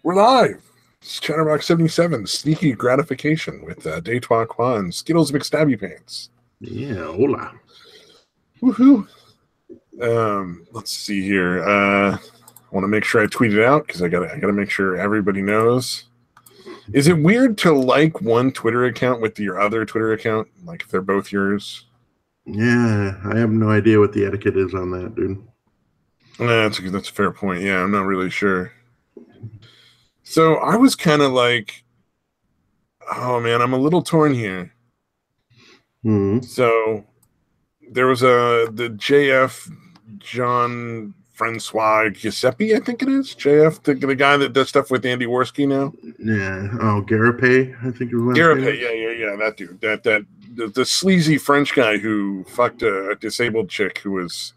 We're live. It's Chatterbox 77, Sneaky Gratification with Deitois Quan, Skittles McStabby Pants. Yeah, hola. Woohoo. Let's see here. I want to make sure I tweet it out because I gotta make sure everybody knows. Is it weird to like one Twitter account with your other Twitter account? Like if they're both yours? Yeah, I have no idea what the etiquette is on that, dude. That's a fair point. Yeah, I'm not really sure. So I was kind of like, oh man, I'm a little torn here. So there was the JF John Francois Giuseppe, I think it is. JF, the guy that does stuff with Andy Worski now. Yeah. Oh, Garape, I think it was. Garape, yeah. That dude. The sleazy French guy who fucked a disabled chick who was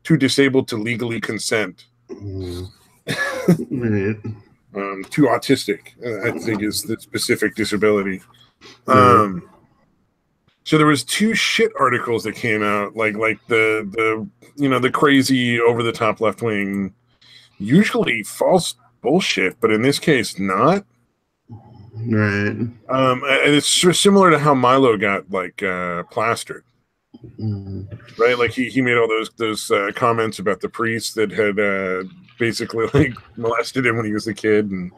too disabled to legally consent. Right. Too autistic, I think is the specific disability. So there was two shit articles that came out, like the crazy over the top left wing, usually false bullshit, but in this case not. Right. And it's similar to how Milo got plastered. Right, like he made all those comments about the priest that had basically like molested him when he was a kid, and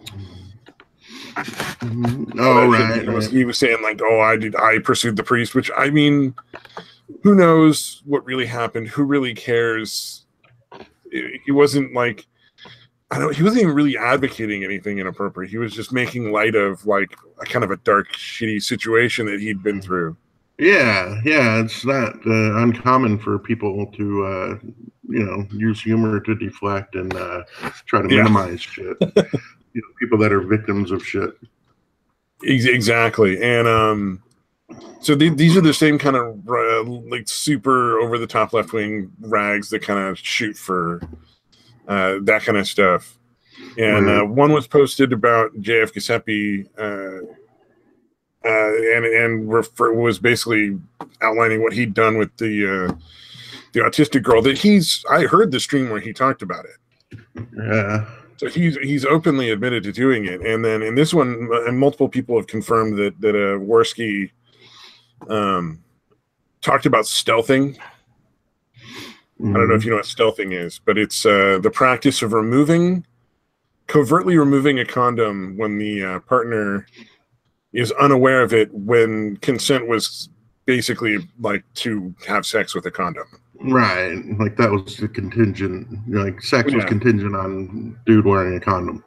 he was saying like, "Oh, I pursued the priest," which I mean, who knows what really happened? Who really cares? He wasn't like, he wasn't even really advocating anything inappropriate. He was just making light of like a kind of a dark, shitty situation that he'd been through. Yeah, it's not uncommon for people to, use humor to deflect and try to minimize shit. People that are victims of shit. Exactly, and so these are the same kind of like super over the top left wing rags that kind of shoot for that kind of stuff. And one was posted about JF Giuseppe. And was basically outlining what he'd done with the autistic girl. I heard the stream where he talked about it. Yeah. So he's openly admitted to doing it. And then in this one, and multiple people have confirmed that Worski talked about stealthing. I don't know if you know what stealthing is, but it's the practice of covertly removing a condom when the partner is unaware of it, when consent was basically like to have sex with a condom. Right. Like that was the contingent, like sex was contingent on dude wearing a condom.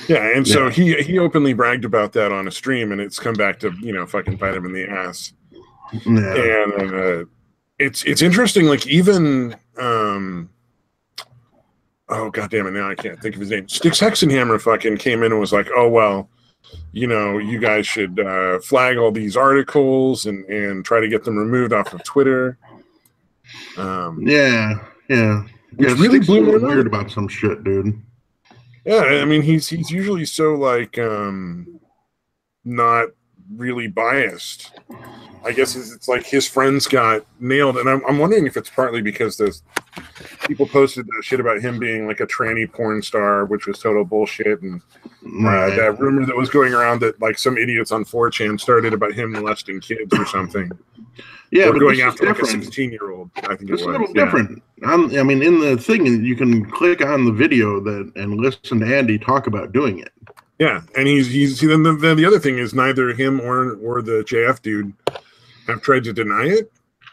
Yeah. And so he openly bragged about that on a stream, and it's come back to, fucking bite him in the ass. Yeah. And it's interesting. Like even, oh God damn it. Now I can't think of his name. Styx Hexenhammer fucking came in and was like, oh, well, you guys should flag all these articles and try to get them removed off of Twitter. Yeah. Which really blew my mind. Weird about some shit, dude. Yeah, I mean he's usually so like not really biased. I guess it's like his friends got nailed, and I'm wondering if it's partly because those people posted the shit about him being like a tranny porn star, which was total bullshit, and that rumor that was going around that like some idiots on 4chan started about him molesting kids or something. Yeah, but going after like a 16-year-old. I think it's a little different. I mean, in the thing, you can click on the video and listen to Andy talk about doing it. Yeah, and he's then the other thing is neither him or the JF dude have tried to deny it.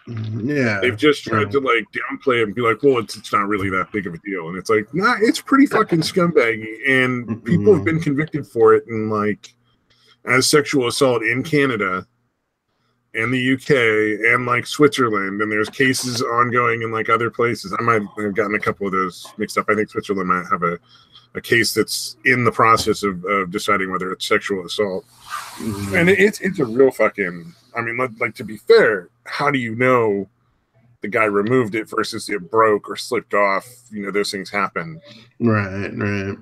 Yeah, they've just tried to like downplay it and be like, well, it's not really that big of a deal, and it's like, nah, it's pretty fucking scumbaggy, and people have been convicted for it, and like as sexual assault in Canada and the UK and like Switzerland, and there's cases ongoing in like other places. I might have gotten a couple of those mixed up. I think Switzerland might have a case that's in the process of deciding whether it's sexual assault. And it's a real fucking, I mean, like to be fair, how do you know the guy removed it versus it broke or slipped off? Those things happen. Right.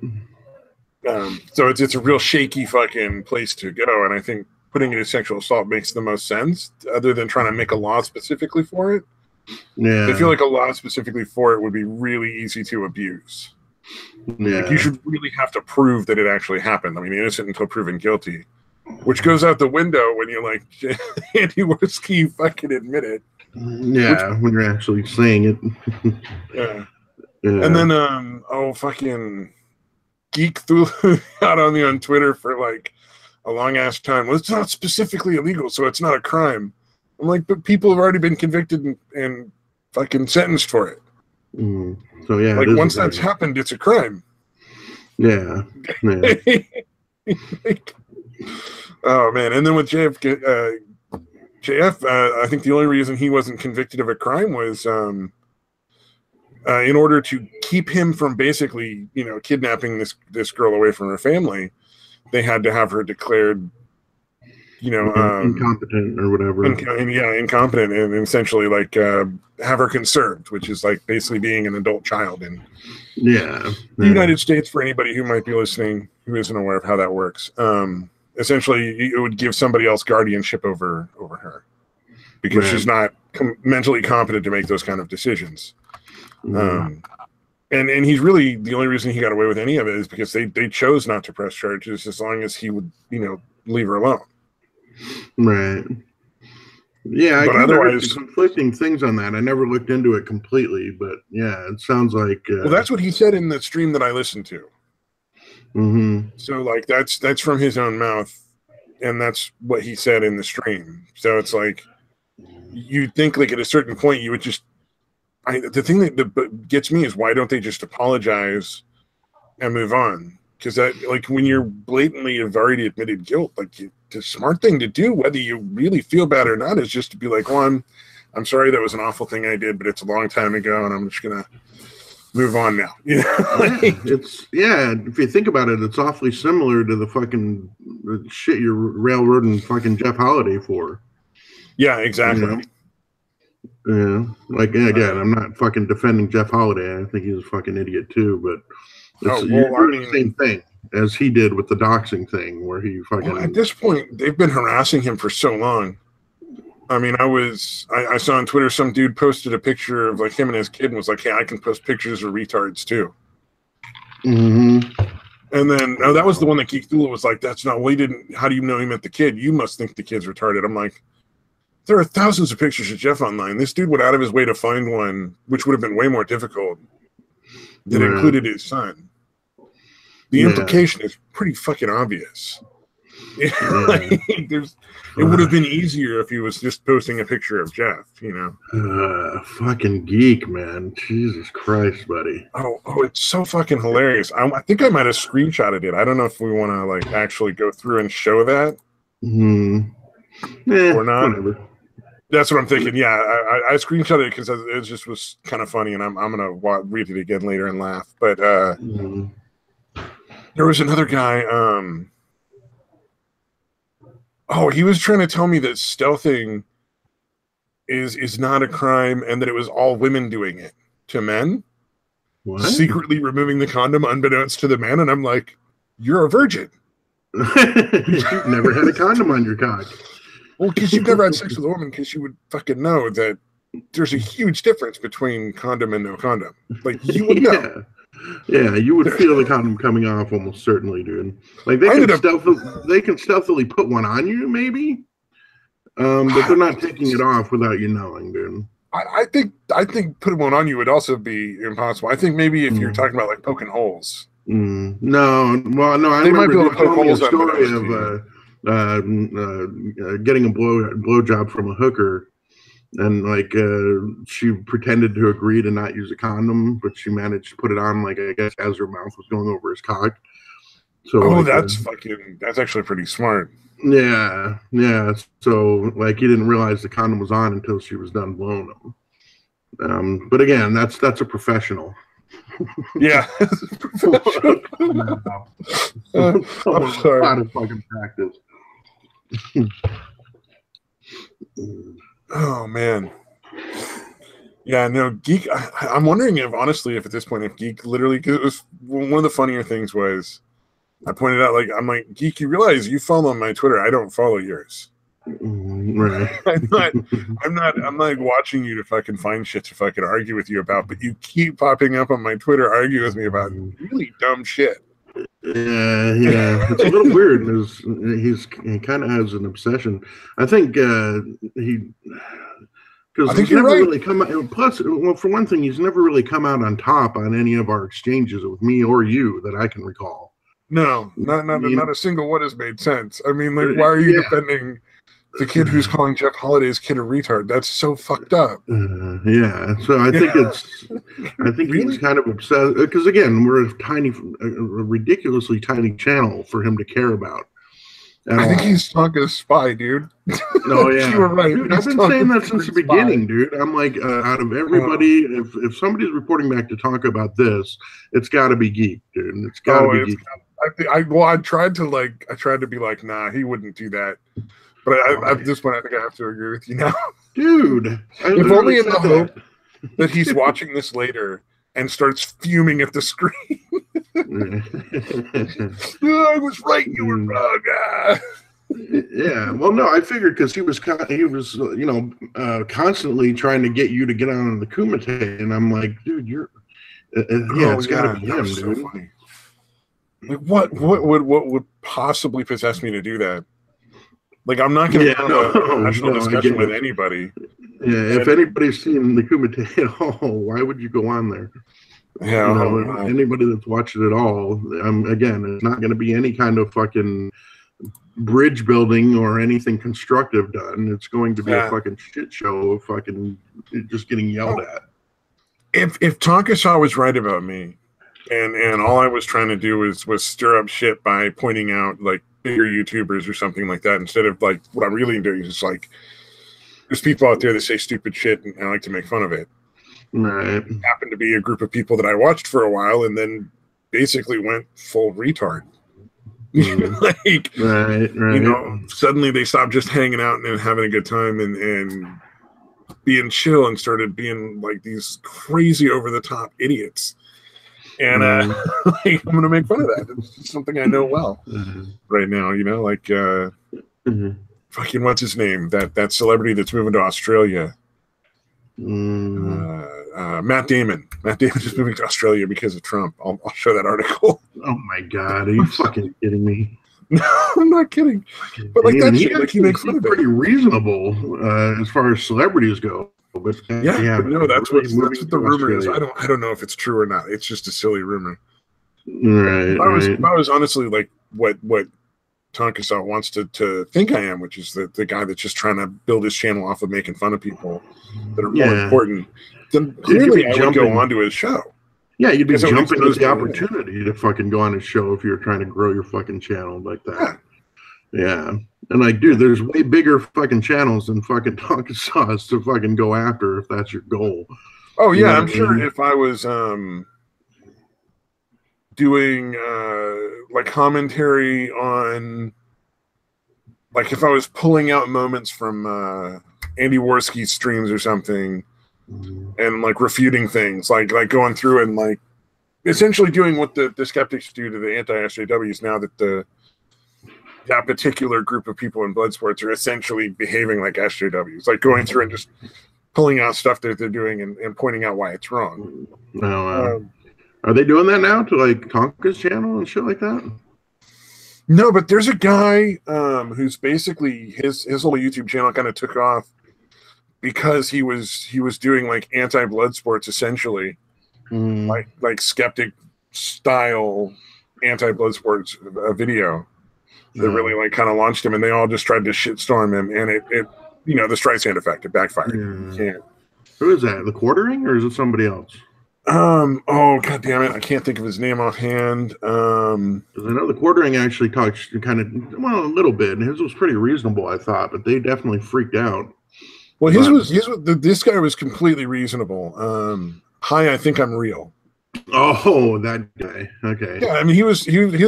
So it's a real shaky fucking place to go, and I think putting it as sexual assault makes the most sense, other than trying to make a law specifically for it. Yeah, I feel like a law specifically for it would be really easy to abuse. Yeah. Like, you should really have to prove that it actually happened. I mean, innocent until proven guilty, which goes out the window when you're like, Andy Worski, you fucking admit it. Yeah, when you're actually saying it. Yeah. Yeah. And then, fucking Geek threw out on me on Twitter for like a long ass time. Well, it's not specifically illegal, so it's not a crime. I'm like, but people have already been convicted and fucking sentenced for it. So yeah, like once that's happened, it's a crime. Yeah. Like, oh man! And then with JF, I think the only reason he wasn't convicted of a crime was in order to keep him from basically, kidnapping this girl away from her family. They had to have her declared, incompetent or whatever. Incompetent, and essentially like have her conserved, which is like basically being an adult child in the United States. For anybody who might be listening who isn't aware of how that works, essentially it would give somebody else guardianship over her because she's not mentally competent to make those kind of decisions. And he's really, the only reason he got away with any of it is because they chose not to press charges as long as he would, leave her alone. Right. Yeah, but otherwise, conflicting things on that. I never looked into it completely, but yeah, it sounds like. Well, that's what he said in the stream that I listened to. So, like, that's from his own mouth, and that's what he said in the stream. So it's like, you'd think, like, at a certain point, you would just. The thing that gets me is why don't they just apologize and move on? Because that, like, when you're blatantly have already admitted guilt, like, the smart thing to do, whether you really feel bad or not, is just to be like, well, I'm sorry that was an awful thing I did, but it's a long time ago, and I'm just gonna move on now. It's if you think about it, it's awfully similar to the fucking shit you're railroading fucking Jeff Holiday for. Yeah, exactly. Yeah, like again, I'm not fucking defending Jeff Holiday. I think he's a fucking idiot too, but you're doing the same thing as he did with the doxing thing, where he fucking. Well, at this point, they've been harassing him for so long. I mean, I saw on Twitter some dude posted a picture of like him and his kid and was like, "Hey, I can post pictures of retards too." And then that was the one that Geek Thula was like, "That's not. Well, he didn't. How do you know he meant the kid? You must think the kid's retarded." I'm like. There are thousands of pictures of Jeff online. This dude went out of his way to find one, which would have been way more difficult, that included his son. The implication is pretty fucking obvious. It would have been easier if he was just posting a picture of Jeff, Fucking Geek, man. Jesus Christ, buddy. Oh, it's so fucking hilarious. I think I might have screenshotted it. I don't know if we want to like actually go through and show that. Or not. Whatever. That's what I'm thinking. Yeah, I screenshotted it because it just was kind of funny, and I'm gonna read it again later and laugh. But there was another guy. He was trying to tell me that stealthing is not a crime, and that it was all women doing it to men, secretly removing the condom unbeknownst to the men. And I'm like, you're a virgin. You've never had a condom on your cock. Well, because you've never had sex with a woman, because you would fucking know that there's a huge difference between condom and no condom. Like, you would know. Yeah, you would feel the condom coming off almost certainly, dude. Like, they can stealthily put one on you, maybe, but they're not taking it off without you knowing, dude. I think putting one on you would also be impossible. I think maybe if you're talking about, like, poking holes. No. Well, no, I remember you told me a story of... getting a blow job from a hooker, and like she pretended to agree to not use a condom, but she managed to put it on, like, I guess as her mouth was going over his cock. So that's actually pretty smart. Yeah. So like he didn't realize the condom was on until she was done blowing him. But again, that's a professional. Yeah. I'm sorry. A lot of fucking practice. Oh man, yeah. No, Geek. I'm wondering if at this point, if Geek literally, because it was one of the funnier things was I pointed out, like, I'm like, Geek, you realize you follow my Twitter, I don't follow yours. Right. I'm not watching you to fucking find shit to fucking argue with you about, but you keep popping up on my Twitter arguing with me about really dumb shit. Yeah, it's a little weird. He kind of has an obsession. I think I because think he's you're never right. really come out. Plus, well, for one thing, he's never really come out on top on any of our exchanges with me or you that I can recall. No, not a single one has made sense. I mean, like, why are you defending the kid who's calling Jeff Holliday's kid a retard? That's so fucked up. Yeah, so I think really? He's kind of obsessed because again, we're a ridiculously tiny channel for him to care about. I think he's talking spy, dude. No, yeah, you were right. Dude, I've been saying that since the beginning, dude. I'm like, out of everybody, if somebody's reporting back to talk about this, it's got to be Geek, dude. It's got to be Geek. I tried to be like, nah, he wouldn't do that. But at this point, I think I have to agree with you now, dude. If only in the hope that he's watching this later and starts fuming at the screen. I was right, you were wrong. Yeah, well, no, I figured because he was constantly trying to get you to get on the Kumite, and I'm like, dude, you're it's got to be him, dude. So funny. Like, what would possibly possess me to do that? Like, I'm not going to have a national discussion with anybody. Yeah, if anybody's seen the Kumite at all, why would you go on there? Yeah, anybody that's watched it at all, again, it's not going to be any kind of fucking bridge building or anything constructive done. It's going to be a fucking shit show of fucking just getting yelled at. If Tonkasaw was right about me, and all I was trying to do was stir up shit by pointing out like bigger YouTubers or something like that, instead of like what I'm really doing is just like, there's people out there that say stupid shit and I like to make fun of it. Right. It happened to be a group of people that I watched for a while and then basically went full retard. Like, right. Suddenly they stopped just hanging out and having a good time and being chill and started being like these crazy over the top idiots. And like, I'm gonna make fun of that. It's something I know well right now. Fucking what's his name? That celebrity that's moving to Australia. Matt Damon. Matt Damon is moving to Australia because of Trump. I'll show that article. Oh my god, are you fucking kidding me? No, I'm not kidding. But like that shit, like he makes fun of it. Pretty reasonable as far as celebrities go. But but no, that's what the rumor is. I don't know if it's true or not. It's just a silly rumor. Right. I was honestly like what Tonkasaw wants to think I am, which is the guy that's just trying to build his channel off of making fun of people that are more important. Then clearly I would go onto his show. Yeah, you'd be jumping at the opportunity to fucking go on his show if you're trying to grow your fucking channel like that. Yeah. And like, dude, there's way bigger fucking channels than fucking Tonkasaws to fucking go after if that's your goal. Oh yeah, I'm sure if I was doing like commentary on, like if I was pulling out moments from Andy Worski's streams or something and like refuting things, like going through and like essentially doing what the skeptics do to the anti-SJWs now that that particular group of people in blood sports are essentially behaving like SJWs, like going through and just pulling out stuff that they're doing and pointing out why it's wrong. Are they doing that now to like Tonka's channel and shit like that? No, but there's a guy who's basically his whole YouTube channel kind of took off because he was doing like anti-blood sports essentially, like skeptic style anti-blood sports video that really like kind of launched him, and they all just tried to shitstorm him, and it the Streisand effect, it backfired. You can't. Who is that? The Quartering, or is it somebody else? Oh god damn it, I can't think of his name offhand. Because I know the Quartering actually talked kind of a little bit, and his was pretty reasonable, I thought, but they definitely freaked out. Well, this guy was completely reasonable. Hi, I think I'm real. Oh, that guy. Okay. Yeah, I mean, his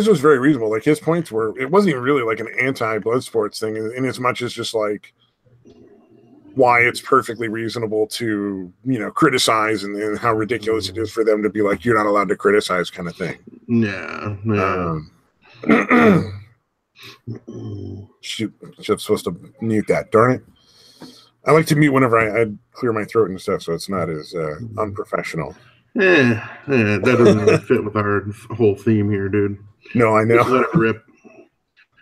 was very reasonable. Like his points were, it wasn't even really like an anti-blood sports thing, in as much as just like why it's perfectly reasonable to criticize and how ridiculous it is for them to be like, you're not allowed to criticize, kind of thing. Yeah. Shoot, I'm supposed to mute that. Darn it. I like to mute whenever I clear my throat and stuff, so it's not as unprofessional. Yeah, that doesn't really fit with our whole theme here, dude. No, I know. Just let it rip.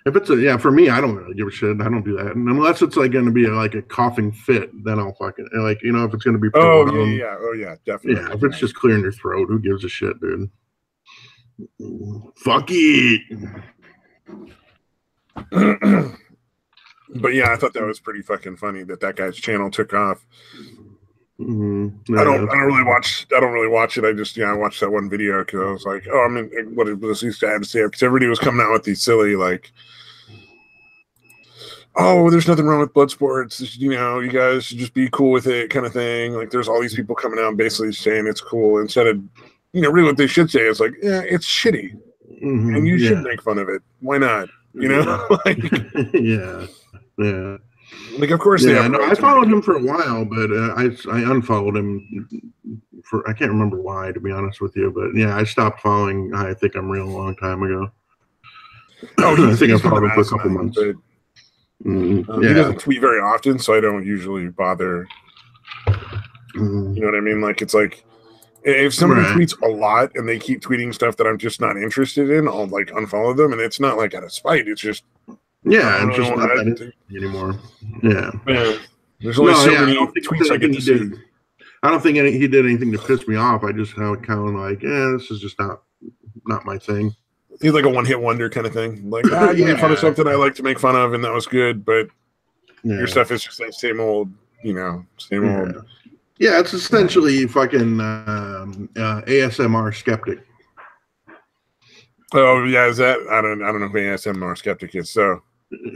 If it's for me, I don't really give a shit. I don't do that, and unless it's like going to be like a coughing fit, then I'll fucking if it's going to be prolonged. Oh yeah, definitely. Yeah, if it's just clearing your throat, who gives a shit, dude? Fuck it. But yeah, I thought that was pretty fucking funny that guy's channel took off. Mm-hmm. I don't really watch it. I just I watched that one video because I was like, oh, I mean, what does this guy have to say? Because everybody was coming out with these silly like, oh, there's nothing wrong with blood sports. You guys should just be cool with it, kind of thing. Like, there's all these people coming out basically saying it's cool instead of really what they should say is like, yeah, it's shitty, and you should make fun of it. Why not? Like, yeah. Like, of course, I followed him for a while, but I unfollowed him for I can't remember why, to be honest with you. But yeah, I stopped following I Think I'm Real a long time ago. Oh, I think I followed him for a couple months. But, he doesn't tweet very often, so I don't usually bother. You know what I mean? Like, it's like if somebody tweets a lot and they keep tweeting stuff that I'm just not interested in, I'll like unfollow them, and it's not like out of spite. It's just I'm just not that anymore. Yeah. There's only so many tweets I get to see. I don't think he did anything to piss me off. I just kind of like, this is just not my thing. He's like a one-hit wonder kind of thing. Like, you made fun of something I like to make fun of, and that was good, but your stuff is just like same old, same old. Yeah, it's essentially fucking ASMR skeptic. Oh yeah, is that? I don't know who ASMR skeptic is. So.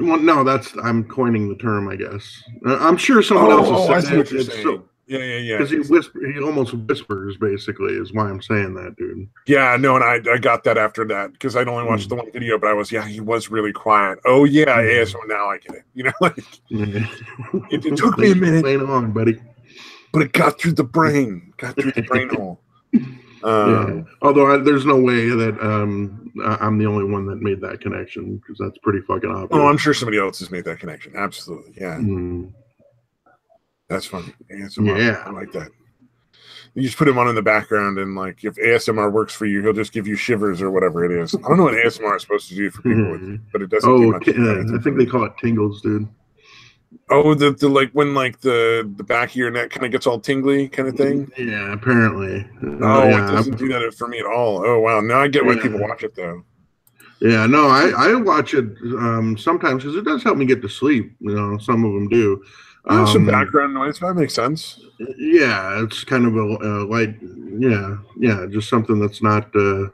Well, no, I'm coining the term, I guess. I'm sure someone else has said that. Yeah. Because he almost whispers, basically, is why I'm saying that, dude. Yeah, no, and I got that after that because I'd only watched the one video, but I was he was really quiet. Oh yeah, ASMR. Now I get it. Like it took me a minute. Play along, buddy. But it got through the brain, hole. Although there's no way that I'm the only one that made that connection because that's pretty fucking obvious. Oh, I'm sure somebody else has made that connection. Absolutely, yeah. That's funny. ASMR, yeah, I like that. You just put him on in the background, and like if ASMR works for you, he'll just give you shivers or whatever it is. I don't know what ASMR is supposed to do for people, but it doesn't. Do much I think they call it tingles, dude. Oh, the like when like the back of your neck kind of gets all tingly kind of thing. Yeah, apparently. It doesn't do that for me at all. Oh wow, now I get why people watch it though. Yeah, no, I watch it sometimes because it does help me get to sleep. Some of them do. Some background noise, that makes sense. Yeah, it's kind of a light. Yeah, just something that's not going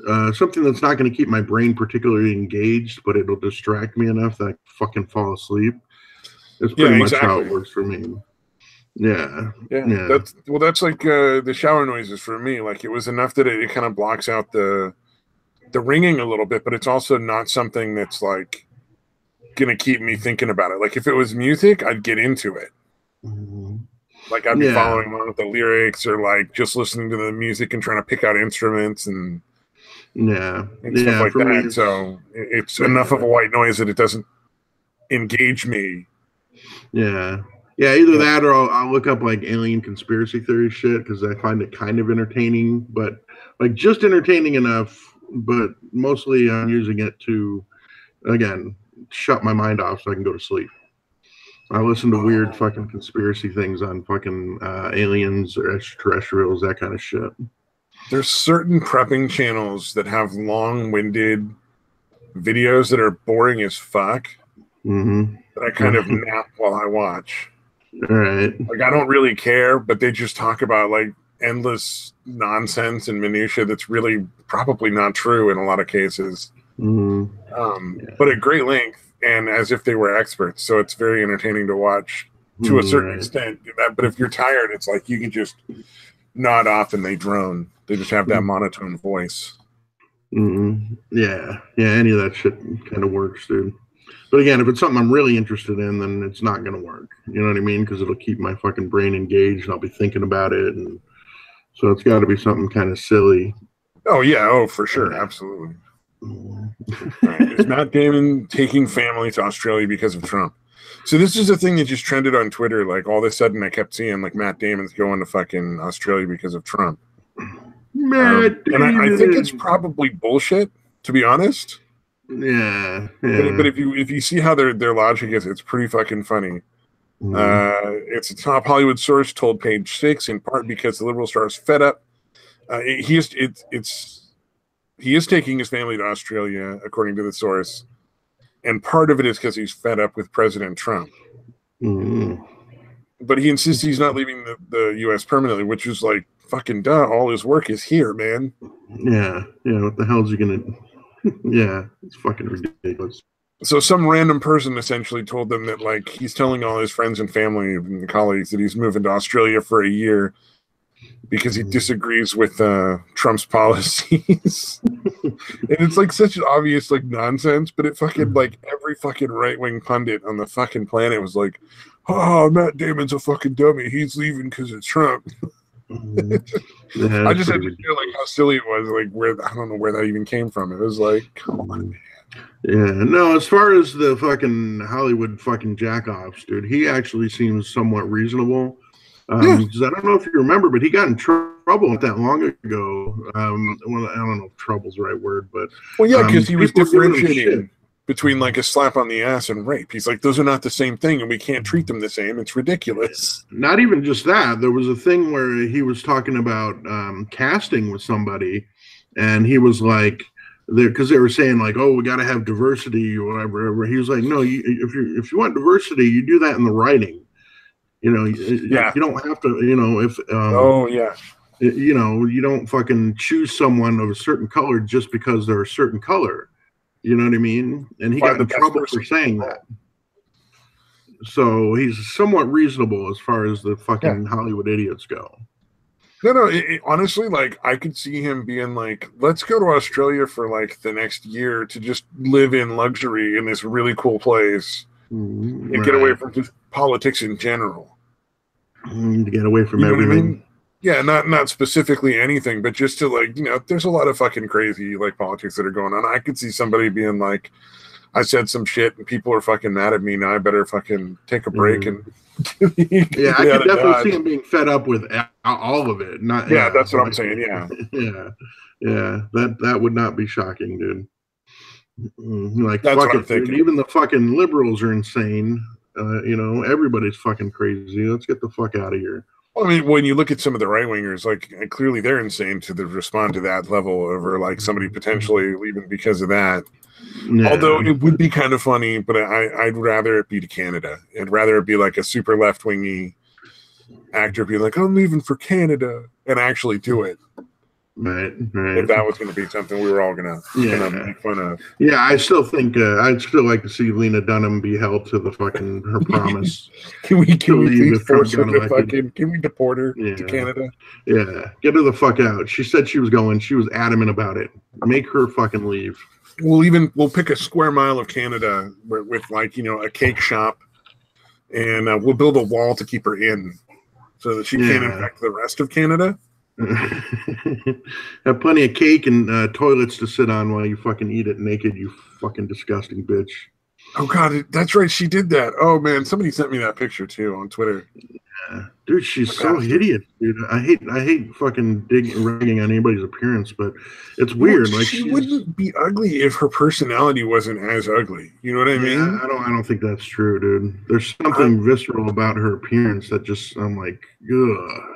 to keep my brain particularly engaged, but it'll distract me enough that I fucking fall asleep. It's pretty much how it works for me. Yeah. That's like the shower noises for me. Like it was enough that it kind of blocks out the ringing a little bit, but it's also not something that's like gonna keep me thinking about it. Like if it was music, I'd get into it. Like I'd be following along with the lyrics or like just listening to the music and trying to pick out instruments and stuff like that. Me, so it's enough of a white noise that it doesn't engage me. Yeah, either that or I'll look up like alien conspiracy theory shit because I find it kind of entertaining, but like just entertaining enough. But mostly I'm using it to, again, shut my mind off so I can go to sleep. I listen to weird fucking conspiracy things on fucking aliens or extraterrestrials, that kind of shit. There's certain prepping channels that have long-winded videos that are boring as fuck. That I kind of nap while I watch. All right. Like I don't really care, but they just talk about like endless nonsense and minutia that's really probably not true in a lot of cases. But at great length and as if they were experts. So it's very entertaining to watch to a certain extent. But if you're tired, it's like you can just nod off and they drone. They just have that monotone voice. Yeah, any of that shit kind of works, dude. But again, if it's something I'm really interested in, then it's not going to work. You know what I mean? Because it'll keep my fucking brain engaged and I'll be thinking about it. And so it's got to be something kind of silly. Oh, yeah. Oh, for sure. Absolutely. Right. Is Matt Damon taking family to Australia because of Trump? So this is a thing that just trended on Twitter. Like all of a sudden, I kept seeing like Matt Damon's going to fucking Australia because of Trump. Matt And I think it's Damon. probably bullshit, to be honest. Yeah. But if you see how their logic is, it's pretty fucking funny. It's a top Hollywood source told Page Six, in part because the liberal star is fed up. He is taking his family to Australia, according to the source, and part of it is because he's fed up with President Trump. But he insists he's not leaving the U.S. permanently, which is like fucking duh. All his work is here, man. Yeah. What the hell is he gonna? Yeah, it's fucking ridiculous. So some random person essentially told them that like he's telling all his friends and family and colleagues that he's moving to Australia for a year because he disagrees with Trump's policies. And it's like such obvious like nonsense, but it fucking like every fucking right-wing pundit on the fucking planet was like, oh, Matt Damon's a fucking dummy. He's leaving because of Trump. Yeah, I just had to feel like how silly it was. Like I don't know where that even came from. It was like, come on, man. Yeah, no, as far as the fucking Hollywood fucking jackoffs, dude, he actually seems somewhat reasonable. Because I don't know if you remember, but he got in trouble not that long ago. Well, I don't know if trouble's the right word, but because he was differentiating between like a slap on the ass and rape. He's like, those are not the same thing, and we can't treat them the same. It's ridiculous. Not even just that. There was a thing where he was talking about casting with somebody, and he was like, because they were saying like, oh, we got to have diversity or whatever. He was like, no, if you want diversity, you do that in the writing. You don't have to. You don't fucking choose someone of a certain color just because they're a certain color. You know what I mean? And he got in trouble for saying that. So he's somewhat reasonable as far as the fucking Hollywood idiots go. No, honestly, like I could see him being like, let's go to Australia for like the next year to just live in luxury in this really cool place and get away from just politics in general. To get away from everything. I mean? Yeah, not specifically anything, but just to like, there's a lot of fucking crazy like politics that are going on. I could see somebody being like, I said some shit and people are fucking mad at me. Now I better fucking take a break and I could definitely see him being fed up with all of it. That's what I'm saying. Yeah. That would not be shocking, dude. Like, that's fuck what I'm it, thinking. Dude. Even the fucking liberals are insane. Everybody's fucking crazy. Let's get the fuck out of here. Well, I mean, when you look at some of the right wingers, like clearly they're insane to respond to that level over like somebody potentially leaving because of that. Yeah. Although it would be kind of funny, but I'd rather it be to Canada. I'd rather it be like a super left-wingy actor be like, I'm leaving for Canada, and actually do it. Right. If that was going to be something we were all going to make fun of. Yeah, I still think I'd still like to see Lena Dunham be held to the fucking her promise. Can we force her to fucking? Can we deport her to Canada? Yeah, get her the fuck out. She said she was going. She was adamant about it. Make her fucking leave. We'll pick a square mile of Canada with like a cake shop, and we'll build a wall to keep her in, so that she can't infect the rest of Canada. Have plenty of cake and toilets to sit on while you fucking eat it naked, you fucking disgusting bitch. Oh god, that's right, she did that. Oh man, somebody sent me that picture too on Twitter. Yeah. Dude, she's so hideous, dude. I hate fucking ragging on anybody's appearance, but it's weird. Like she wouldn't be ugly if her personality wasn't as ugly. You know what I mean? I don't think that's true, dude. There's something visceral about her appearance that just I'm like, ugh.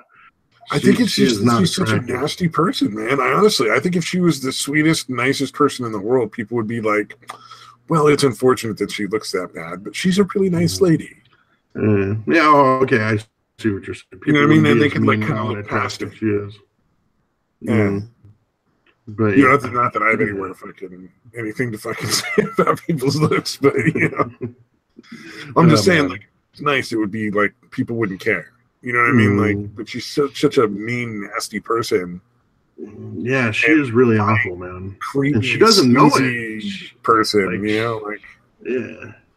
I think it's just that she's such a nasty person, man. I think if she was the sweetest, nicest person in the world, people would be like, well, it's unfortunate that she looks that bad, but she's a really nice lady. Okay, I see what you're saying. You know what I mean? And they could like kind of look past it. She is. Yeah. But not that I have anything to fucking say about people's looks, but I'm just saying, like, it's nice. It would be like people wouldn't care. You know what I mean? Like, but she's such a mean, nasty person. Yeah, she is really awful, man. Creepy, and she doesn't know it. Person, Yeah,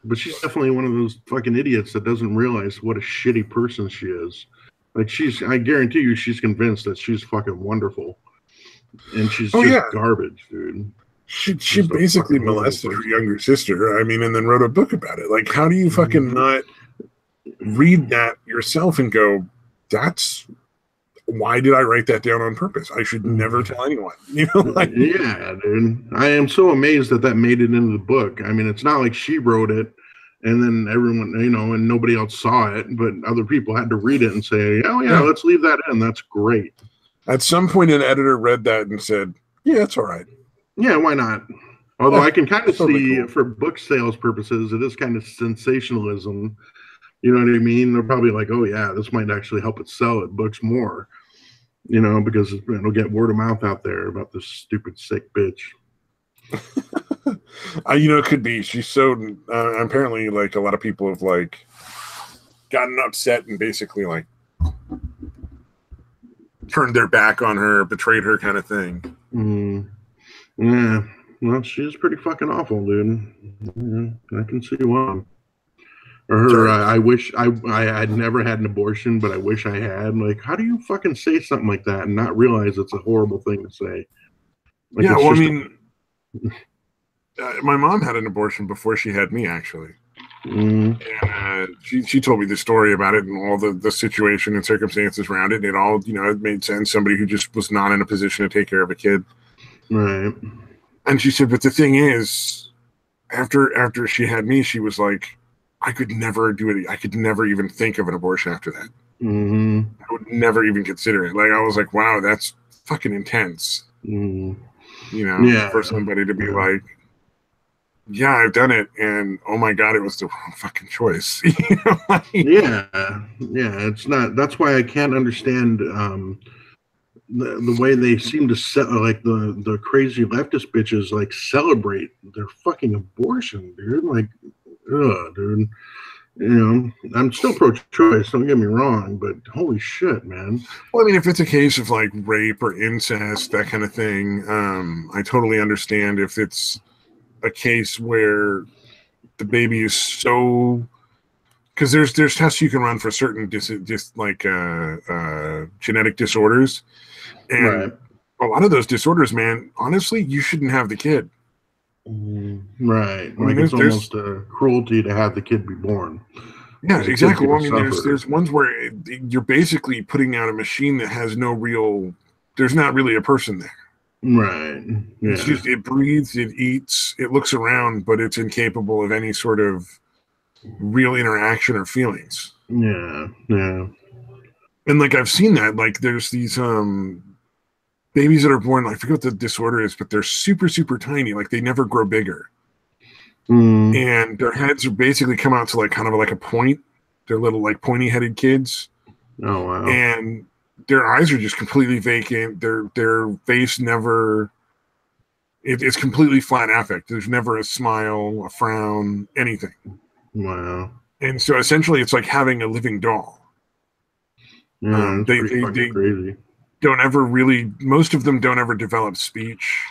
but she's definitely one of those fucking idiots that doesn't realize what a shitty person she is. Like, I guarantee you, she's convinced that she's fucking wonderful, and she's just garbage, dude. She basically molested her younger sister. I mean, and then wrote a book about it. Like, how do you fucking not read that yourself and go, that's why did I write that down on purpose? I should never tell anyone. You know, like, yeah, dude. I am so amazed that made it into the book. I mean, it's not like she wrote it and then everyone, you know, and nobody else saw it, but other people had to read it and say, oh yeah, let's leave that in. That's great. At some point, an editor read that and said, yeah, it's all right. Yeah, why not? Although I can kind of see, cool. For book sales purposes, it is kind of sensationalism. You know what I mean? They're probably like, oh yeah, this might actually help it sell at books more. You know, because it'll get word of mouth out there about this stupid sick bitch. You know, it could be. She's so apparently, like, a lot of people have like gotten upset and basically like turned their back on her, betrayed her, kind of thing. Yeah, well, she's pretty fucking awful, dude. Yeah, I can see why. Or I wish I had never had an abortion, but I wish I had. Like, how do you fucking say something like that and not realize it's a horrible thing to say? Like, yeah, well, I mean, my mom had an abortion before she had me, actually. And she told me the story about it and all the situation and circumstances around it. And it all, you know, it made sense. Somebody who just was not in a position to take care of a kid. Right. And she said, but the thing is, after she had me, she was like, I could never do it. I could never even think of an abortion after that. I would never even consider it. Like, I was like, wow, that's fucking intense. You know, for somebody to be like, yeah, I've done it, and oh my god, it was the wrong fucking choice. You know, like, yeah, it's not. That's why I can't understand the way they seem to set, like the crazy leftist bitches like celebrate their fucking abortion, dude. Like, dude. You know, I'm still pro-choice, don't get me wrong, but holy shit, man. Well, I mean, if it's a case of like rape or incest, that kind of thing, I totally understand. If it's a case where the baby is so, because there's tests you can run for certain genetic disorders, and a lot of those disorders, man, honestly, you shouldn't have the kid. Right. I mean, it's almost a cruelty to have the kid be born. Yeah, exactly. Well, I mean, there's ones where you're basically putting out a machine that has there's not really a person there. Right. Yeah. It's just, it breathes, it eats, it looks around, but it's incapable of any sort of real interaction or feelings. Yeah. And like, I've seen that, like, there's these babies that are born, I forget what the disorder is, but they're super, super tiny. Like, they never grow bigger. And their heads are basically come out to like kind of like a point. They're little like pointy headed kids. Oh, wow. And their eyes are just completely vacant. Their face never, it's completely flat affect. There's never a smile, a frown, anything. Wow. And so essentially it's like having a living doll. Yeah, they crazy. Don't ever really, most of them don't ever develop speech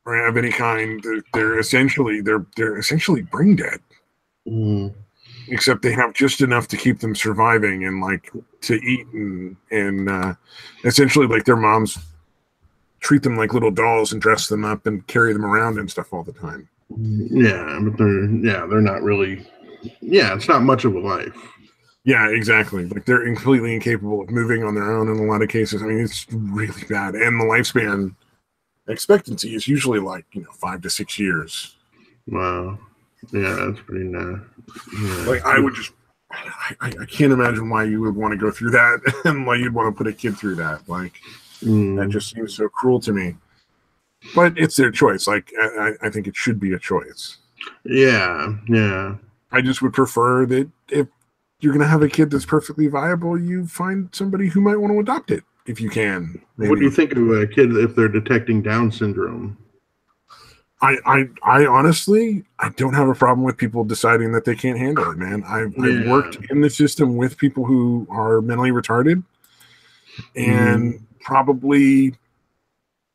or of any kind. They're essentially brain dead. Except they have just enough to keep them surviving and like to eat and essentially like their moms treat them like little dolls and dress them up and carry them around and stuff all the time. Yeah, but they're not really. Yeah, it's not much of a life. Yeah, exactly. Like, they're completely incapable of moving on their own in a lot of cases. I mean, it's really bad. And the lifespan expectancy is usually like, 5 to 6 years. Wow. Yeah, that's pretty nice. Yeah. Like, I would just, I can't imagine why you would want to go through that and why you'd want to put a kid through that. Like, that just seems so cruel to me. But it's their choice. Like, I think it should be a choice. Yeah. I just would prefer that if you're going to have a kid that's perfectly viable, you find somebody who might want to adopt it if you can. Maybe. What do you think of a kid if they're detecting Down syndrome? I honestly, I don't have a problem with people deciding that they can't handle it, man. I've worked in the system with people who are mentally retarded, and probably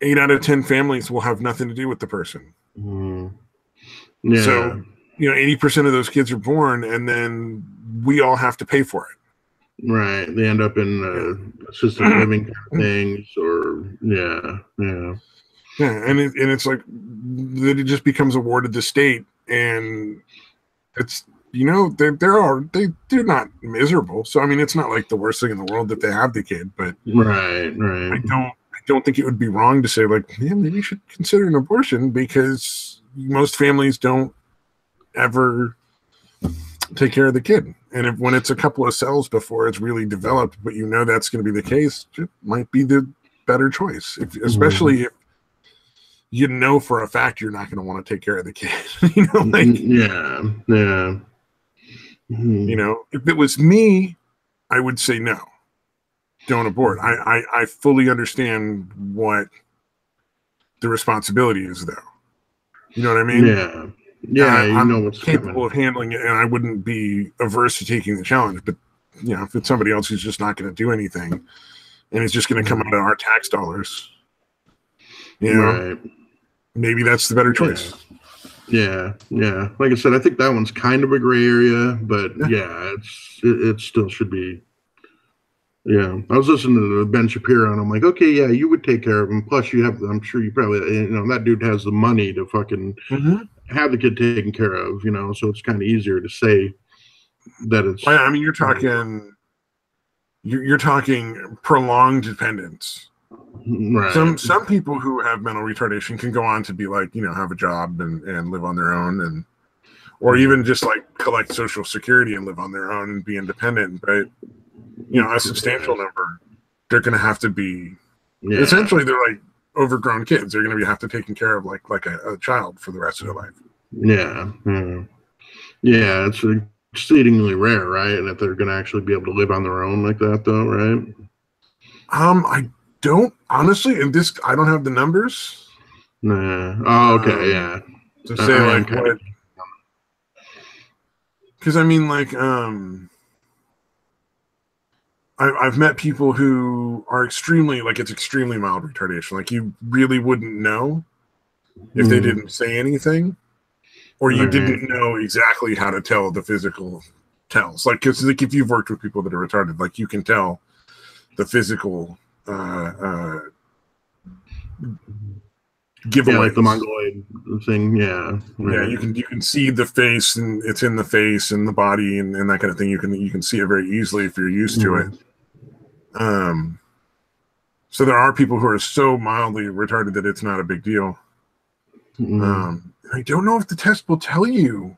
8 out of 10 families will have nothing to do with the person. Yeah. So, 80% of those kids are born, and then we all have to pay for it. Right. They end up in assisted living things, or yeah. Yeah, and it's like that it just becomes a ward of the state, and it's they're not miserable. So I mean, it's not like the worst thing in the world that they have the kid, but right. I don't think it would be wrong to say like, yeah, maybe you should consider an abortion, because most families don't ever take care of the kid, and when it's a couple of cells before it's really developed, but that's going to be the case, it might be the better choice, especially if for a fact you're not going to want to take care of the kid. Yeah. If it was me, I would say no, don't abort. I fully understand what the responsibility is, though. You know what I mean? Yeah. I'm what's capable coming. of handling it, and I wouldn't be averse to taking the challenge. But if it's somebody else who's just not going to do anything, and it's just going to come out of our tax dollars, right? Maybe that's the better choice. Yeah. Like I said, I think that one's kind of a gray area, but it still should be. Yeah, I was listening to Ben Shapiro, and I'm like, okay, yeah, you would take care of him. Plus, I'm sure you probably, that dude has the money to fucking have the kid taken care of, so it's kind of easier to say that it's. I mean, you're talking prolonged dependence. Right. Some people who have mental retardation can go on to be like, have a job and live on their own, or even just like collect Social Security and live on their own and be independent. But a substantial number, they're going to have to be. Essentially, they're like overgrown kids. They're going to have to taken care of like a child for the rest of their life. Yeah. It's exceedingly rare, right? That they're going to actually be able to live on their own like that, though, right? I don't honestly, and I don't have the numbers. Nah. Oh, okay. Yeah. To say like what? Because I mean, like, I've met people who are extremely mild retardation. Like, you really wouldn't know if they didn't say anything, or you didn't know exactly how to tell the physical tells. Like, because like if you've worked with people that are retarded, like you can tell the physical giveaways. Yeah, like the mongoloid thing. Yeah. Yeah, you can see the face, and it's in the face and the body and that kind of thing. You can see it very easily if you're used to it. So there are people who are so mildly retarded that it's not a big deal. I don't know if the test will tell you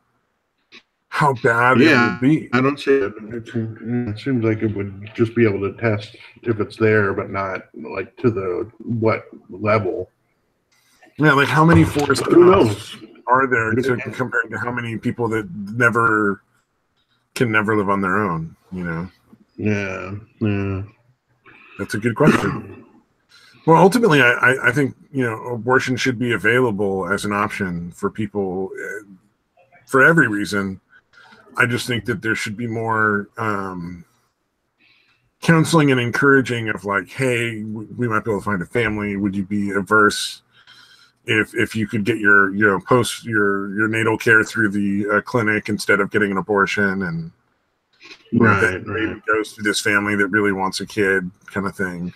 how bad it will be. I don't see it. It seems like it would just be able to test if it's there, but not like to the what level. Yeah, like how many forced coughs are there compared to how many people that can never live on their own, Yeah. That's a good question. Well, ultimately, I think, abortion should be available as an option for people for every reason. I just think that there should be more counseling and encouraging of like, hey, we might be able to find a family. Would you be averse if you could get your your natal care through the clinic instead of getting an abortion, and maybe goes to this family that really wants a kid, kind of thing.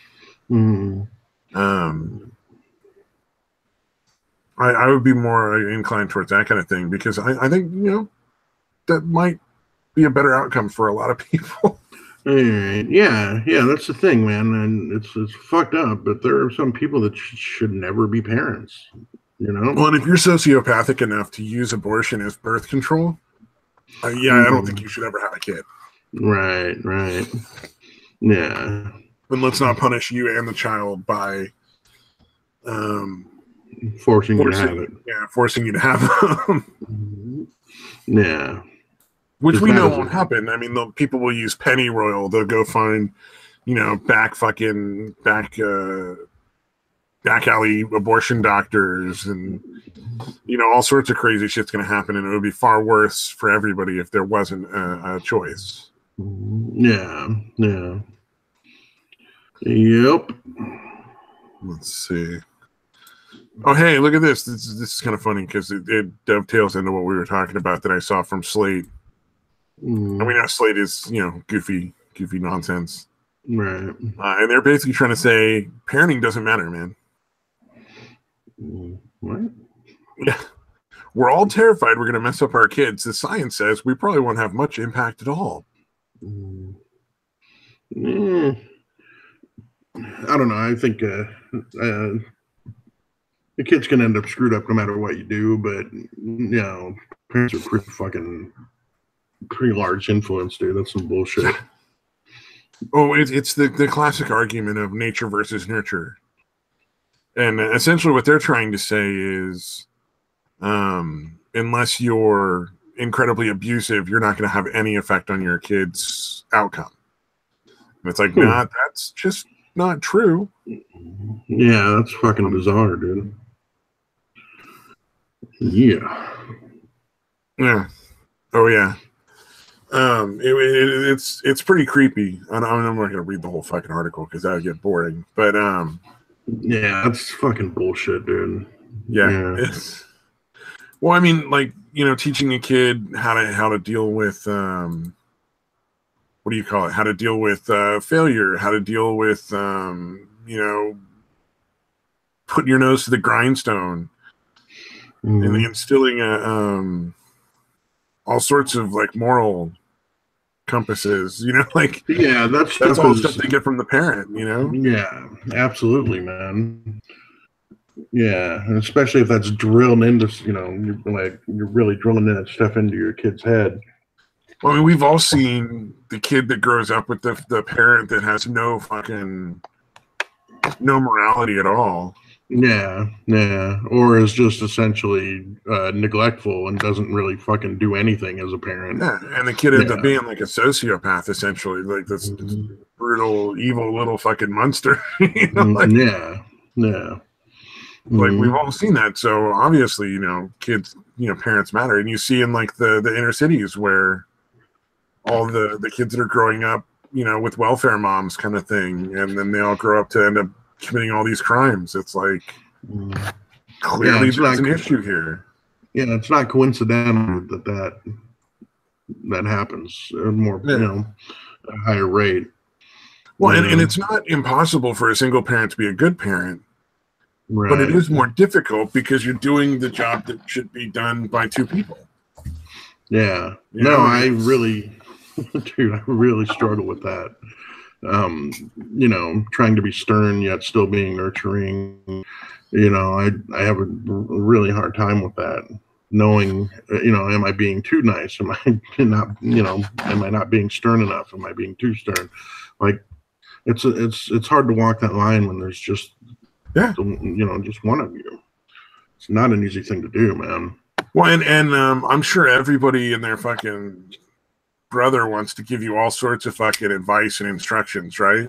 I would be more inclined towards that kind of thing, because I think that might be a better outcome for a lot of people. Yeah, that's the thing, man, and it's fucked up. But there are some people that should never be parents. Well, and if you're sociopathic enough to use abortion as birth control, I don't think you should ever have a kid. Right. Yeah. And let's not punish you and the child by forcing you to have it. Yeah, forcing you to have them. Yeah. Which we know won't happen. I mean, people will use pennyroyal. They'll go find, back alley abortion doctors, and all sorts of crazy shit's going to happen, and it would be far worse for everybody if there wasn't a choice. Yeah. Yep. Let's see. Oh, hey, look at this. This is kind of funny because it dovetails into what we were talking about that I saw from Slate. I mean, Slate is, goofy nonsense. Right. And they're basically trying to say parenting doesn't matter, man. What? Yeah. We're all terrified we're going to mess up our kids. The science says we probably won't have much impact at all. I don't know. I think the kids can end up screwed up no matter what you do, but parents are pretty large influence, dude. That's some bullshit. Oh, it's the classic argument of nature versus nurture. And essentially what they're trying to say is unless you're incredibly abusive, you're not going to have any effect on your kid's outcome. And it's like, nah, that's just not true. Yeah, that's fucking bizarre, dude. Yeah. Yeah. Oh, yeah. It's pretty creepy. I'm not going to read the whole fucking article because that would get boring. But yeah, that's fucking bullshit, dude. Yeah. Well, I mean, like, teaching a kid how to deal with what do you call it? How to deal with failure, how to deal with putting your nose to the grindstone, and instilling all sorts of like moral compasses, like that's all stuff they get from the parent, Yeah, absolutely, man. Yeah, and especially if that's drilled into, you're really drilling that stuff into your kid's head. Well, I mean, we've all seen the kid that grows up with the parent that has no morality at all. Yeah, or is just essentially neglectful and doesn't really fucking do anything as a parent. Yeah, and the kid ends up being like a sociopath, essentially, like this brutal, evil little fucking monster. Yeah. Like we've all seen that. So obviously, kids, parents matter, and you see in like the inner cities where all the kids that are growing up, with welfare moms kind of thing, and then they all grow up to end up committing all these crimes. It's like clearly there's an issue here. Yeah, it's not coincidental that happens at a higher rate. Well, and it's not impossible for a single parent to be a good parent, right. But it is more difficult because you're doing the job that should be done by two people. Yeah. I really struggle with that. Trying to be stern yet still being nurturing. I have a really hard time with that. Knowing, am I being too nice? Am I not, am I not being stern enough? Am I being too stern? Like, it's hard to walk that line when there's just, just one of you. It's not an easy thing to do, man. Well, and I'm sure everybody in their fucking brother wants to give you all sorts of fucking advice and instructions, right?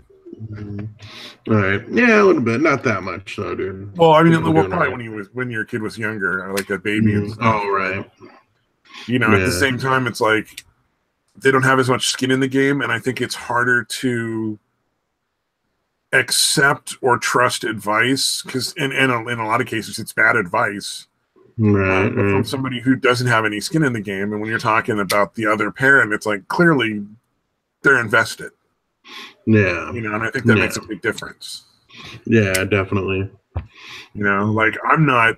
Right. Yeah, a little bit. Not that much, though, dude. Well, I mean, probably when your kid was younger, like a baby. And stuff. Oh, right. At the same time, it's like they don't have as much skin in the game, and I think it's harder to accept or trust advice because, in a lot of cases, it's bad advice. Right. From somebody who doesn't have any skin in the game, and when you're talking about the other parent, it's like clearly they're invested. Yeah. And I think that makes a big difference. Yeah, definitely. Like I'm not,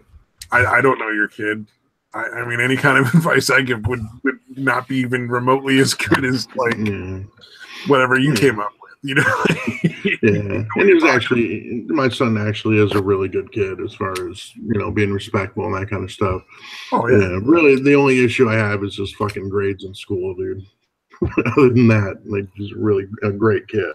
I don't know your kid. I mean, any kind of advice I give would not be even remotely as good as like whatever you came up with, Yeah. And he was actually, my son actually is a really good kid as far as, being respectful and that kind of stuff. Oh, yeah. Really, the only issue I have is just fucking grades in school, dude. Other than that, like, he's really a great kid.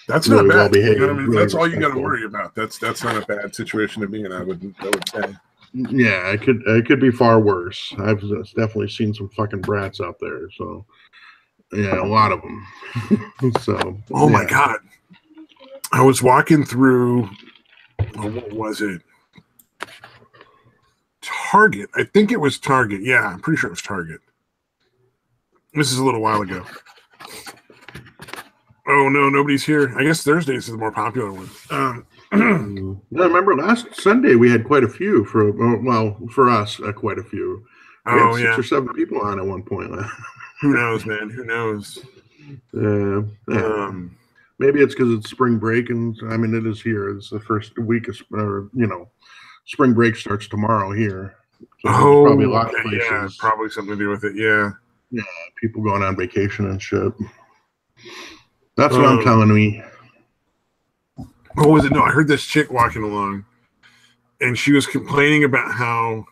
That's really not bad. Really that's all you got to worry about. That's not a bad situation to be in. I would say. Yeah, it could be far worse. I've definitely seen some fucking brats out there. So, yeah, a lot of them. So. Oh my God! I was walking through. What was it? Target. I think it was Target. Yeah, I'm pretty sure it was Target. This is a little while ago. Oh no, nobody's here. I guess Thursdays is the more popular one. I remember last Sunday we had quite a few for us, quite a few. We had 6 or 7 people on at one point. Who knows, man? Who knows? Maybe it's because it's spring break, and I mean it is here. It's the first week of spring break starts tomorrow here. So there's probably a Oh, lot okay, of places. yeah, probably something to do with it. Yeah. Yeah, people going on vacation and shit. That's what I'm telling me. What was it? No, I heard this chick walking along, and she was complaining about how,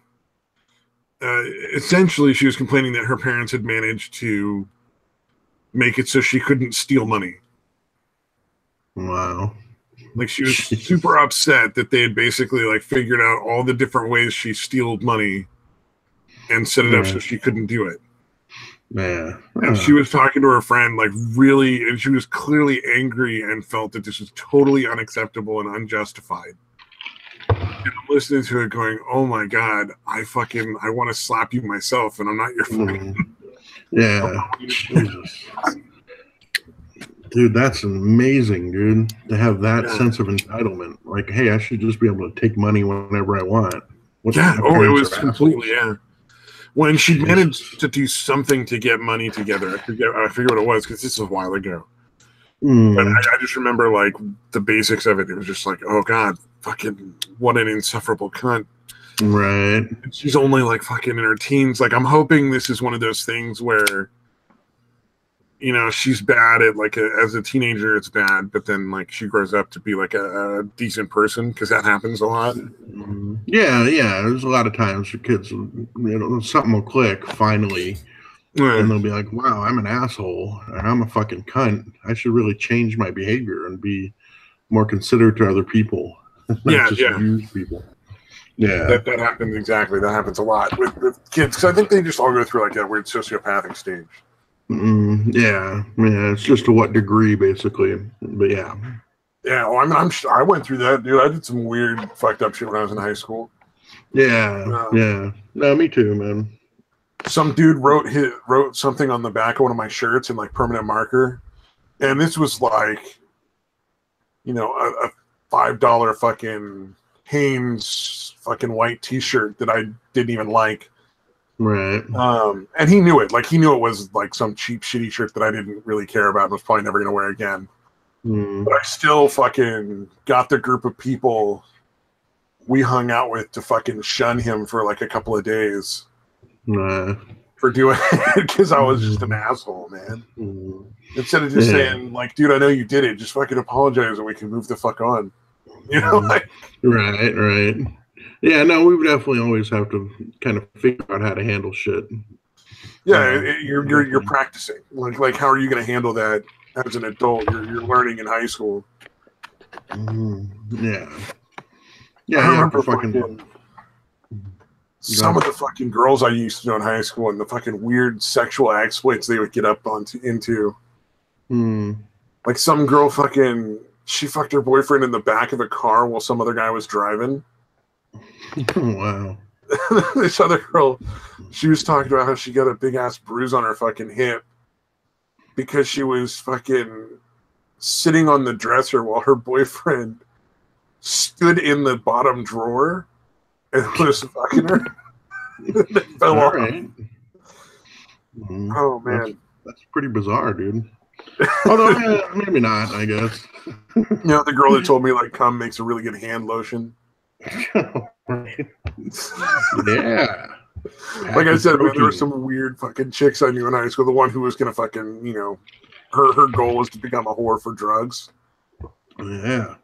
essentially, she was complaining that her parents had managed to make it so she couldn't steal money. Wow. Like, she was super upset that they had basically like figured out all the different ways she stealed money and set it up so she couldn't do it. Yeah. And she was talking to her friend, like, really, and she was clearly angry and felt that this was totally unacceptable and unjustified. And I'm listening to it going, oh my God, I want to slap you myself, and I'm not your friend. Yeah. Jesus. Dude, that's amazing, dude, to have that sense of entitlement. Like, hey, I should just be able to take money whenever I want. It was completely, when she managed to do something to get money together. I forget what it was, because this was a while ago. But I just remember, like, the basics of it. It was just like, oh God, fucking what an insufferable cunt. Right. She's only like fucking in her teens. Like, I'm hoping this is one of those things where, you know, she's bad at, like, as a teenager, it's bad, but then, like, she grows up to be like a decent person, because that happens a lot. Yeah. There's a lot of times for kids, you know, something will click finally, and they'll be like, wow, I'm an asshole, or I'm a fucking cunt. I should really change my behavior and be more considerate to other people. Not just use people. Yeah. That happens, exactly. That happens a lot with kids, because I think they just all go through, like, that weird sociopathic stage. Yeah, it's just to what degree, basically. But yeah. Well, I mean, I went through that, dude. I did some weird, fucked up shit when I was in high school. Yeah. No, me too, man. Some dude wrote something on the back of one of my shirts in, like, permanent marker, and this was like, you know, a $5 fucking Hanes fucking white T-shirt that I didn't even like. Right. And he knew it. Like, he knew it was like some cheap, shitty shirt that I didn't really care about and was probably never going to wear again. But I still fucking got the group of people we hung out with to fucking shun him for like a couple of days for doing it, because I was just an asshole, man. Instead of just saying, like, dude, I know you did it, just fucking apologize and we can move the fuck on. You know, like, right. Yeah, no, we would definitely always have to kind of figure out how to handle shit. Yeah, you're practicing. Like, how are you going to handle that as an adult? You're learning in high school. Yeah. I remember some of the fucking girls I used to know in high school and the fucking weird sexual exploits they would get up into. Like, some girl she fucked her boyfriend in the back of a car while some other guy was driving. Wow. This other girl, she was talking about how she got a big ass bruise on her fucking hip because she was fucking sitting on the dresser while her boyfriend stood in the bottom drawer and was fucking her. It fell off. Right. Oh man, that's pretty bizarre, dude. Although maybe not, I guess. You know, the girl that told me, like, cum makes a really good hand lotion. Yeah. Like I said, man, there were some weird fucking chicks I knew in high school. The one who was gonna fucking, you know, her goal was to become a whore for drugs. Yeah.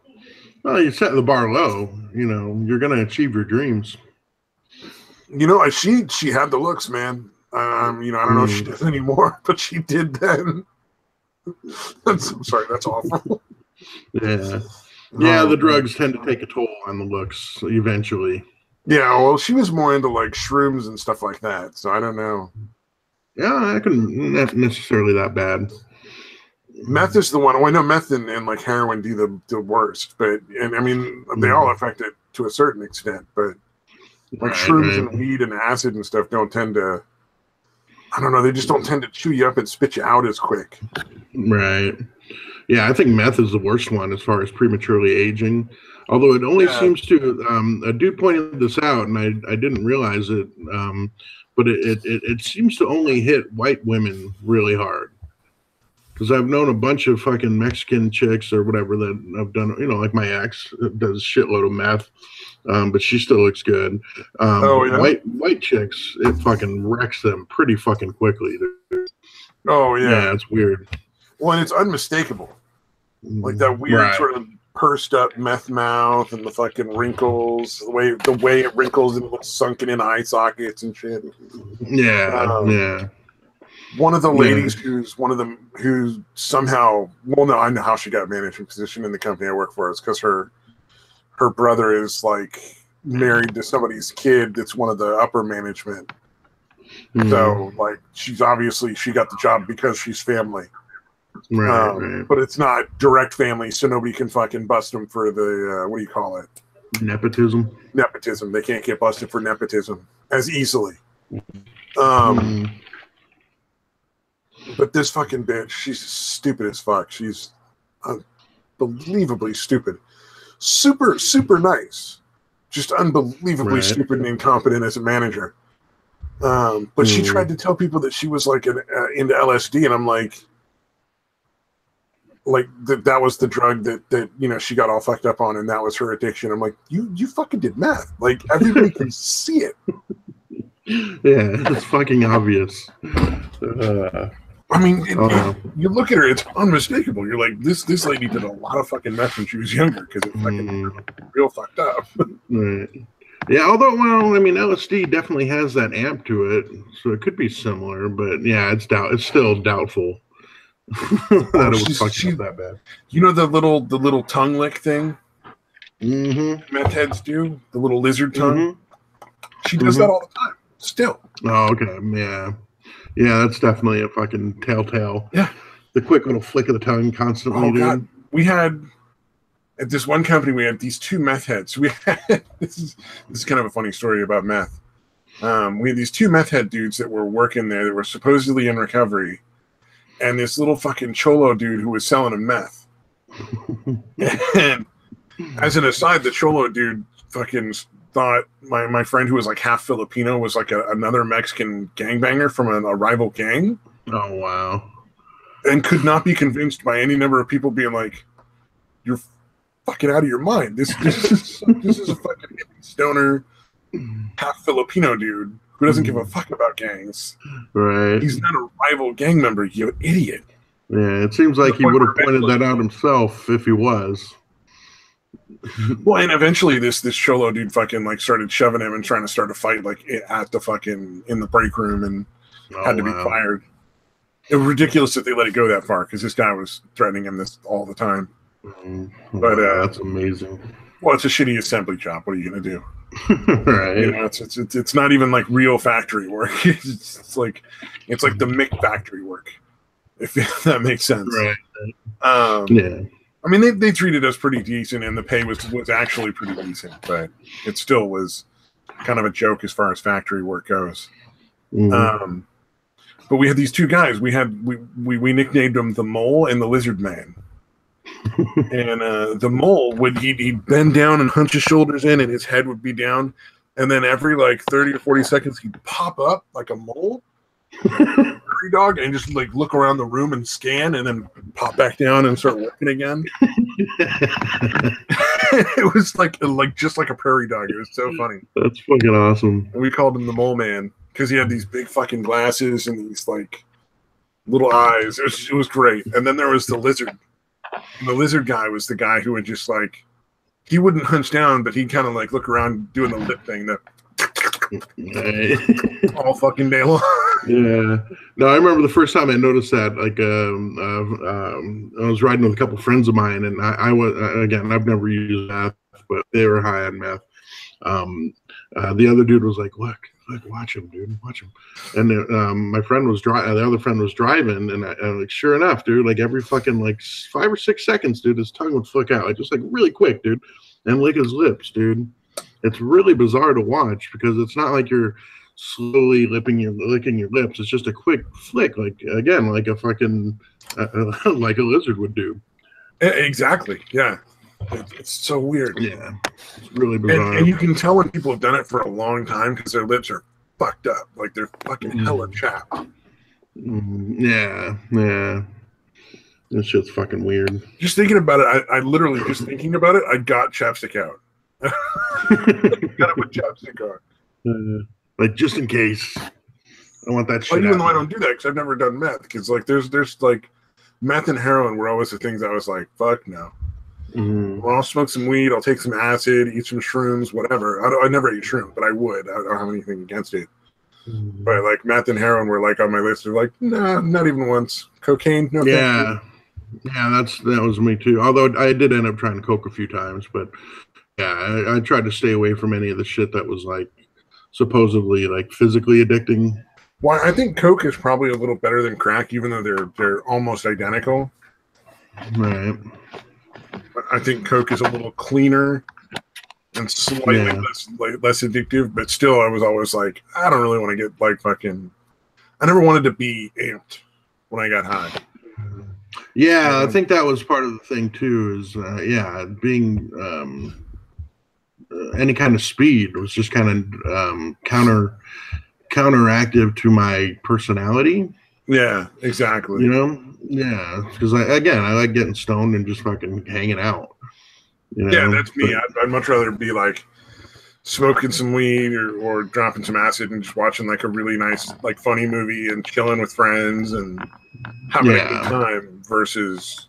Well, you set the bar low. You know, you're gonna achieve your dreams. You know, she had the looks, man. You know, I don't know if she does anymore, but she did then. I'm sorry, that's awful. Yeah. Yeah, the drugs tend to take a toll on the looks eventually. Yeah, well, she was more into, like, shrooms and stuff like that, so I don't know. Yeah, not necessarily that bad. Meth is the one. Well, I know meth and like heroin do the worst, but I mean they all affect it to a certain extent, but like shrooms and weed and acid and stuff don't tend to. I don't know. They just don't tend to chew you up and spit you out as quick. Right. Yeah, I think meth is the worst one as far as prematurely aging. Although it only seems to. A dude pointed this out, and I didn't realize it. But it seems to only hit white women really hard. Because I've known a bunch of fucking Mexican chicks or whatever that I've done, like my ex does a shitload of meth, but she still looks good. Oh, yeah? White chicks, it fucking wrecks them pretty fucking quickly. Oh, yeah. Yeah, it's weird. Well, and it's unmistakable. Like that weird sort of pursed up meth mouth and the fucking wrinkles, the way it wrinkles and looks sunken in eye sockets and shit. Yeah, yeah. One of the ladies who's somehow, well, no, I know how she got a management position in the company I work for. It's because her brother is like married to somebody's kid that's one of the upper management. So like she got the job because she's family. Right. But it's not direct family, so nobody can fucking bust them for the what do you call it? Nepotism. They can't get busted for nepotism as easily. But this fucking bitch, she's stupid as fuck. She's unbelievably stupid. Super, super nice. Just unbelievably stupid and incompetent as a manager. But she tried to tell people that she was like into LSD, and I'm like that was the drug that she got all fucked up on, and that was her addiction. I'm like, you fucking did meth. Like everybody can see it. Yeah, it's fucking obvious. I mean, you look at her; it's unmistakable. You're like, this lady did a lot of fucking meth when she was younger because it fucking real fucked up. Right. Yeah, although, well, I mean, LSD definitely has that amp to it, so it could be similar. But yeah, it's still doubtful that it was fucking up that bad. You know the little tongue lick thing meth heads do, the little lizard tongue. She does that all the time. Still. Oh, okay. Yeah, that's definitely a fucking telltale. Yeah. The quick little flick of the tongue constantly. Oh, God. We had, at this one company, we had these two meth heads. This is kind of a funny story about meth. We had these two meth head dudes that were working there that were supposedly in recovery. And this little fucking cholo dude who was selling them meth. And as an aside, the cholo dude fucking thought my friend who was like half Filipino was like another Mexican gangbanger from a rival gang. Oh, wow. And could not be convinced by any number of people being like, you're fucking out of your mind. This is a fucking stoner half Filipino dude who doesn't give a fuck about gangs. Right. He's not a rival gang member, you idiot. Yeah, it seems like he would have pointed that out himself if he was. Well, and eventually this cholo dude fucking like started shoving him and trying to start a fight like at the fucking in the break room and had to be fired. It was ridiculous that they let it go that far because this guy was threatening him this all the time. But that's amazing. Well, it's a shitty assembly job. What are you gonna do? Right. It's not even like real factory work. It's like the Mick factory work, if that makes sense. Right. Yeah. I mean, they treated us pretty decent, and the pay was actually pretty decent, but it still was kind of a joke as far as factory work goes. But we had these two guys. We nicknamed them the Mole and the Lizard Man. And the Mole he'd bend down and hunch his shoulders in, and his head would be down, and then every like 30 or 40 seconds he'd pop up like a mole. Dog and just like look around the room and scan and then pop back down and start working again. It was like just like a prairie dog. It was so funny. That's fucking awesome. And we called him the Mole Man because he had these big fucking glasses and these like little eyes. It was great. And then there was the lizard. And the lizard guy was the guy who would just like he wouldn't hunch down, but he'd kind of like look around doing the lip thing that all fucking day long. Yeah. No, I remember the first time I noticed that. Like, I was riding with a couple friends of mine, and I was again. I've never used meth, but they were high on meth. The other dude was like, "Look, watch him, dude, watch him." And my friend was driving. The other friend was driving, and like, sure enough, dude, like every fucking like 5 or 6 seconds, dude, his tongue would flick out, like just like really quick, dude, and lick his lips, dude. It's really bizarre to watch because it's not like you're slowly licking your lips. It's just a quick flick, like again, like a fucking like a lizard would do. Exactly. Yeah. It's so weird. Yeah. It's really bizarre. And you can tell when people have done it for a long time because their lips are fucked up. Like they're fucking hella chapped. Yeah. Yeah. This shit's fucking weird. Just thinking about it, I literally just thinking about it, I got chapstick out. Got it with chapstick on. Like just in case. I want that shit. Well, even though I don't do that because I've never done meth. Because like there's like meth and heroin were always the things I was like, fuck no. Well, I'll smoke some weed, I'll take some acid, eat some shrooms, whatever. I never ate shrooms, but I would. I don't have anything against it. But like meth and heroin were like on my list. They're like, nah, not even once. Cocaine, no. Yeah, that was me too. Although I did end up trying coke a few times, but yeah, I tried to stay away from any of the shit that was like supposedly like physically addicting. Well, I think coke is probably a little better than crack, even though they're almost identical. Right. I think coke is a little cleaner and slightly less addictive, but still, I was always like, I don't really want to get like fucking. I never wanted to be amped when I got high. Yeah, I think that was part of the thing too. Is being any kind of speed was just kind of counteractive to my personality. Yeah, exactly. You know, yeah, because I like getting stoned and just fucking hanging out. You know? Yeah, that's me. I'd much rather be like smoking some weed or dropping some acid and just watching like a really nice, like funny movie and chilling with friends and having a good time versus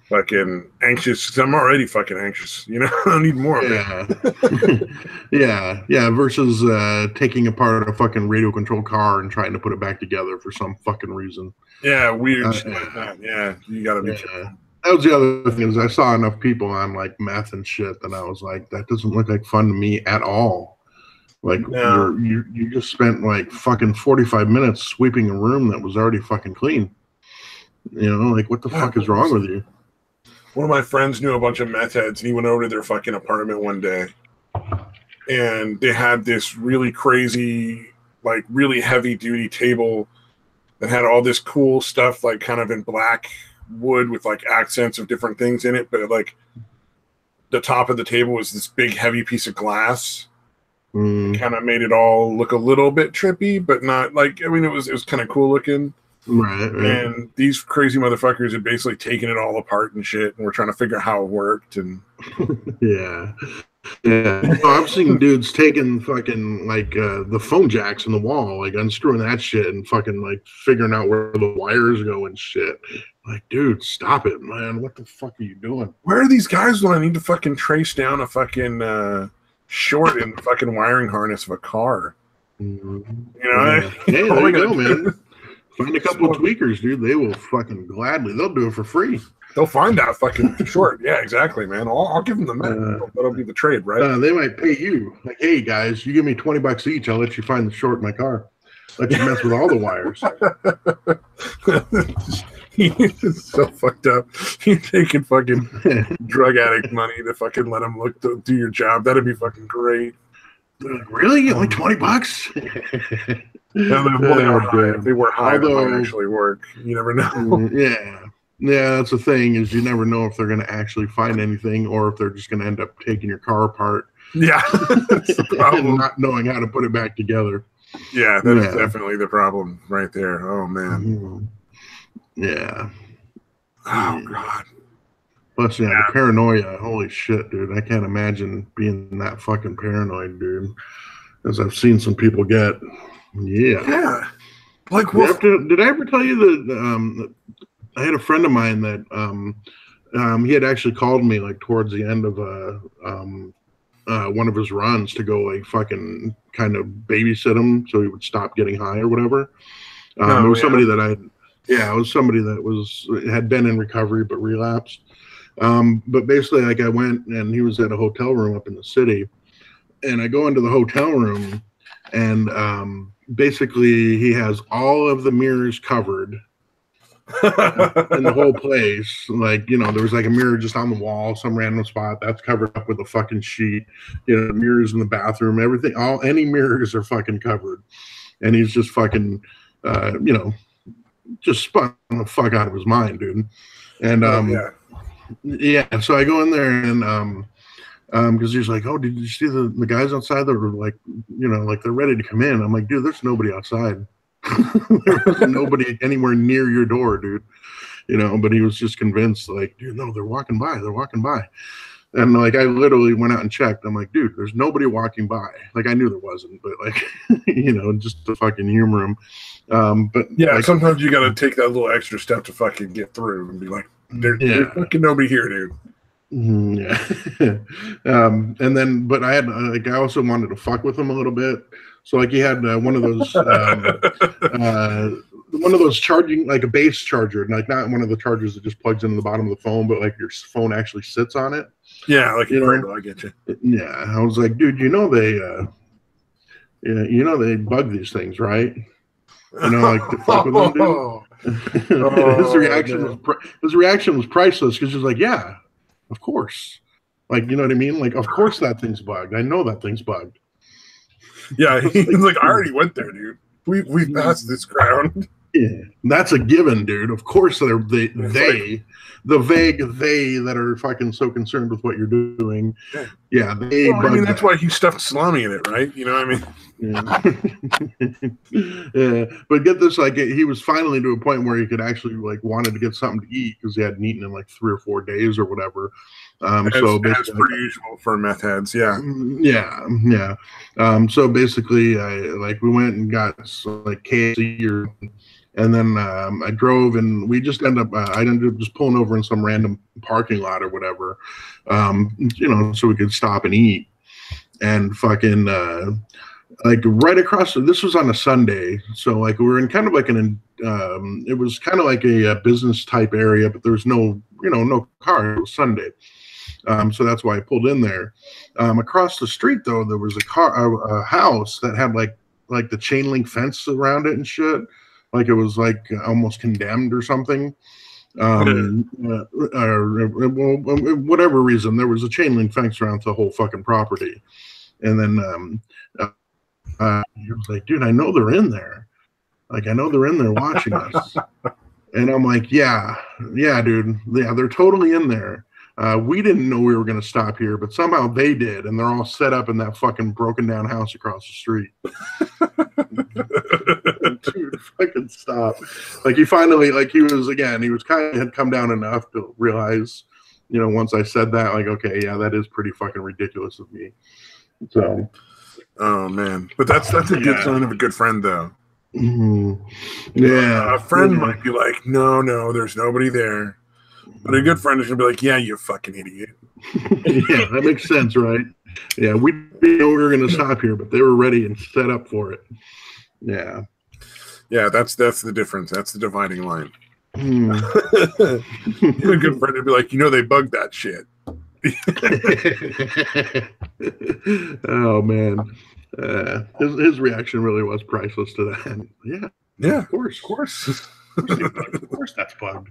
fucking anxious. Because I'm already fucking anxious. You know, I don't need more of it. yeah. Versus taking apart a fucking radio controlled car and trying to put it back together for some fucking reason. Yeah, weird shit like that. Yeah, you gotta be careful. That was the other thing is I saw enough people on like meth and shit that I was like, that doesn't look like fun to me at all. Like you just spent like fucking 45 minutes sweeping a room that was already fucking clean. You know, like what the fuck is wrong with you? One of my friends knew a bunch of meth heads, and he went over to their fucking apartment one day, and they had this really crazy, like really heavy duty table that had all this cool stuff, like kind of in black wood with like accents of different things in it, but like the top of the table was this big heavy piece of glass. Kind of made it all look a little bit trippy, but not like, I mean, it was kind of cool looking. Right. And these crazy motherfuckers had basically taken it all apart and shit, and we're trying to figure out how it worked. And yeah. I've seen dudes taking fucking like the phone jacks in the wall, like unscrewing that shit and fucking like figuring out where the wires go and shit. Like, dude, stop it, man! What the fuck are you doing? Where are these guys when I need to fucking trace down a fucking short in the fucking wiring harness of a car? You know? Hey, there you go, man. Find a couple of tweakers, dude. They will fucking gladly. They'll do it for free. They'll find out fucking short. Yeah, exactly, man. I'll give them the money. That'll be the trade, right? They might pay you. Like, hey, guys, you give me $20 each. I'll let you find the short in my car. Let you mess with all the wires. It's so fucked up. You're taking fucking drug addict money to fucking let them do your job. That'd be fucking great. Really? Only $20? If they were high, they might actually work. You never know. Yeah, that's the thing is you never know if they're going to actually find anything or if they're just going to end up taking your car apart. Yeah, that's the problem. And not knowing how to put it back together. Yeah, that is definitely the problem right there. Oh, man. Yeah. Oh, God. Plus, the paranoia. Holy shit, dude. I can't imagine being that fucking paranoid, dude. As I've seen some people get. Yeah. Like, did I ever tell you that I had a friend of mine that he had actually called me like towards the end of one of his runs to go like fucking kind of babysit him so he would stop getting high or whatever. It was somebody that it was somebody that had been in recovery but relapsed. But basically, like I went and he was at a hotel room up in the city, and I go into the hotel room, and basically he has all of the mirrors covered in the whole place. Like, you know, there was like a mirror just on the wall, some random spot that's covered up with a fucking sheet. You know, mirrors in the bathroom, everything. Any mirrors are fucking covered, and he's just fucking, just spun the fuck out of his mind, dude. And so I go in there and because he's like, oh, did you see the guys outside that were like, you know, like they're ready to come in? I'm like, dude, there's nobody outside. There was nobody anywhere near your door, dude. you know, but he was just convinced, like, dude, no, they're walking by. And like, I literally went out and checked. I'm like, dude, there's nobody walking by. Like, I knew there wasn't, but like, you know, just to fucking humor him. But yeah, like, sometimes you got to take that little extra step to fucking get through and be like, there's fucking nobody here, dude. Yeah. And then, but I had, like, I also wanted to fuck with him a little bit. So like, he had one of those charging, like a base charger, like not one of the chargers that just plugs into the bottom of the phone, but like your phone actually sits on it. Yeah, like, you know, I get you. Yeah, I was like, dude, you know they bug these things, right? You know, like, to fuck with them, dude. His reaction was priceless, because he's like, yeah, of course. Like, you know what I mean? Like, of course that thing's bugged. I know that thing's bugged. Yeah, he's like, I already went there, dude. We've passed this ground. Yeah, that's a given, dude. Of course, the vague they that are fucking so concerned with what you're doing. Yeah, they. Well, I mean, that's why he stuffed salami in it, right? You know what I mean? Yeah, but get this, like, he was finally to a point where he could actually, like, wanted to get something to eat, because he hadn't eaten in like 3 or 4 days or whatever. As per usual for meth heads, yeah. So basically, we went and got like KFC, and then I drove, and we just ended up. I ended up just pulling over in some random parking lot or whatever, you know, so we could stop and eat. And fucking like right across. This was on a Sunday, so like we were in kind of like it was kind of like a business type area, but there was no car. It was Sunday. So that's why I pulled in there. Across the street, though, there was a house that had like the chain link fence around it and shit. Like, it was like almost condemned or something. Whatever reason, there was a chain link fence around the whole fucking property. And then he was like, dude, I know they're in there. Like, I know they're in there watching us. And I'm like, yeah, dude. Yeah, they're totally in there. We didn't know we were going to stop here, but somehow they did, and they're all set up in that fucking broken down house across the street. Dude, fucking stop. Like, he finally, like, he was had come down enough to realize, you know, once I said that, like, okay, yeah, that is pretty fucking ridiculous of me. So, oh man, but that's a good sign of a good friend, though. Mm-hmm. Yeah, a friend might be like, no, there's nobody there. But a good friend is going to be like, yeah, you fucking idiot. Yeah, that makes sense, right? Yeah, we didn't know we were going to stop here, but they were ready and set up for it. Yeah. Yeah, that's the difference. That's the dividing line. A good friend would be like, you know, they bugged that shit. Oh, man. His reaction really was priceless to that. Yeah, of course. Of course that's bugged.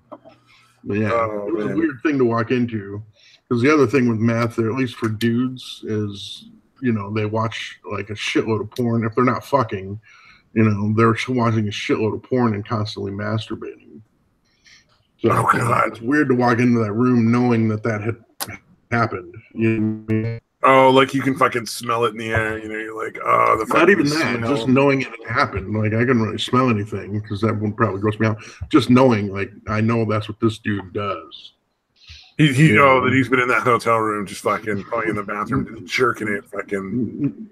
But yeah, it was a weird thing to walk into, because the other thing with meth, or at least for dudes, is, you know, they watch like a shitload of porn. If they're not fucking, you know, they're watching a shitload of porn and constantly masturbating. So it's weird to walk into that room knowing that had happened. You know what I mean? Oh, like you can fucking smell it in the air. You know, you're like, oh, the not even that. Just knowing it had happened. Like, I couldn't really smell anything, because that would probably gross me out. Just knowing, like, I know that's what this dude does. He know that he's been in that hotel room, just fucking probably in the bathroom, just jerking it, fucking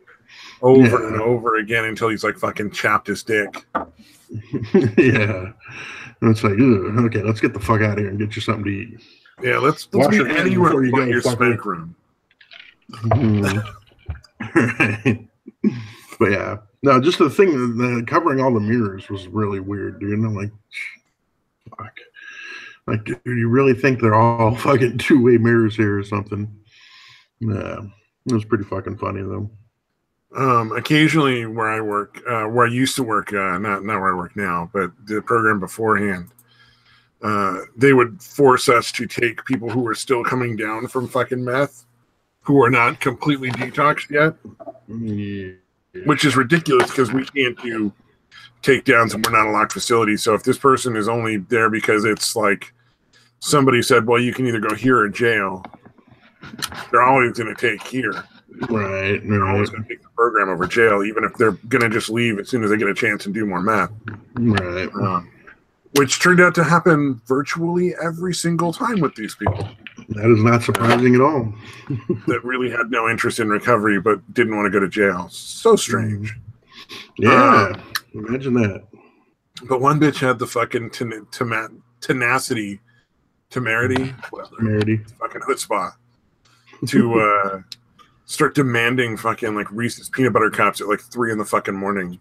over and over again until he's like fucking chapped his dick. Yeah, and it's like, okay, let's get the fuck out of here and get you something to eat. Yeah, let's meet anywhere before you go. Your spank room. Right. But yeah, no, just the thing, covering all the mirrors was really weird, dude. And I'm like, fuck. Like, dude, you really think they're all fucking two-way mirrors here or something? Yeah, it was pretty fucking funny though. Occasionally, where I work, where I used to work, not where I work now, but the program beforehand, they would force us to take people who were still coming down from fucking meth, who are not completely detoxed yet, which is ridiculous, because we can't do takedowns and we're not a locked facility. So if this person is only there because it's like somebody said, well, you can either go here or jail, they're always going to take here. Right. They're always going to take the program over jail, even if they're going to just leave as soon as they get a chance and do more meth. Right. which turned out to happen virtually every single time with these people. That is not surprising at all. That really had no interest in recovery, but didn't want to go to jail. So strange. Yeah, imagine that. But one bitch had the fucking temerity, fucking chutzpah, to start demanding fucking like Reese's peanut butter cups at like 3 in the fucking morning.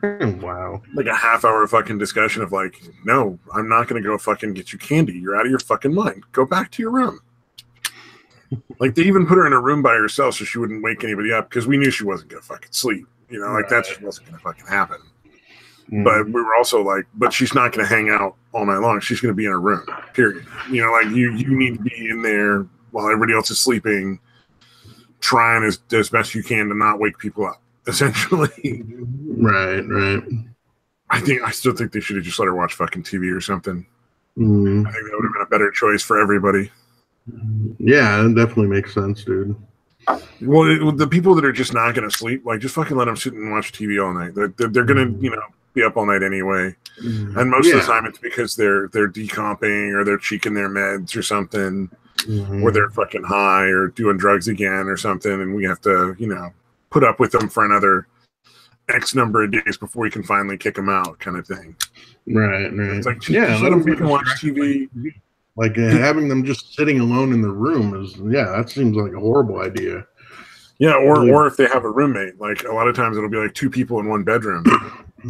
Wow. Like a half-hour fucking discussion of like, no, I'm not going to go fucking get you candy. You're out of your fucking mind. Go back to your room. Like they even put her in a room by herself so she wouldn't wake anybody up because we knew she wasn't going to fucking sleep. You know, like that just wasn't going to fucking happen. But we were also like, but she's not going to hang out all night long. She's going to be in her room, period. You know, like you need to be in there while everybody else is sleeping, trying as best you can to not wake people up, essentially. Right. I still think they should have just let her watch fucking TV or something. I think that would have been a better choice for everybody. Yeah, it definitely makes sense, dude. Well, the people that are just not going to sleep, like just fucking let them sit and watch TV all night. They're going to, you know, be up all night anyway. And most of the time it's because they're decomping or they're cheeking their meds or something, or they're fucking high or doing drugs again or something, and we have to, you know, put up with them for another X number of days before we can finally kick them out, kind of thing. Right. It's like, just let them fucking watch TV. Like having them just sitting alone in the room is, that seems like a horrible idea. Yeah, or if they have a roommate, like a lot of times it'll be like 2 people in one bedroom.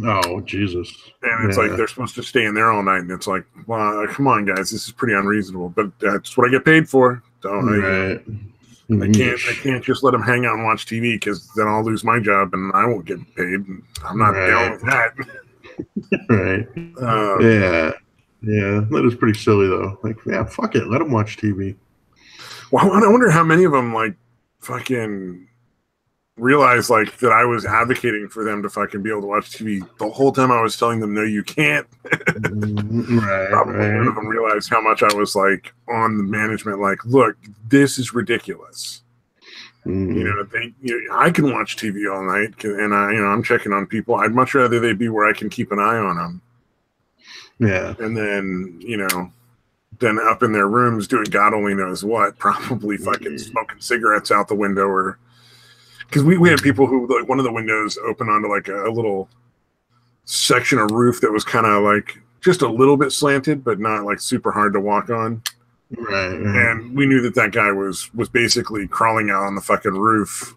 Oh, Jesus. And it's like they're supposed to stay in there all night, and it's like, well, come on, guys, this is pretty unreasonable, but that's what I get paid for. I can't just let them hang out and watch TV because then I'll lose my job and I won't get paid. I'm not down with that. Right. Yeah, that is pretty silly though. Like, fuck it, let them watch TV. Well, I wonder how many of them like fucking realized like that I was advocating for them to fucking be able to watch TV the whole time I was telling them no, you can't. Probably none of them realized how much I was like on the management. Like, look, this is ridiculous. You know, I can watch TV all night, and I'm checking on people. I'd much rather they be where I can keep an eye on them. Yeah. And then, you know, then up in their rooms doing God only knows what, probably fucking smoking cigarettes out the window, or because we had people who, like, one of the windows opened onto like a little section of roof that was kind of like just a little bit slanted, but not like super hard to walk on. Right. And we knew that guy was basically crawling out on the fucking roof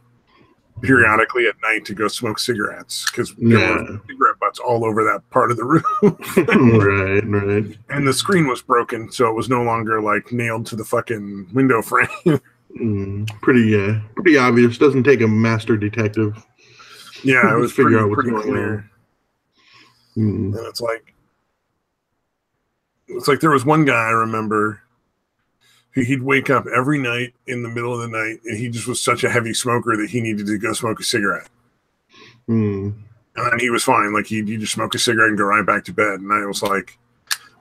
periodically at night to go smoke cigarettes because there were cigarette butts all over that part of the roof. Right. And the screen was broken, so it was no longer like nailed to the fucking window frame. Pretty obvious. Doesn't take a master detective. Yeah, it was figure out pretty what's clear. going on. And it's like there was one guy I remember. He'd wake up every night in the middle of the night, and he just was such a heavy smoker that he needed to go smoke a cigarette. And then he was fine. Like, he'd just smoke a cigarette and go right back to bed. And I was like,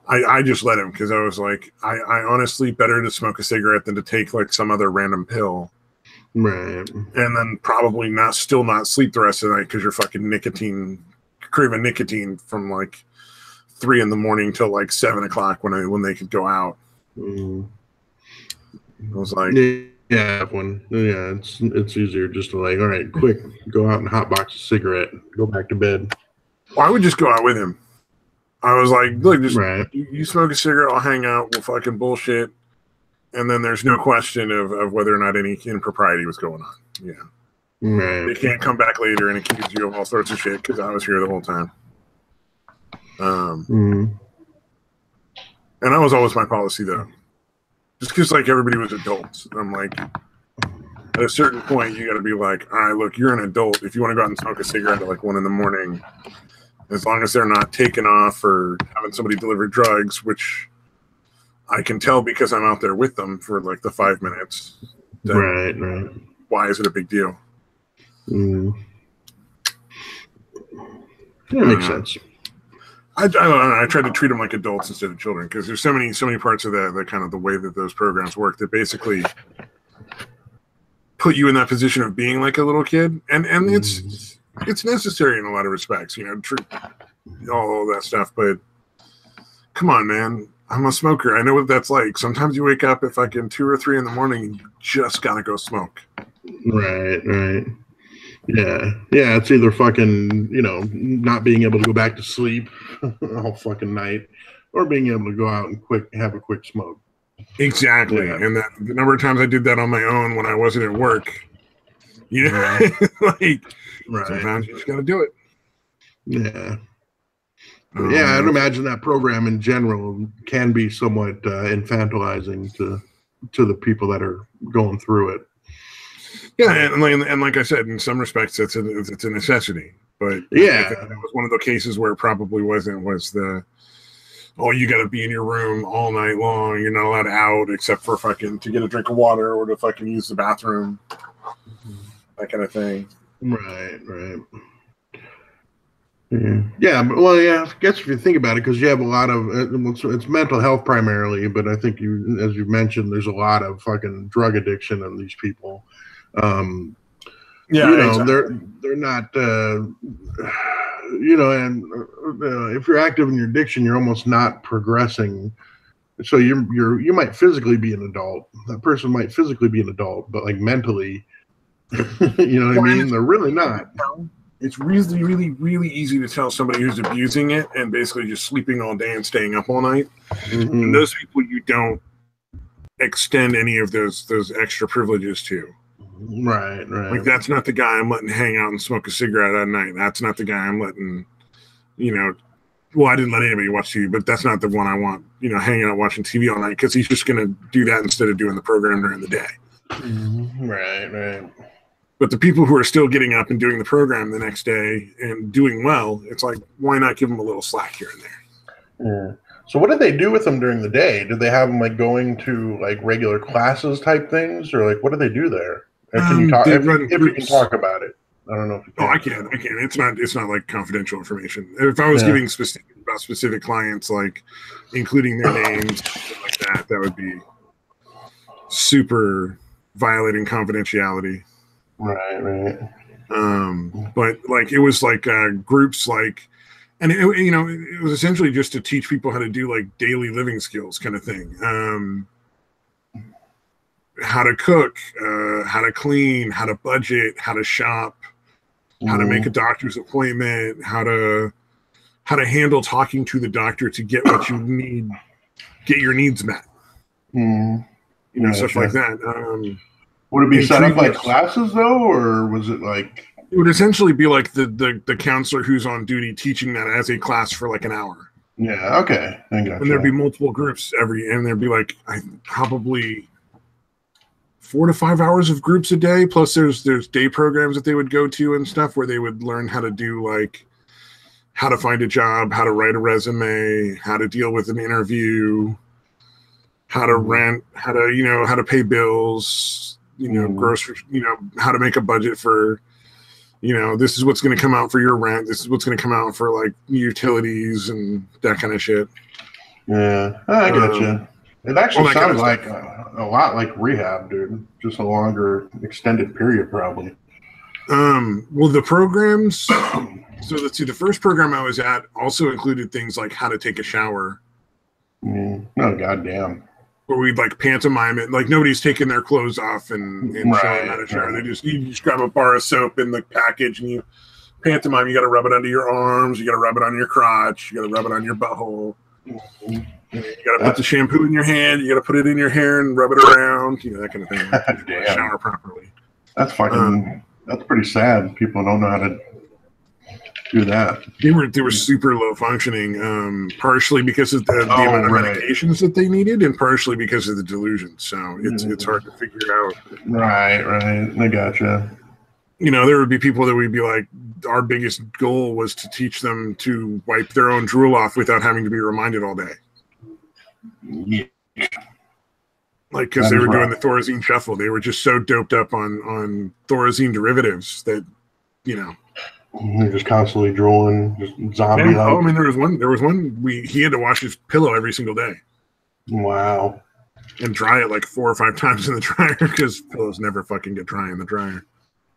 I just let him, because I was like, I honestly, better to smoke a cigarette than to take, like, some other random pill. Right. And then probably still not sleep the rest of the night because you're fucking craving nicotine from, like, 3 in the morning till, like, 7 o'clock when they could go out. I was like, it's easier just to like, all right, quick, go out and hotbox a cigarette, go back to bed. Well, I would just go out with him. I was like, look, just you smoke a cigarette, I'll hang out, we'll fucking bullshit, and then there's no question of whether or not any impropriety was going on. Yeah, they can't come back later and accuse you of all sorts of shit because I was here the whole time. And that was always my policy, though. Just because, like, everybody was adults. And I'm like, at a certain point, you got to be like, all right, look, you're an adult. If you want to go out and smoke a cigarette at, like, 1 in the morning, as long as they're not taking off or having somebody deliver drugs, which I can tell because I'm out there with them for, like, the 5 minutes. Right. Why is it a big deal? That makes sense. I don't know. I tried to treat them like adults instead of children because there's so many parts of that kind of the way that those programs work that basically put you in that position of being like a little kid, and it's necessary in a lot of respects, you know, all that stuff. But come on, man. I'm a smoker. I know what that's like. Sometimes you wake up at fucking 2 or 3 in the morning and you just gotta go smoke. Right. Yeah. It's either fucking, not being able to go back to sleep all fucking night, or being able to go out and have a quick smoke. Exactly. Yeah. And the number of times I did that on my own when I wasn't at work, like sometimes you just gotta do it. Yeah. Yeah, I'd imagine that program in general can be somewhat infantilizing to the people that are going through it. Yeah, and like I said, in some respects, it's a necessity. But yeah, I think that was one of the cases where it probably wasn't. Was you got to be in your room all night long. You're not allowed out except for fucking to get a drink of water or to fucking use the bathroom, that kind of thing. Right. Yeah, but I guess if you think about it, because you have a lot of it's mental health primarily, but I think as you mentioned, there's a lot of fucking drug addiction in these people. Exactly. They're not, if you're active in your addiction, you're almost not progressing. So you might physically be an adult. That person might physically be an adult, but like mentally, you know what I mean? They're really not. It's really, really, really easy to tell somebody who's abusing it and basically just sleeping all day and staying up all night. Mm-hmm. And those people you don't extend any of those extra privileges to. Right. Like, that's not the guy I'm letting hang out and smoke a cigarette at night. That's not the guy I'm letting, I didn't let anybody watch TV, but that's not the one I want, hanging out watching TV all night, because he's just going to do that instead of doing the program during the day. Mm-hmm. Right. But the people who are still getting up and doing the program the next day and doing well, it's like, why not give them a little slack here and there? Yeah. So what did they do with them during the day? Did they have them like going to like regular classes type things, or like what do they do there? Can you talk? If you can talk about it, I don't know if you can. I can. It's not like confidential information. If I was giving specific clients, like including their names, like that would be super violating confidentiality. Right. But like it was like groups like, and it was essentially just to teach people how to do like daily living skills kind of thing. How to cook, how to clean, how to budget, how to shop, how to make a doctor's appointment, how to handle talking to the doctor to get what you need, get your needs met. Stuff like that. Would it be set up like classes though, or was it like? It would essentially be like the counselor who's on duty teaching that as a class for like an hour. Yeah. Okay. I gotcha. And there'd be multiple groups and there'd be like probably 4 to 5 hours of groups a day. Plus there's day programs that they would go to and stuff where they would learn how to do like how to find a job, how to write a resume, how to deal with an interview, how to rent, how to pay bills, groceries, how to make a budget for, this is what's going to come out for your rent. This is what's going to come out for like utilities and that kind of shit. Yeah, I gotcha. It actually sounds like a lot like rehab, dude. Just a longer extended period, probably. Well, the programs. So let's see. The first program I was at also included things like how to take a shower. Oh, goddamn. Where we'd like pantomime it, like nobody's taking their clothes off and showing how to shower. You just grab a bar of soap in the package and you pantomime. You got to rub it under your arms. You got to rub it on your crotch. You got to rub it on your butthole. You got to put the shampoo in your hand. You got to put it in your hair and rub it around. That kind of thing. Shower properly. That's fucking. That's pretty sad. People don't know how to do that. They were super low functioning, partially because of the amount of medications that they needed, and partially because of the delusions. So it's hard to figure out. Right. I gotcha. There would be people that would be like, our biggest goal was to teach them to wipe their own drool off without having to be reminded all day. Yeah. Like, because they were doing the Thorazine shuffle. They were just so doped up on Thorazine derivatives that, They're just constantly drooling, just zombie. Yeah. I mean, there was one. He had to wash his pillow every single day. Wow. And dry it like 4 or 5 times in the dryer because pillows never fucking get dry in the dryer.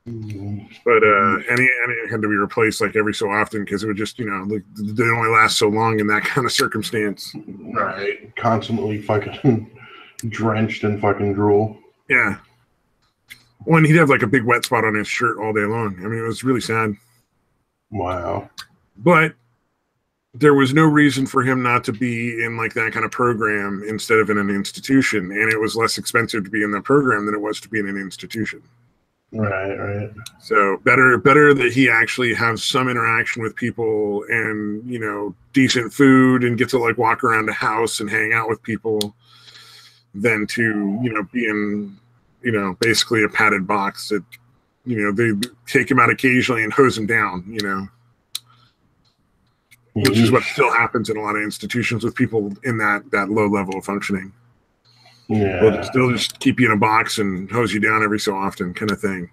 But and it had to be replaced like every so often because it would just, you know, like, they only last so long in that kind of circumstance. Right. Constantly fucking drenched in fucking drool. Yeah. Well, and he'd have like a big wet spot on his shirt all day long. I mean, it was really sad. Wow. But there was no reason for him not to be in like that kind of program instead of in an institution. And it was less expensive to be in that program than it was to be in an institution. Right. So better that he actually has some interaction with people and, you know, decent food and get to like walk around the house and hang out with people than to, you know, be in, you know, basically a padded box that, you know, they take him out occasionally and hose him down, you know, which is what still happens in a lot of institutions with people in that low level of functioning. Yeah. They'll just keep you in a box and hose you down every so often, kind of thing.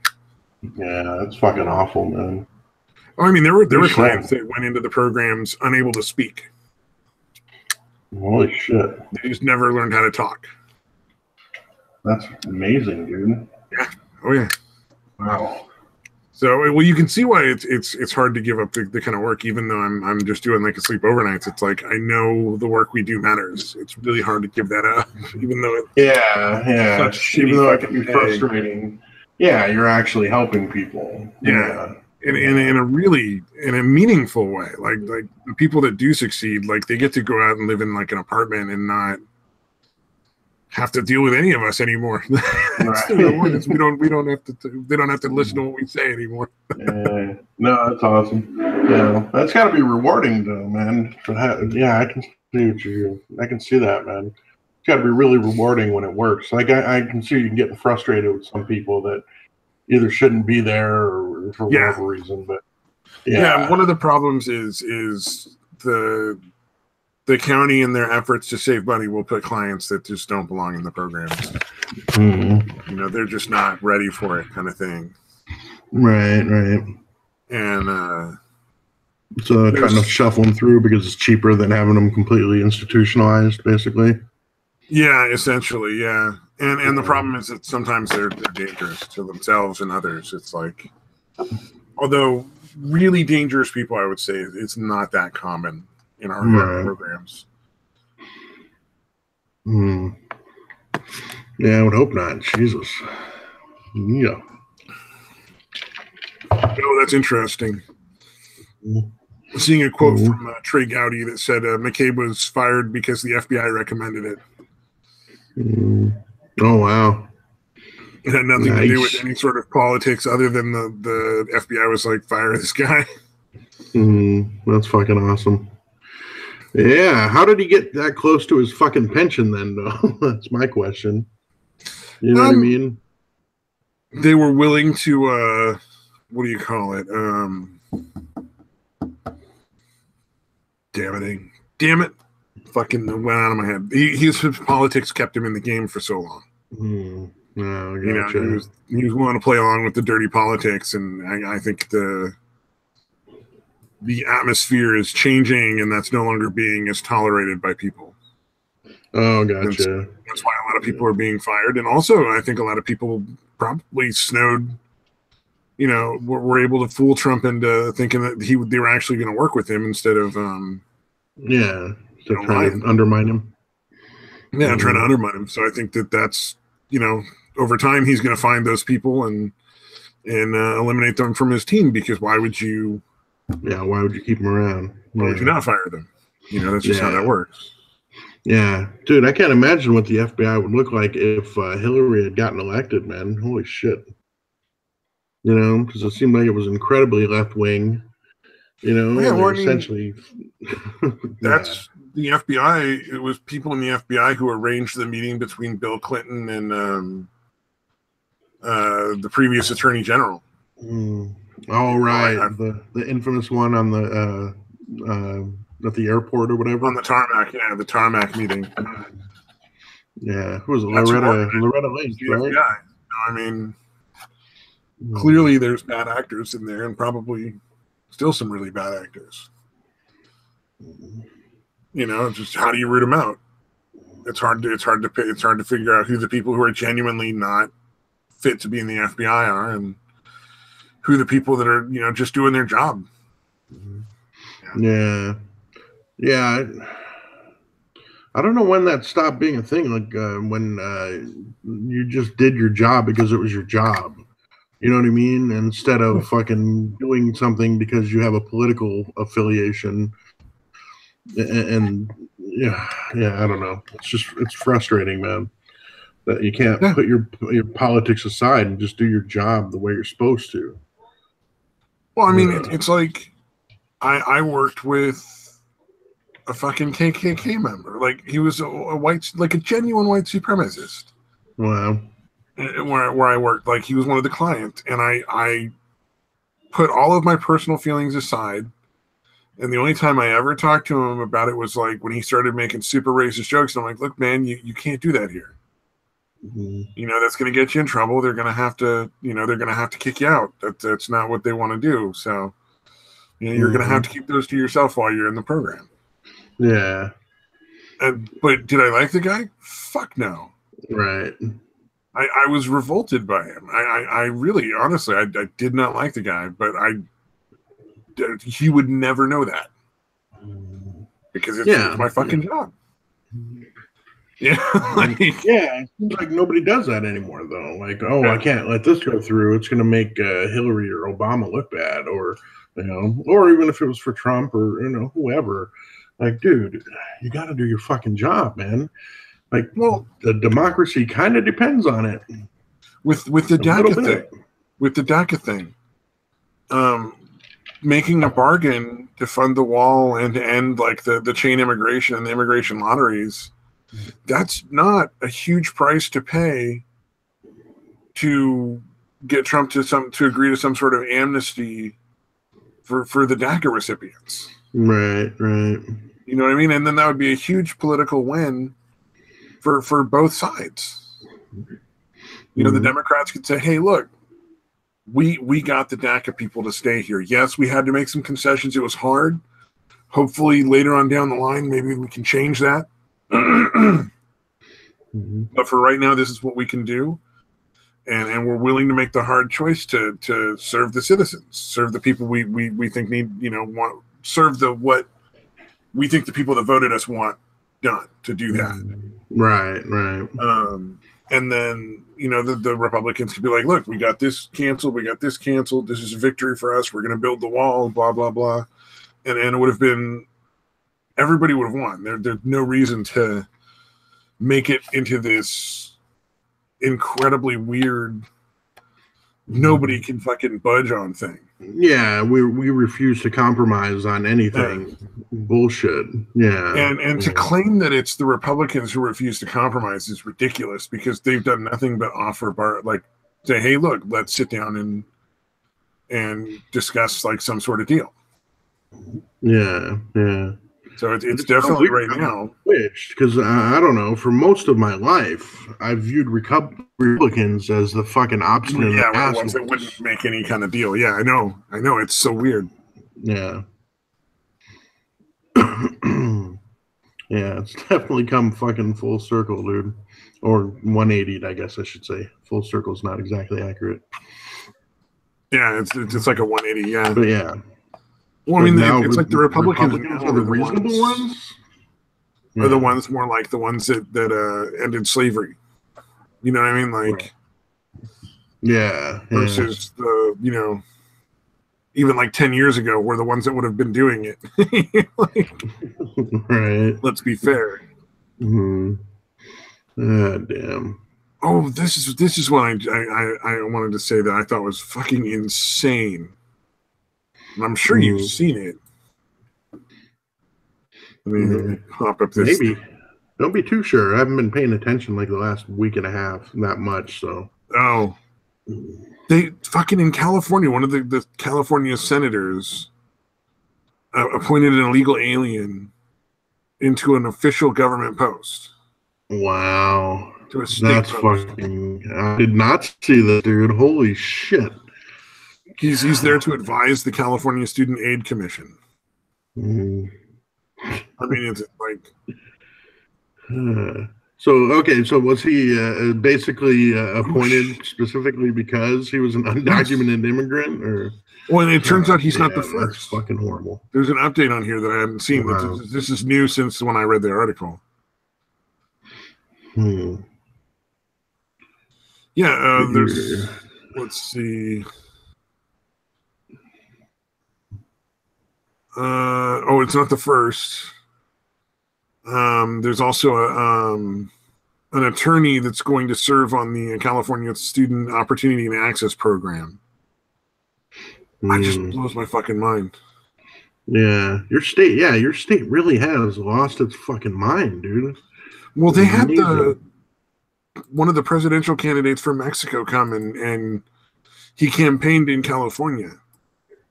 Yeah, that's fucking awful, man. Oh, I mean, there were clients that went into the programs unable to speak. Holy shit! They just never learned how to talk. That's amazing, dude. Yeah. Oh yeah. Wow. So, well, you can see why it's hard to give up the kind of work, even though I'm just doing like a sleep overnights. It's like I know the work we do matters. It's really hard to give that up, even though even though it can be frustrating. Yeah, you're actually helping people. Yeah. In a meaningful way. Like the people that do succeed, like they get to go out and live in like an apartment and not have to deal with any of us anymore. Right. We don't have to. They don't have to listen to what we say anymore. Yeah. No, that's awesome. Yeah, that's got to be rewarding, though, man. Yeah, I can see that, man. It's got to be really rewarding when it works. Like I can see you getting frustrated with some people that either shouldn't be there or for whatever reason. But yeah, one of the problems is the county and their efforts to save money will put clients that just don't belong in the program. Mm-hmm. You know, they're just not ready for it, kind of thing. Right. And so kind of shuffle them through because it's cheaper than having them completely institutionalized, basically. Yeah, essentially, yeah. And the problem is that sometimes they're dangerous to themselves and others. It's like, although really dangerous people, I would say it's not that common in our programs. Yeah, I would hope not. Jesus. Yeah. Oh, that's interesting. Seeing a quote from Trey Gowdy that said McCabe was fired because the FBI recommended it. Oh, wow. It had nothing to do with any sort of politics other than the FBI was like, fire this guy. That's fucking awesome. Yeah, how did he get that close to his fucking pension then, though? That's my question. You know what I mean? They were willing to, what do you call it? Damn it. Fucking went out of my head. His politics kept him in the game for so long. Oh, gotcha. You know, he was willing to play along with the dirty politics, and I think the atmosphere is changing, and that's no longer being as tolerated by people. Oh, gotcha. That's why a lot of people are being fired, and also I think a lot of people probably snowed. You know, were able to fool Trump into thinking that they were actually going to work with him instead of trying to undermine him. Yeah, trying to undermine him. So I think that's, you know, over time he's going to find those people and eliminate them from his team, because why would you? Yeah, why would you keep them around? Why would you not fire them? You know, that's just how that works. Yeah, dude, I can't imagine what the FBI would look like if Hillary had gotten elected, man. Holy shit. You know, because it seemed like it was incredibly left wing. You know, essentially. That's the FBI. It was people in the FBI who arranged the meeting between Bill Clinton and the previous Attorney General. Oh, right. The infamous one on the at the airport or whatever. On the tarmac, yeah, the tarmac meeting. Yeah, who was it? Loretta Lynch, right? Yeah, I mean, clearly there's bad actors in there, and probably still some really bad actors. You know, just how do you root them out? It's hard to figure out who the people who are genuinely not fit to be in the FBI are, and who the people that are, just doing their job. Yeah. I don't know when that stopped being a thing. Like when you just did your job because it was your job. You know what I mean? Instead of fucking doing something because you have a political affiliation. And yeah, I don't know. It's frustrating, man. That you can't put your politics aside and just do your job the way you're supposed to. Well, I mean, it's like I worked with a fucking KKK member. Like, he was a genuine white supremacist. Wow. Where I worked, like, he was one of the clients, and I put all of my personal feelings aside. And the only time I ever talked to him about it was like when he started making super racist jokes. And I'm like, look, man, you can't do that here. Mm-hmm. That's going to get you in trouble. They're going to have to, they're going to have to kick you out. That's not what they want to do. So, you're going to have to keep those to yourself while you're in the program. Yeah. But did I like the guy? Fuck no. Right. I was revolted by him. I really, honestly, I did not like the guy, but he would never know that because it's my fucking job. Yeah. It seems like nobody does that anymore, though. Like, I can't let this go through. It's going to make Hillary or Obama look bad, or or even if it was for Trump or whoever. Like, dude, you got to do your fucking job, man. Like, well, the democracy kind of depends on it. With the DACA thing, making a bargain to fund the wall and to end like the chain immigration and the immigration lotteries. That's not a huge price to pay to get Trump to agree to some sort of amnesty for the DACA recipients. Right. You know what I mean? And then that would be a huge political win for both sides. The Democrats could say, hey, look, we got the DACA people to stay here. Yes, we had to make some concessions. It was hard. Hopefully later on down the line, maybe we can change that. But for right now, this is what we can do. And we're willing to make the hard choice to serve the citizens, serve the people we think need, want, serve what we think the people that voted us want done to do that. Right. And then, the Republicans could be like, look, we got this canceled. This is a victory for us. We're going to build the wall, blah, blah, blah. And it would have been, everybody would have won. There's no reason to make it into this incredibly weird, nobody can fucking budge on thing. Yeah, we refuse to compromise on anything. Bullshit. Yeah. And to claim that it's the Republicans who refuse to compromise is ridiculous because they've done nothing but offer say, hey, look, let's sit down and discuss like some sort of deal. Yeah. So it's definitely right now. Because I don't know, for most of my life, I viewed Republicans as the fucking obstinate assholes. Ones that wouldn't make any kind of deal. Yeah, I know. It's so weird. Yeah. Yeah, it's definitely come fucking full circle, dude. Or 180, I guess I should say. Full circle is not exactly accurate. Yeah, it's like a 180, yeah. But yeah. Well, I mean, it's like the Republicans are the reasonable ones? Are the ones more like the ones that ended slavery. You know what I mean? Like, yeah. Versus the, even like 10 years ago were the ones that would have been doing it. Right. Let's be fair. Mm-hmm. Damn. Oh, this is what I wanted to say that I thought was fucking insane. And I'm sure you've seen it. Let me hop up this. Maybe. Don't be too sure. I haven't been paying attention like the last week and a half, that much. So. Oh. They fucking in California, one of the California senators appointed an illegal alien into an official government post. Wow. To a state That's post. Fucking. I did not see that, dude. Holy shit. He's there to advise the California Student Aid Commission. I mean, it's like So, okay, so was he basically appointed specifically because he was an undocumented immigrant, or? Well, it turns out he's not the That's first. fucking horrible. There's an update on here that I haven't seen. Wow. This is new since when I read the article. Yeah, there's. Let's see. It's not the first. There's also an attorney that's going to serve on the California Student Opportunity and Access Program. I just blows my fucking mind. Yeah, your state really has lost its fucking mind, dude. Well, they had one of the presidential candidates from Mexico come and he campaigned in California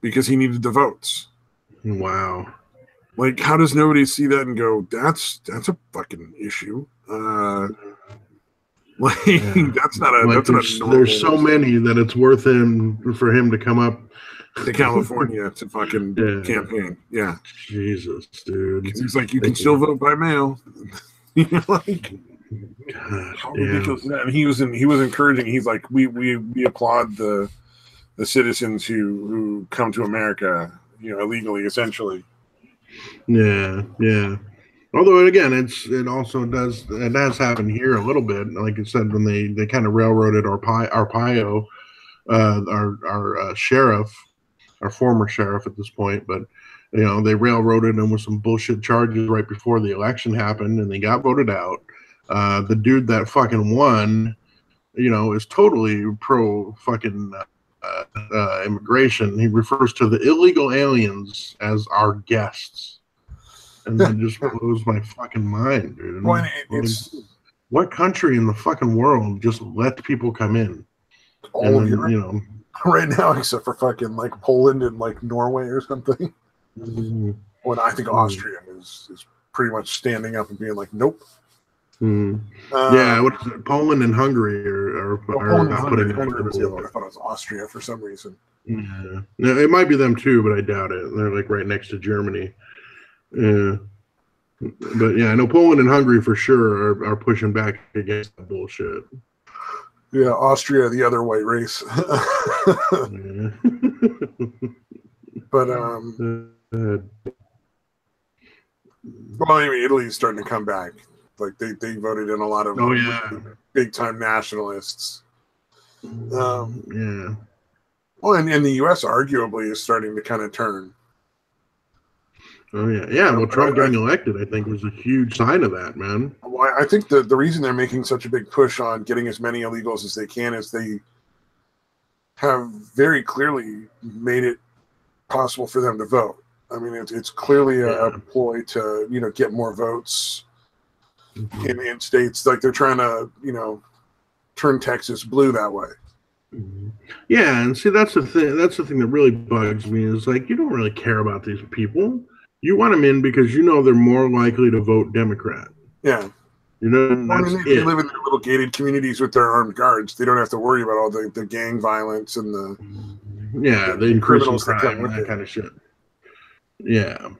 because he needed the votes. Wow. Like, how does nobody see that and go, that's a fucking issue? That's not a. Like, there's so many that it's worth for him to come up to California to fucking campaign. Yeah. Jesus, dude. He's like, you can still vote by mail. Like, gosh, how ridiculous is that? And he was encouraging. He's like, we applaud the citizens who come to America, illegally, essentially. Yeah. Although again, it also does happen here a little bit. Like I said, when they kind of railroaded Arpaio, our sheriff, our former sheriff at this point, but they railroaded him with some bullshit charges right before the election happened, and they got voted out. The dude that fucking won, is totally pro fucking immigration. He refers to the illegal aliens as our guests. And that just blows my fucking mind, dude. Well, what country in the fucking world just lets people come in? All of Europe, right now, except for fucking like Poland and like Norway or something. When I think Austria is pretty much standing up and being like, nope. What is it? Poland and Hungary are Poland not putting Hungary was the other one. I thought it was Austria for some reason. Yeah, no, it might be them too, but I doubt it. They're like right next to Germany. Yeah, but yeah, I know Poland and Hungary for sure are pushing back against that bullshit. Yeah, Austria, the other white race. But well, anyway, Italy's starting to come back. Like they voted in a lot of big time nationalists. Well, and the U.S. arguably is starting to kind of turn. Oh yeah. Well, Trump getting elected, I think, was a huge sign of that, man. Well, I think the reason they're making such a big push on getting as many illegals as they can is they have very clearly made it possible for them to vote. I mean, it's clearly a ploy to get more votes in states. Like they're trying to turn Texas blue that way. Yeah, and see that's the thing. That's the thing that really bugs me is like you don't really care about these people. You want them in because they're more likely to vote Democrat. Yeah. They live in their little gated communities with their armed guards. They don't have to worry about all the gang violence and the criminals crime and that kind of shit. Yeah.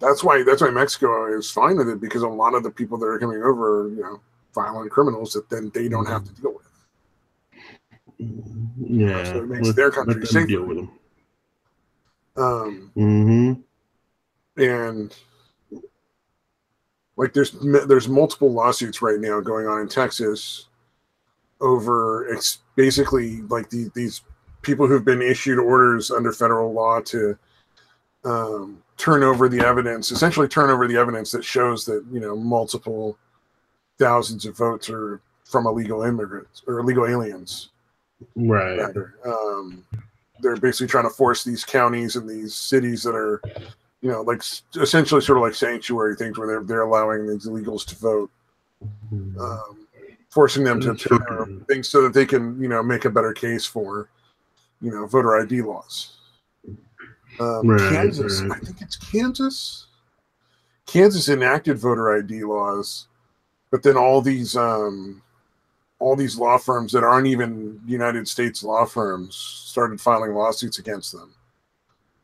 That's why Mexico is fine with it, because a lot of the people that are coming over are violent criminals that then they don't have to deal with. Yeah, so it makes their country safer. Deal with them. And like there's multiple lawsuits right now going on in Texas over basically like these people who've been issued orders under federal law to turn over the evidence that shows that multiple thousands of votes are from illegal immigrants or illegal aliens. Right. They're basically trying to force these counties and these cities that are like essentially sort of like sanctuary things where they're allowing these illegals to vote, forcing them to turn things so that they can make a better case for voter ID laws. Kansas, I think it's Kansas enacted voter ID laws, but then all these law firms that aren't even United States law firms started filing lawsuits against them,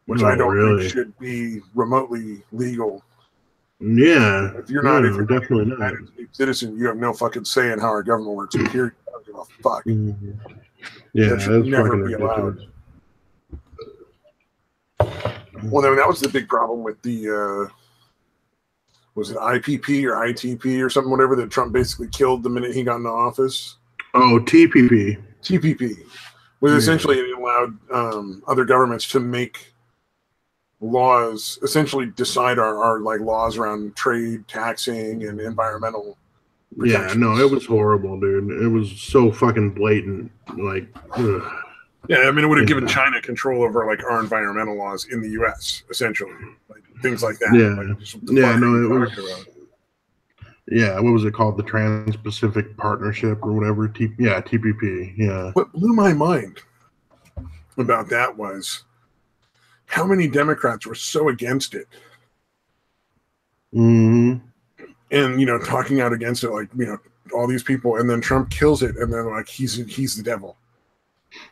which I don't think should be remotely legal Yeah. If you're not, if you're definitely not a United States citizen, you have no fucking say in how our government works. Period. I don't give a fuck. Yeah, that should that's never fucking be ridiculous. allowed. Well, I mean, that was the big problem with the was it IPP or ITP or something, whatever, that Trump basically killed the minute he got into office. Oh, TPP. TPP was essentially it allowed other governments to make laws, essentially decide our like laws around trade, taxing, and environmental protections. Yeah, no, it was horrible, dude. It was so fucking blatant. Like, ugh. Yeah, I mean, it would have given China control over like our environmental laws in the U.S. essentially, like things like that. Yeah, like, yeah, no, it was. About? Yeah, what was it called? The Trans-Pacific Partnership or whatever. TPP. Yeah. What blew my mind about that was how many Democrats were so against it. Mm-hmm. And talking out against it, like all these people, and then Trump kills it, and then like he's the devil.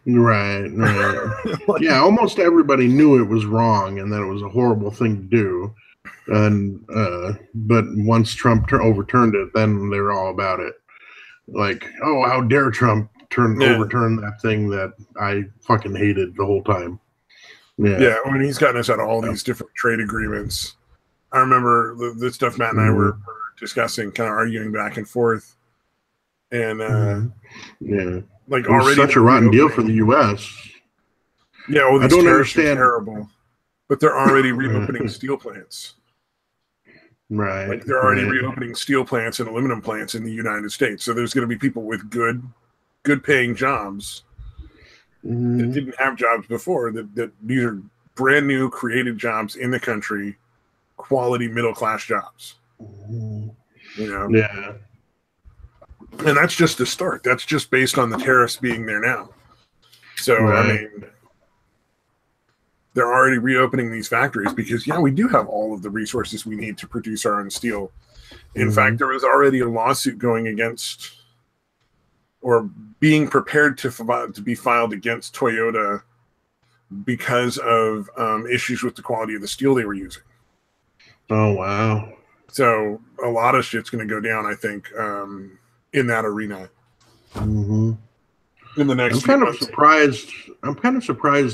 Right. Like, yeah, almost everybody knew it was wrong and that it was a horrible thing to do. And but once Trump overturned it, then they were all about it. Like, oh, how dare Trump overturn that thing that I fucking hated the whole time. Yeah, I mean, he's gotten us out of all these different trade agreements. I remember the stuff Matt and I were discussing, kind of arguing back and forth. And like, it was already such a rotten deal for the U.S. Yeah, well, I don't understand. Terrible, but they're already reopening steel plants. Right. Like they're already reopening steel plants and aluminum plants in the United States. So there's going to be people with good paying jobs that didn't have jobs before. That these are brand new created jobs in the country, quality middle class jobs. Yeah. And that's just the start. That's just based on the tariffs being there now. So, I mean, they're already reopening these factories because, we do have all of the resources we need to produce our own steel. In fact, there was already a lawsuit going against or being prepared to be filed against Toyota because of issues with the quality of the steel they were using. Oh, wow. So a lot of shit's going to go down, I think, in that arena. Mm-hmm. In the next I'm kind of surprised.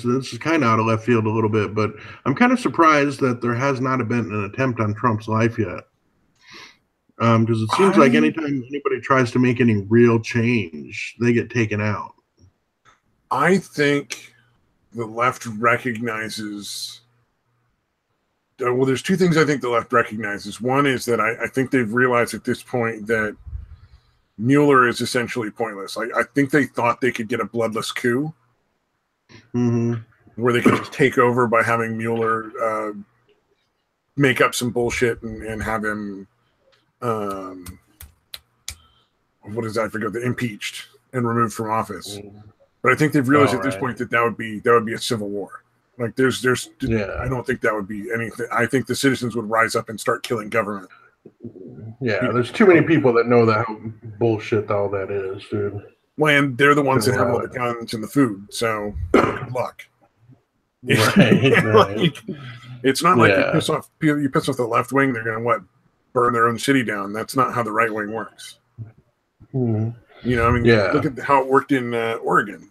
This is kind of out of left field a little bit, but I'm kind of surprised that there has not been an attempt on Trump's life yet. Because it seems like anytime anybody tries to make any real change, they get taken out. I think the left recognizes. Well, there's two things I think the left recognizes. One is that I think they've realized at this point that Mueller is essentially pointless. I think they thought they could get a bloodless coup where they could just take over by having Mueller make up some bullshit and have him, impeached and removed from office. But I think they've realized at this point that would be a civil war. Like I don't think that would be anything. I think the citizens would rise up and start killing government. Yeah, there's too many people that know that how bullshit all that is, dude. Well, and they're the ones that have all the guns and the food, so good luck. Right. It's not like you piss off the left wing, they're going to burn their own city down. That's not how the right wing works. Look at how it worked in Oregon.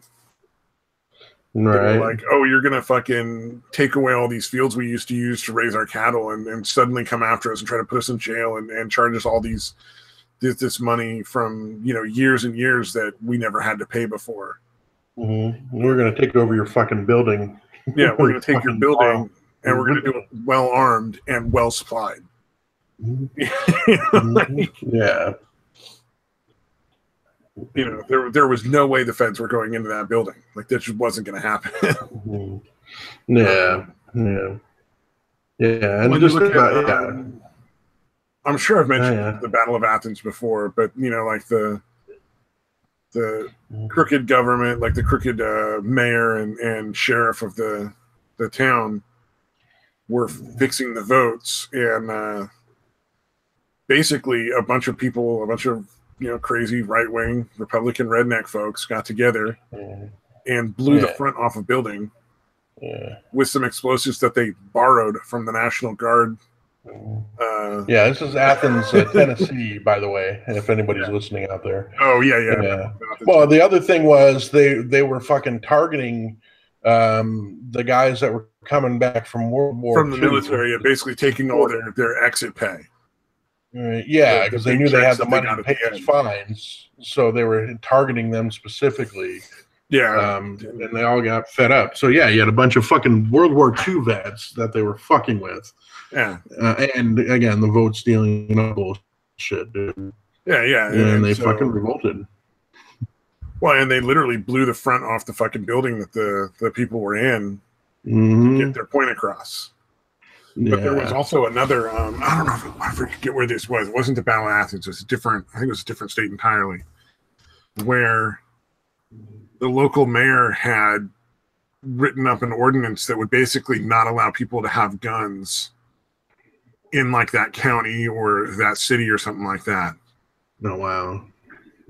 Right. Like, oh, you're going to fucking take away all these fields we used to use to raise our cattle and suddenly come after us and try to put us in jail and charge us all this money from, years and years that we never had to pay before. We're going to take over your fucking building. Yeah, we're going to take your building and we're going to do it well armed and well supplied. Yeah. There was no way the feds were going into that building. Like, that just wasn't going to happen. Yeah. And just I'm sure I've mentioned the Battle of Athens before, but like the crooked government, like the crooked mayor and sheriff of the town were fixing the votes, and basically a bunch of crazy right-wing Republican redneck folks got together and blew the front off a building with some explosives that they borrowed from the National Guard Yeah, this is Athens, Tennessee, by the way, if anybody's listening out there. Oh, yeah. Well, the other thing was they were fucking targeting the guys that were coming back from World War from the II. military, basically taking all their exit pay. Yeah, because they knew they had the money to pay these fines, so they were targeting them specifically. Yeah, and they all got fed up. So yeah, you had a bunch of fucking World War II vets that they were fucking with. Yeah, and again, the vote stealing bullshit, dude. Yeah. And they fucking revolted. Well, and they literally blew the front off the fucking building that the people were in to get their point across. But there was also another, I don't know, I forget where this was. It wasn't the Battle of Athens. It was I think it was a different state entirely, where the local mayor had written up an ordinance that would basically not allow people to have guns in like that county or that city or something like that. Oh, wow.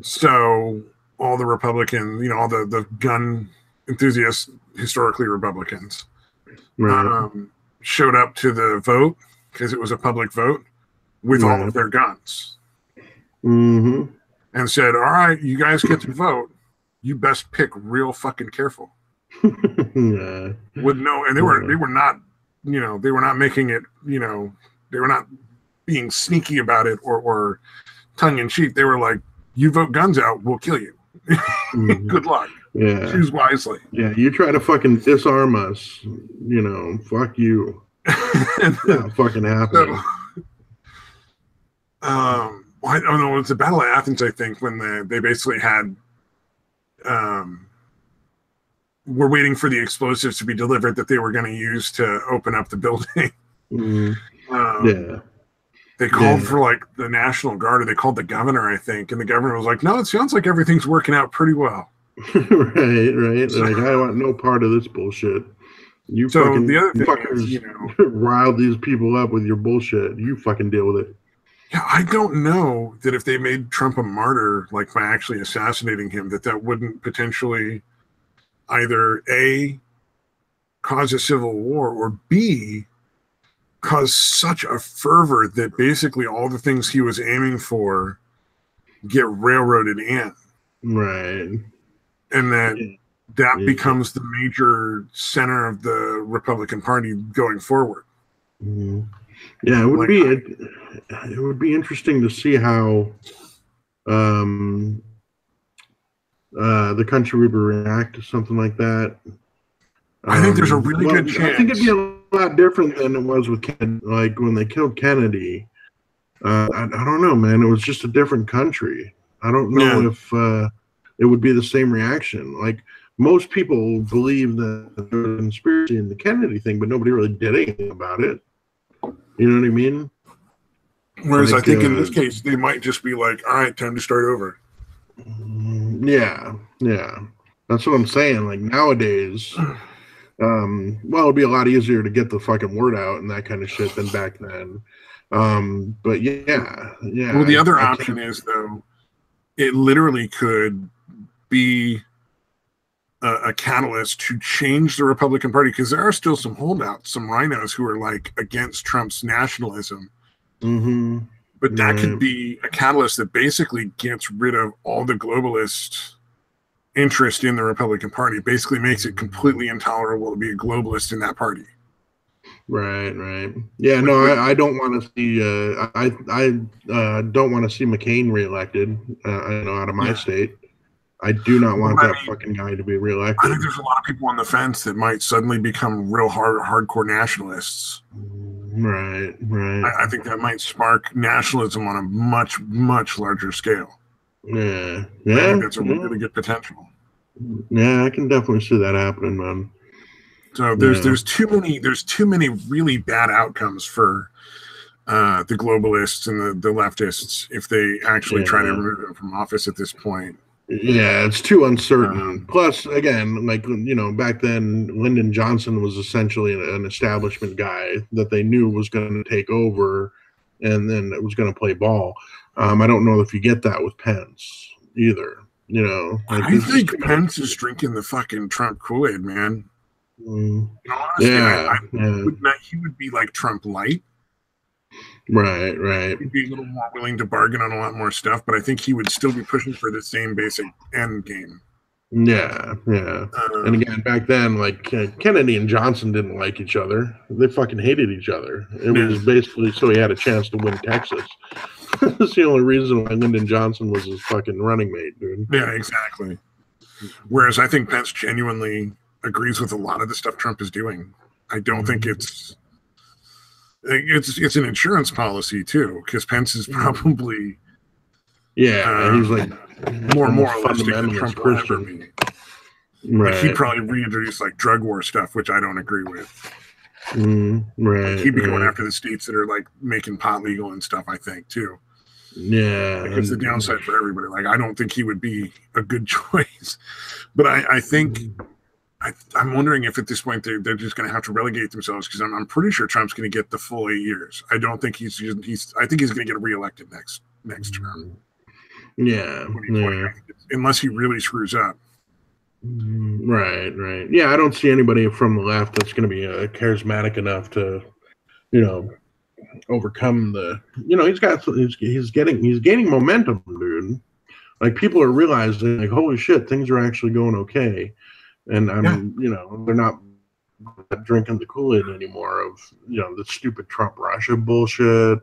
So all the Republicans, all the gun enthusiasts, historically Republicans, showed up to the vote, because it was a public vote, with all of their guns. And said, all right, you guys get to vote. You best pick real fucking careful. With no, and they were not, they were not making it, they were not being sneaky about it or tongue in cheek. They were like, you vote guns out, we'll kill you. Good luck. Yeah. Choose wisely. Yeah, you try to fucking disarm us, fuck you. Not fucking happening. I don't know. It was the Battle of Athens, I think, when they basically had, were waiting for the explosives to be delivered that they were going to use to open up the building. They called for like the National Guard, or they called the governor, I think, and the governor was like, "No, it sounds like everything's working out pretty well." Right. Like, I want no part of this bullshit. You so fucking, the other thing fuckers is, riled these people up with your bullshit. You fucking deal with it. Yeah, I don't know that if they made Trump a martyr, like by actually assassinating him, that wouldn't potentially either A, cause a civil war, or B, cause such a fervor that basically all the things he was aiming for get railroaded in. Right. And that becomes the major center of the Republican Party going forward. Yeah, it would be interesting to see how the country would react to something like that. I think there's a really good chance. I think it'd be a lot different than it was with like when they killed Kennedy. I don't know, man. It was just a different country. I don't know if it would be the same reaction. Like, most people believe that there was a conspiracy in the Kennedy thing, but nobody really did anything about it. You know what I mean? Whereas I think in this case, they might just be like, all right, time to start over. Yeah. That's what I'm saying. Like, nowadays, it'd be a lot easier to get the fucking word out and that kind of shit than back then. But yeah. Well, the other option is, though, it literally could be a catalyst to change the Republican Party, because there are still some holdouts, some rhinos who are like against Trump's nationalism. But that could be a catalyst that basically gets rid of all the globalist interest in the Republican Party, basically makes it completely intolerable to be a globalist in that party. Right. Yeah, no, I don't want to see. I don't want to see McCain reelected. Out of my state. I do not want that fucking guy to be reelected. I think there's a lot of people on the fence that might suddenly become real hardcore nationalists. Right. I think that might spark nationalism on a much, much larger scale. Yeah. I think that's a really good potential. Yeah, I can definitely see that happening, man. So there's too many really bad outcomes for the globalists and the leftists if they actually try to remove him from office at this point. Yeah, it's too uncertain. Plus, again, like, back then, Lyndon Johnson was essentially an establishment guy that they knew was going to take over, and then it was going to play ball. I don't know if you get that with Pence either. I think Pence is drinking the fucking Trump Kool-Aid, man. Honestly, he would be like Trump light. Right. He'd be a little more willing to bargain on a lot more stuff, but I think he would still be pushing for the same basic end game. Yeah. And again, back then, like Kennedy and Johnson didn't like each other. They fucking hated each other. It was basically so he had a chance to win Texas. That's the only reason why Lyndon Johnson was his fucking running mate, dude. Yeah, exactly. Whereas I think Pence genuinely agrees with a lot of the stuff Trump is doing. I don't think it's an insurance policy too, because Pence is probably he's like more moralistic than Trump will ever be. Right. Like, he'd probably reintroduce like drug war stuff, which I don't agree with. Right. Like, he'd be going after the states that are like making pot legal and stuff, I think, too. Yeah. Because the downside for everybody. Like, I don't think he would be a good choice. But I think I'm wondering if at this point they're just going to have to relegate themselves, because I'm pretty sure Trump's going to get the full 8 years. I don't think I think he's going to get reelected next term. Yeah. Unless he really screws up. Right. Yeah, I don't see anybody from the left that's going to be charismatic enough to, overcome the. He's gaining momentum, dude. Like, people are realizing, like, holy shit, things are actually going okay, and they're not drinking the Kool-Aid anymore of the stupid Trump Russia bullshit,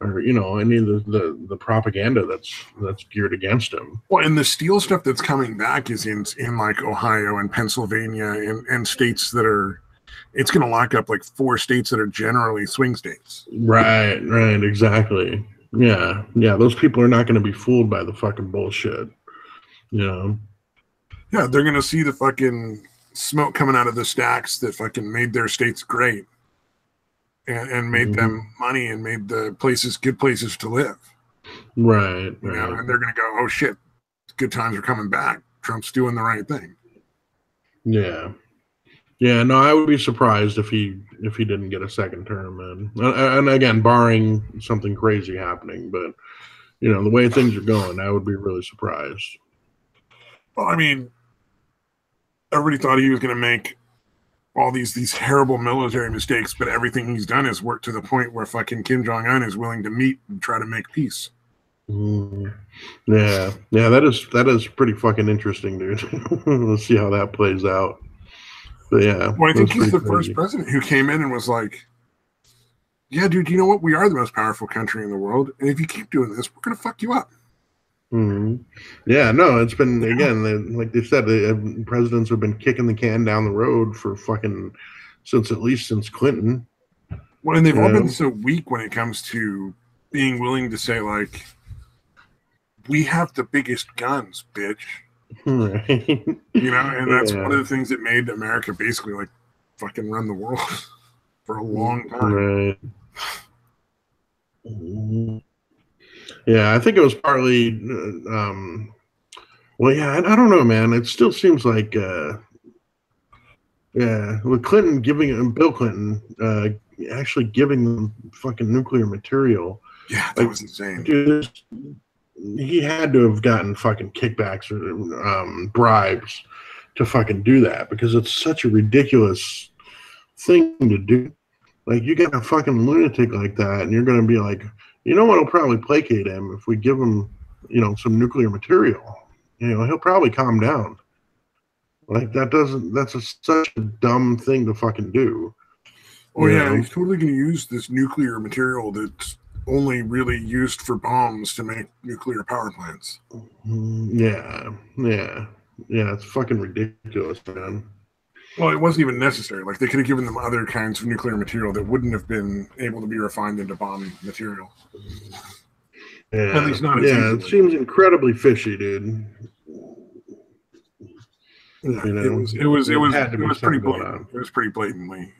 or any of the propaganda that's geared against him. Well, and the steel stuff that's coming back is in like Ohio and Pennsylvania and states that are. It's going to lock up like 4 states that are generally swing states. Right, exactly. Yeah. Those people are not going to be fooled by the fucking bullshit. Yeah, they're going to see the fucking smoke coming out of the stacks that fucking made their states great. And made them money and made the places good places to live. Right. And they're going to go, oh shit, good times are coming back. Trump's doing the right thing. Yeah. No, I would be surprised if he didn't get a second term, man. And again, barring something crazy happening, but the way things are going, I would be really surprised. Well, I mean, everybody thought he was going to make all these terrible military mistakes, but everything he's done is worked to the point where fucking Kim Jong-un is willing to meet and try to make peace. Yeah, that is pretty fucking interesting, dude. Let's see how that plays out. But yeah, well, I think he's the first president who came in and was like, yeah, dude, you know what? We are the most powerful country in the world, and if you keep doing this, we're going to fuck you up. Yeah, no, it's been, again, like they said, presidents have been kicking the can down the road for fucking since Clinton. Well, and they've all been so weak when it comes to being willing to say, like, we have the biggest guns, bitch. Right. And that's one of the things that made America basically like fucking run the world for a long time. Right. Yeah, I think it was partly. Well, yeah, I don't know, man. It still seems like, with Clinton Bill Clinton actually giving them fucking nuclear material. Yeah, that was insane. Dude, he had to have gotten fucking kickbacks or bribes to fucking do that, because it's such a ridiculous thing to do. Like, you get a fucking lunatic like that, and you're going to be like, what'll probably placate him if we give him, some nuclear material. He'll probably calm down. Like, that's such a dumb thing to fucking do. Oh, yeah, he's totally going to use this nuclear material that's only really used for bombs to make nuclear power plants. Yeah, it's fucking ridiculous, man. Well, it wasn't even necessary. Like, they could have given them other kinds of nuclear material that wouldn't have been able to be refined into bomb material. Yeah, at least not as it seems incredibly fishy, dude. Yeah, it was pretty blatant. It was pretty blatantly.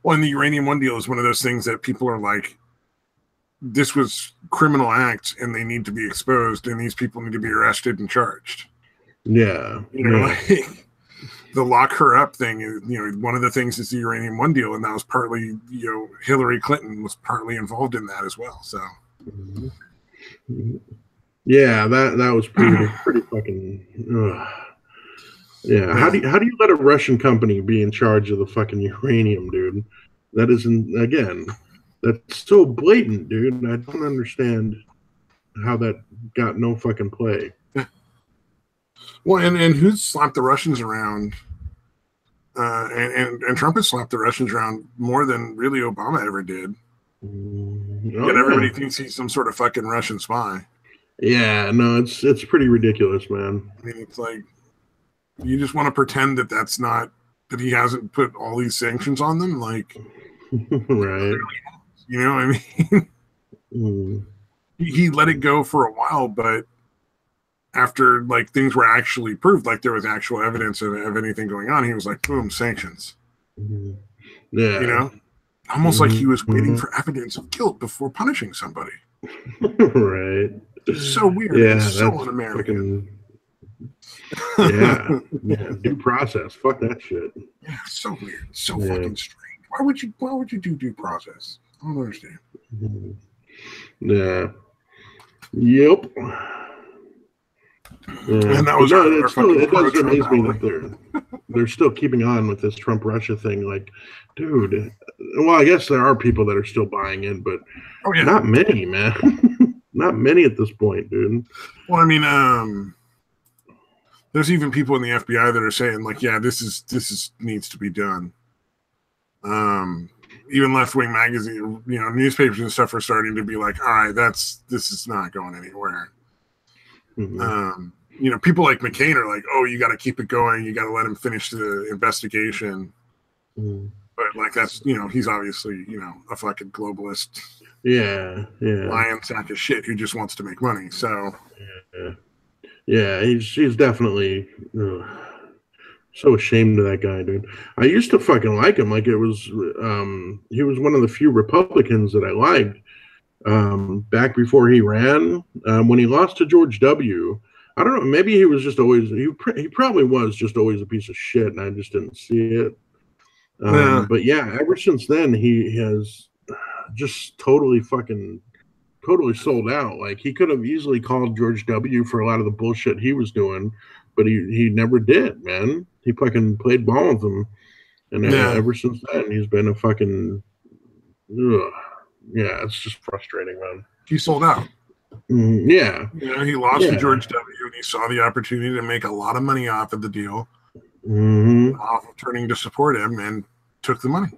Well, and the Uranium One deal is one of those things that people are like, this was criminal acts and they need to be exposed, and these people need to be arrested and charged. Yeah. Like, the lock her up thing is, one of the things is the Uranium One deal, and that was partly, Hillary Clinton was partly involved in that as well. So. Yeah, that was pretty fucking. Yeah, how do you let a Russian company be in charge of the fucking uranium, dude? That isn't, again, that's so blatant, dude. I don't understand how that got no fucking play. Well, and who's slapped the Russians around? And Trump has slapped the Russians around more than really Obama ever did. Yet everybody thinks he's some sort of fucking Russian spy. Yeah, no, it's pretty ridiculous, man. I mean, it's like you just want to pretend that that's not, that he hasn't put all these sanctions on them, like right? You know what I mean? He let it go for a while, but after like things were actually proved, like there was actual evidence of anything going on, he was like, boom, sanctions. Yeah, you know, almost like he was waiting for evidence of guilt before punishing somebody. Right. So weird. Yeah, so un-American. Yeah, due process. Fuck that shit. Yeah, so weird. So fucking strange. Why would you do due process? I don't understand. Yeah. Yep. And that was it does amaze me that they're still keeping on with this Trump Russia thing. Like, dude. Well, I guess there are people that are still buying in, but not many, man. Not many at this point, dude. Well, I mean, there's even people in the FBI that are saying, like, yeah, this is needs to be done. Even left-wing magazine, newspapers and stuff are starting to be like, all right, this is not going anywhere. People like McCain are like, oh, you got to keep it going. You got to let him finish the investigation. But like, that's, he's obviously, a fucking globalist. Yeah. Lion sack of shit who just wants to make money. So. Yeah, he's definitely so ashamed of that guy, dude. I used to fucking like him. Like, it was, he was one of the few Republicans that I liked back before he ran. When he lost to George W., I don't know, maybe he was just always, he probably was just always a piece of shit, and I just didn't see it. But yeah, ever since then, he has just totally sold out. Like, he could have easily called George W. for a lot of the bullshit he was doing, but he never did, man. He fucking played ball with him. And ever since then, he's been a fucking, it's just frustrating, man. He sold out. Yeah. He lost to George W. and he saw the opportunity to make a lot of money off of the deal, off of turning to support him, and took the money.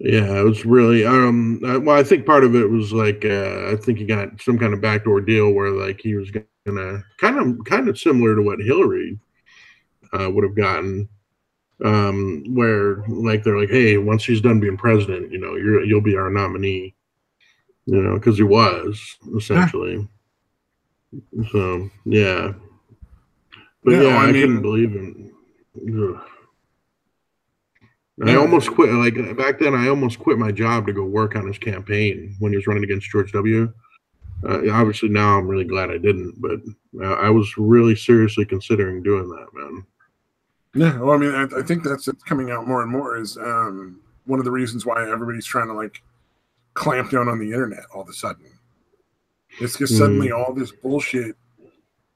Yeah, it was really well, I think part of it was like I think he got some kind of backdoor deal where like he was gonna kind of similar to what Hillary would have gotten, where like they're like, hey, once he's done being president, you'll be our nominee, because he was essentially. So but I couldn't believe him. Ugh. I almost quit. Like, back then, I almost quit my job to go work on his campaign when he was running against George W. Obviously, now I'm really glad I didn't, but I was really seriously considering doing that, man. Yeah, well, I mean, I think that's coming out more and more is one of the reasons why everybody's trying to like clamp down on the internet all of a sudden. It's because suddenly all this bullshit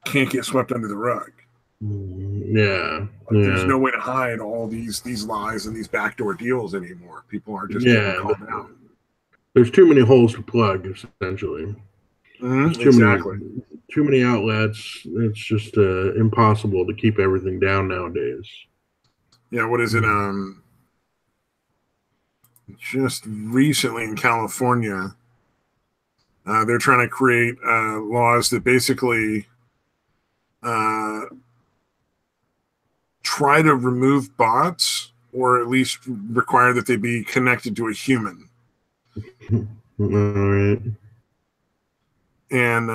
can't get swept under the rug. There's no way to hide all these lies and these backdoor deals anymore. People are just getting called out. There's too many holes to plug, essentially. Too many outlets. It's just impossible to keep everything down nowadays. Yeah, what is it? Just recently in California, they're trying to create laws that basically try to remove bots, or at least require that they be connected to a human. All right. And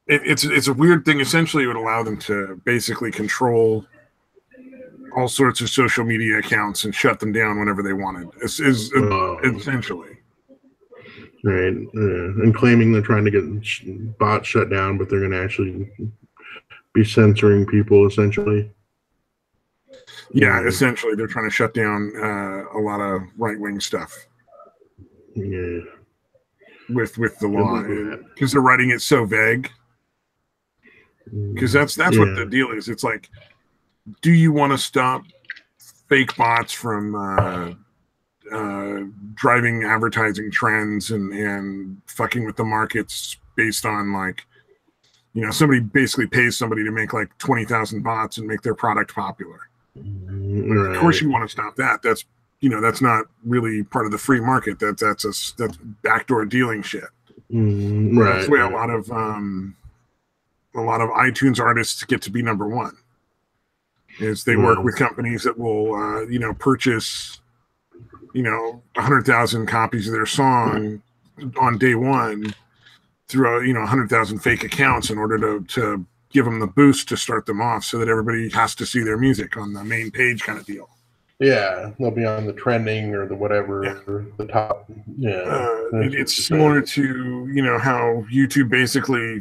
it's a weird thing. Essentially, it would allow them to basically control all sorts of social media accounts and shut them down whenever they wanted. Essentially. Right. And claiming they're trying to get bots shut down, but they're going to actually be censoring people, essentially. Yeah, essentially, they're trying to shut down a lot of right-wing stuff. Yeah. With the law, because they're writing it so vague. Because that's what the deal is. It's like, do you want to stop fake bots from driving advertising trends and fucking with the markets based on like, you know, somebody basically pays somebody to make like 20,000 bots and make their product popular. Right. Of course, you want to stop that. That's, you know, that's not really part of the free market. That's backdoor dealing shit. Right. That's the way a lot of iTunes artists get to be number one. Is they work with companies that will, you know, purchase, you know, 100,000 copies of their song on day one through, you know, 100,000 fake accounts in order to give them the boost to start them off, so that everybody has to see their music on the main page, kind of deal. Yeah, they'll be on the trending or the whatever, the top. Yeah, it's similar to, you know, how YouTube basically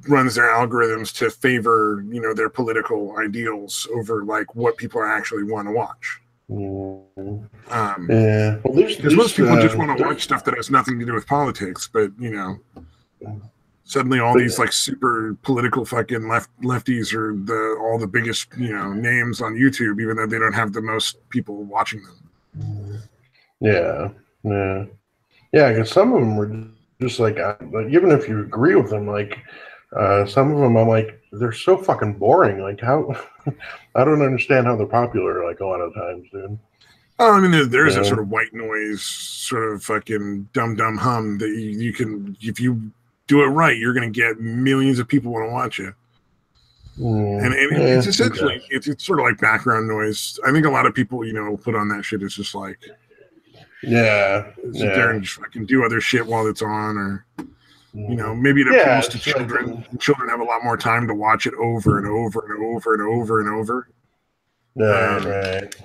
runs their algorithms to favor, you know, their political ideals over like what people actually want to watch. Yeah, well, because most people just want to watch stuff that has nothing to do with politics, but you know, suddenly all these like super political fucking lefties are all the biggest, you know, names on YouTube, even though they don't have the most people watching them. Yeah. Because some of them were just like even if you agree with them, like some of them, I'm like, they're so fucking boring. Like how I don't understand how they're popular. Like a lot of times, dude. Oh, I mean, there's a sort of white noise, sort of fucking dumb hum that you can, if you do it right, you're going to get millions of people want to watch it. And it's essentially, it's sort of like background noise. I think a lot of people, you know, put on that shit. It's just like, sit there and just fucking do other shit while it's on, or, you know, maybe it appeals to children. Like, children have a lot more time to watch it over and over and over and over and over. Right.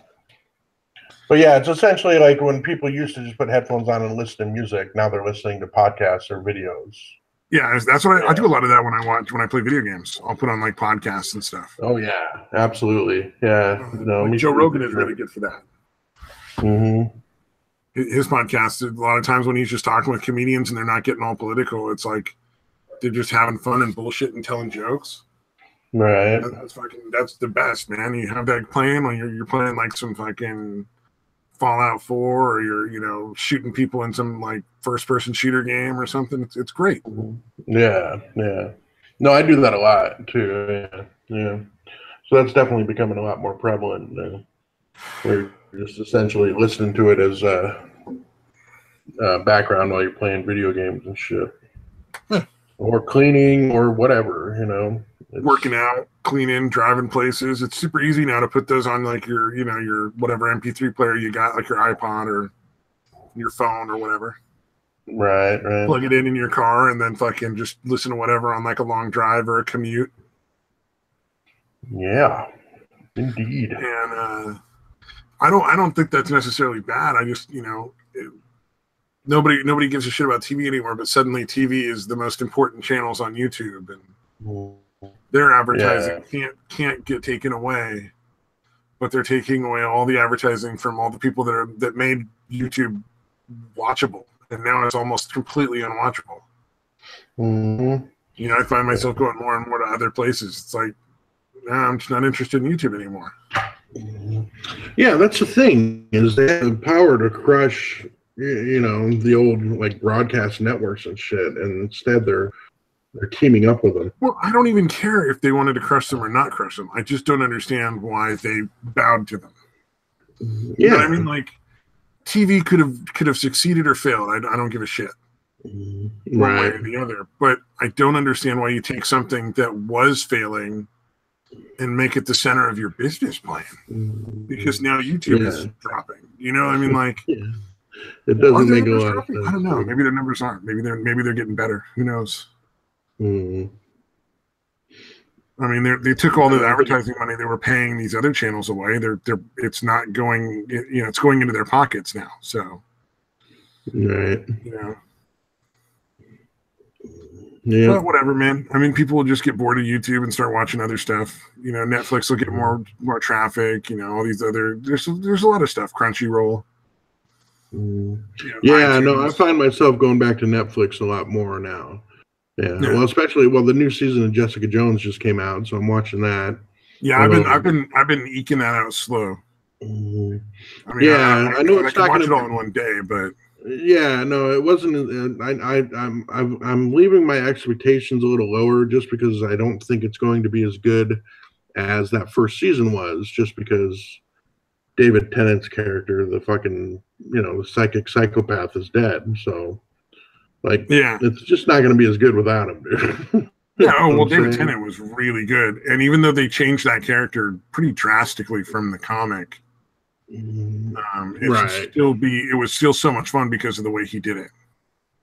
But yeah, it's essentially like when people used to just put headphones on and listen to music. Now they're listening to podcasts or videos. Yeah, that's what I do. A lot of that when I play video games. I'll put on like podcasts and stuff. Oh yeah, absolutely. Yeah, like Joe Rogan is really good for that. His podcast, a lot of times when he's just talking with comedians and they're not getting all political, it's like they're just having fun and bullshit and telling jokes. Right. That's the best, man. You have that playing when you're playing like some fucking Fallout 4, or you're, you know, shooting people in some like first-person shooter game or something. It's great. Yeah. No, I do that a lot too. Yeah. So that's definitely becoming a lot more prevalent. Where you're just essentially listening to it as background while you're playing video games and shit, or cleaning or whatever. You know, working out, cleaning, driving places. It's super easy now to put those on like your, you know, your whatever MP3 player you got, like your iPod or your phone or whatever. Right. Plug it in your car and then fucking just listen to whatever on like a long drive or a commute. Yeah, indeed. And I don't think that's necessarily bad. I just, you know, nobody gives a shit about TV anymore, but suddenly TV is the most important channels on YouTube, and their advertising can't get taken away, but they're taking away all the advertising from all the people that made YouTube watchable, and now it's almost completely unwatchable. You know, I find myself going more and more to other places. It's like, nah, I'm just not interested in YouTube anymore. Yeah, that's the thing, is they have the power to crush, you know, the old like broadcast networks and shit, and instead they're teaming up with them. Well, I don't even care if they wanted to crush them or not crush them. I just don't understand why they bowed to them. You know what I mean? Like, TV could have succeeded or failed. I don't give a shit. One way or the other. But I don't understand why you take something that was failing and make it the center of your business plan. Because now YouTube is dropping. You know what I mean? Like, it doesn't make a lot of sense. I don't know. Maybe their numbers aren't. Maybe they're getting better. Who knows? I mean, they took all the advertising money they were paying these other channels away. It's not going. You know, it's going into their pockets now. So, right. You know. Yeah. But whatever, man. I mean, people will just get bored of YouTube and start watching other stuff. You know, Netflix will get more traffic. You know, all these other. There's a lot of stuff. Crunchyroll. You know, no, I find myself going back to Netflix a lot more now. Yeah. Well, especially the new season of Jessica Jones just came out, so I'm watching that. Yeah, I've been eking that out slow. Mm. I mean, Yeah, I know I it's can not watch going it to all in one day, but Yeah, no, it wasn't. I'm leaving my expectations a little lower just because I don't think it's going to be as good as that first season was. Just because David Tennant's character, the fucking the psychic psychopath, is dead. So like, yeah. it's just not going to be as good without him, dude. Yeah, oh, well, I'm David saying? Tennant was really good. And even though they changed that character pretty drastically from the comic, Right. it was still so much fun because of the way he did it.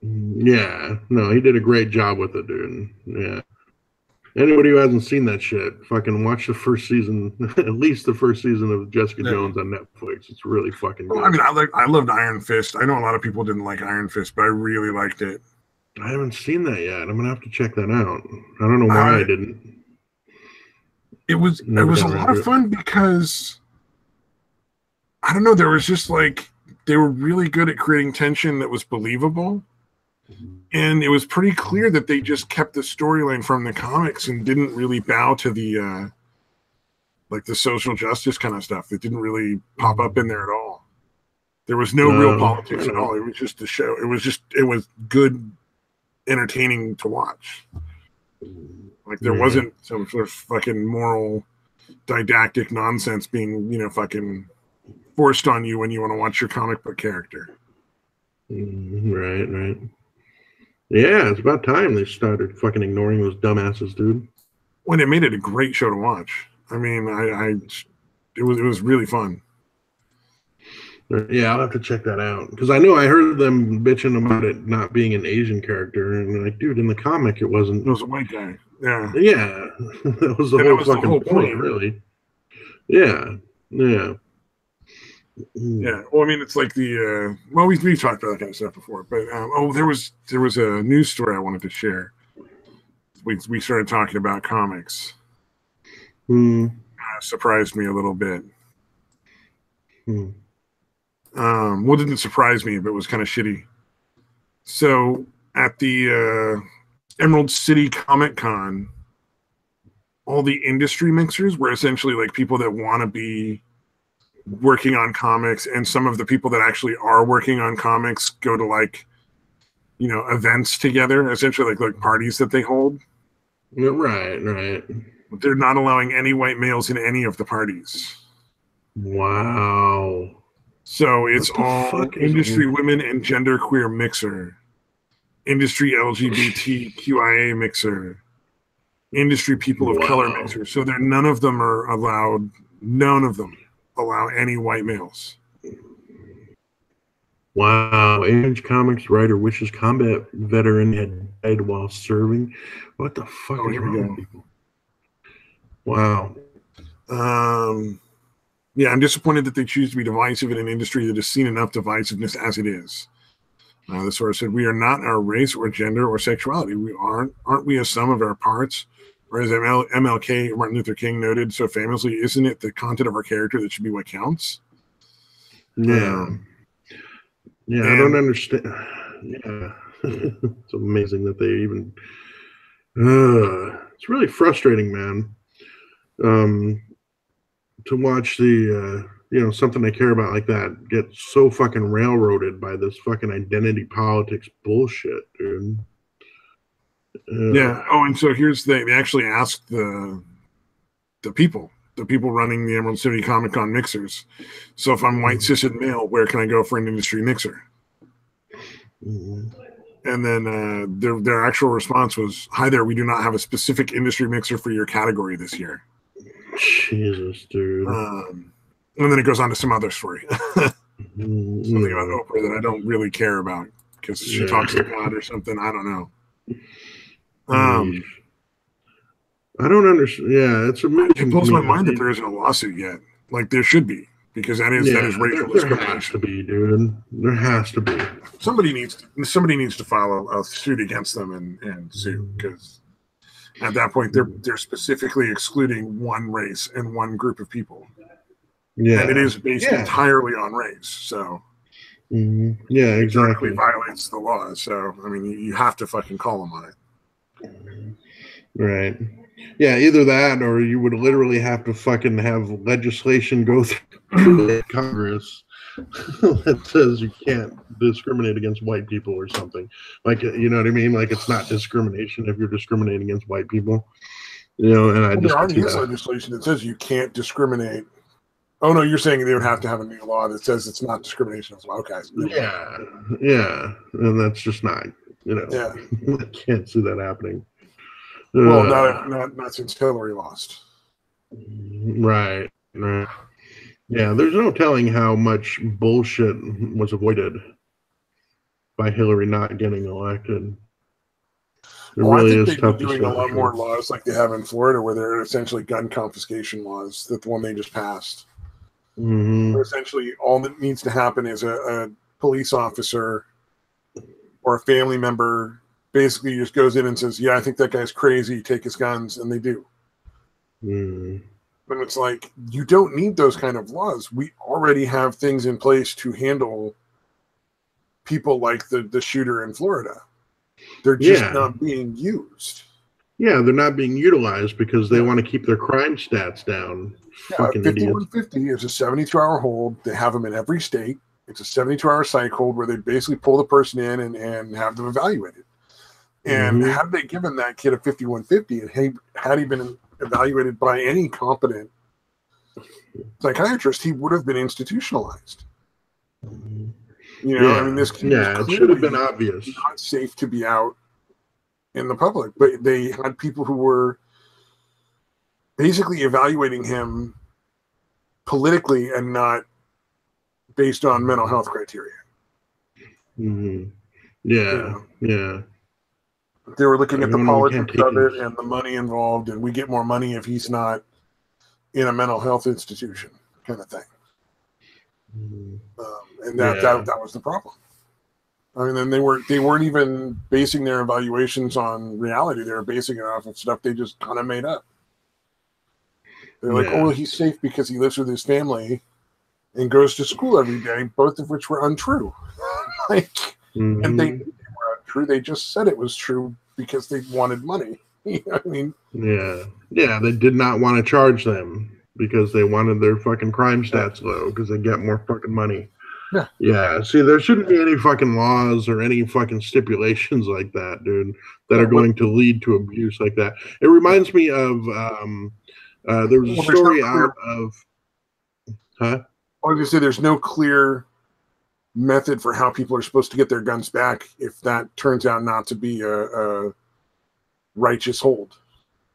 Yeah. No, he did a great job with it, dude. Yeah. Anybody who hasn't seen that shit, fucking watch the first season, at least the first season of Jessica Jones on Netflix. It's really fucking good. Well, I mean, I loved Iron Fist. I know a lot of people didn't like Iron Fist, but I really liked it. I haven't seen that yet. I'm gonna have to check that out. I don't know why I didn't. It was a lot of fun because I don't know, there was just like they were really good at creating tension that was believable. And it was pretty clear that they just kept the storyline from the comics and didn't really bow to the like the social justice kind of stuff. It didn't really pop up in there at all. There was no real politics at all. It was just the show. It was good, entertaining to watch. Like there wasn't some sort of fucking moral didactic nonsense being, fucking forced on you when you want to watch your comic book character. Right. Yeah, it's about time they started fucking ignoring those dumbasses, dude. When it made it a great show to watch. I mean, it was really fun. Yeah, I'll have to check that out because I know I heard them bitching about it not being an Asian character, and like, dude, in the comic it wasn't. It was a white guy. Yeah, that was the whole point, really. Yeah. Yeah, well, I mean, it's like we've talked about that kind of stuff before, but there was a news story I wanted to share. We started talking about comics. Surprised me a little bit. Well, didn't surprise me, but it was kind of shitty. So at the Emerald City Comic Con, all the industry mixers were essentially like people that want to be working on comics, and some of the people that actually are working on comics go to like events together, essentially like parties that they hold. Right. But they're not allowing any white males in any of the parties. Wow. So it's all industry women and genderqueer mixer, industry LGBTQIA mixer, industry people of color mixer. So none of them allow any white males. Wow. Image Comics writer wishes combat veteran had died while serving. What the fuck is wrong with people? Wow. Yeah, I'm disappointed that they choose to be divisive in an industry that has seen enough divisiveness as it is. The source said, "We are not our race or gender or sexuality. We aren't we a sum of our parts?" Or as MLK, Martin Luther King, noted so famously, "Isn't it the content of our character that should be what counts?" Yeah. I don't understand. Yeah. It's amazing that they even... it's really frustrating, man. To watch the something I care about like that get so fucking railroaded by this fucking identity politics bullshit, dude. Yeah. Oh, and so they actually asked the people running the Emerald City Comic Con mixers. So if I'm white, cis, and male, where can I go for an industry mixer? And then their actual response was, "Hi there, we do not have a specific industry mixer for your category this year." Jesus, dude. And then it goes on to some other story. Something about Oprah that I don't really care about because she talks to God or something. I don't know. I don't understand. Yeah, it's amazing. It blows my mind that there isn't a lawsuit yet. Like there should be, because that is racial discrimination. There has to be, dude. There has to be. Somebody needs to file a suit against them and sue, because at that point they're specifically excluding one race and one group of people. Yeah, and it is based entirely on race. So yeah, exactly. It violates the law. So I mean, you have to fucking call them on it. Right. Yeah, either that or you would literally have to fucking have legislation go through Congress that says you can't discriminate against white people or something. Like, you know what I mean? Like, it's not discrimination if you're discriminating against white people. You know, and I Well, just there already see is that. legislation that says you can't discriminate. Oh no, you're saying they would have to have a new law that says it's not discrimination as well. Okay. Yeah, yeah, and that's just not, you know, Yeah. I can't see that happening. Well, not since Hillary lost. Right, right. Yeah, there's no telling how much bullshit was avoided by Hillary not getting elected. It I really think is they'd be tough to doing say a for lot more sure. laws like they have in Florida, where they're essentially gun confiscation laws. That the one they just passed. Mm-hmm. Where essentially all that needs to happen is a police officer or a family member basically just goes in and says, "Yeah, I think that guy's crazy. Take his guns," and they do. Mm. And it's like, you don't need those kind of laws. We already have things in place to handle people like the shooter in Florida. They're just not being used. Yeah, they're not being utilized because they want to keep their crime stats down. Yeah, Fucking idiots. 5150 is a 72-hour hold. They have them in every state. It's a 72-hour psych hold where they basically pull the person in and have them evaluated. And had they given that kid a 5150 and had he been evaluated by any competent psychiatrist, he would have been institutionalized. You know, I mean, this kid was it should have been clearly obvious. not safe to be out in the public, but they had people who were basically evaluating him politically and not based on mental health criteria. Mm-hmm. Yeah, yeah. They were looking at the politics of it and the money involved, and we get more money if he's not in a mental health institution, kind of thing. And that was the problem. I mean, then they weren't even basing their evaluations on reality. They were basing it off of stuff they just kind of made up. They're like, "Oh, well, he's safe because he lives with his family and goes to school every day," both of which were untrue. And they were untrue. They just said it was true because they wanted money. You know what I mean? Yeah. They did not want to charge them because they wanted their fucking crime stats low because they get more fucking money. Yeah. See, there shouldn't be any fucking laws or any fucking stipulations like that, dude, that are going to lead to abuse like that. It reminds me of there was a story out of, huh? I was gonna say there's no clear method for how people are supposed to get their guns back if that turns out not to be a righteous hold.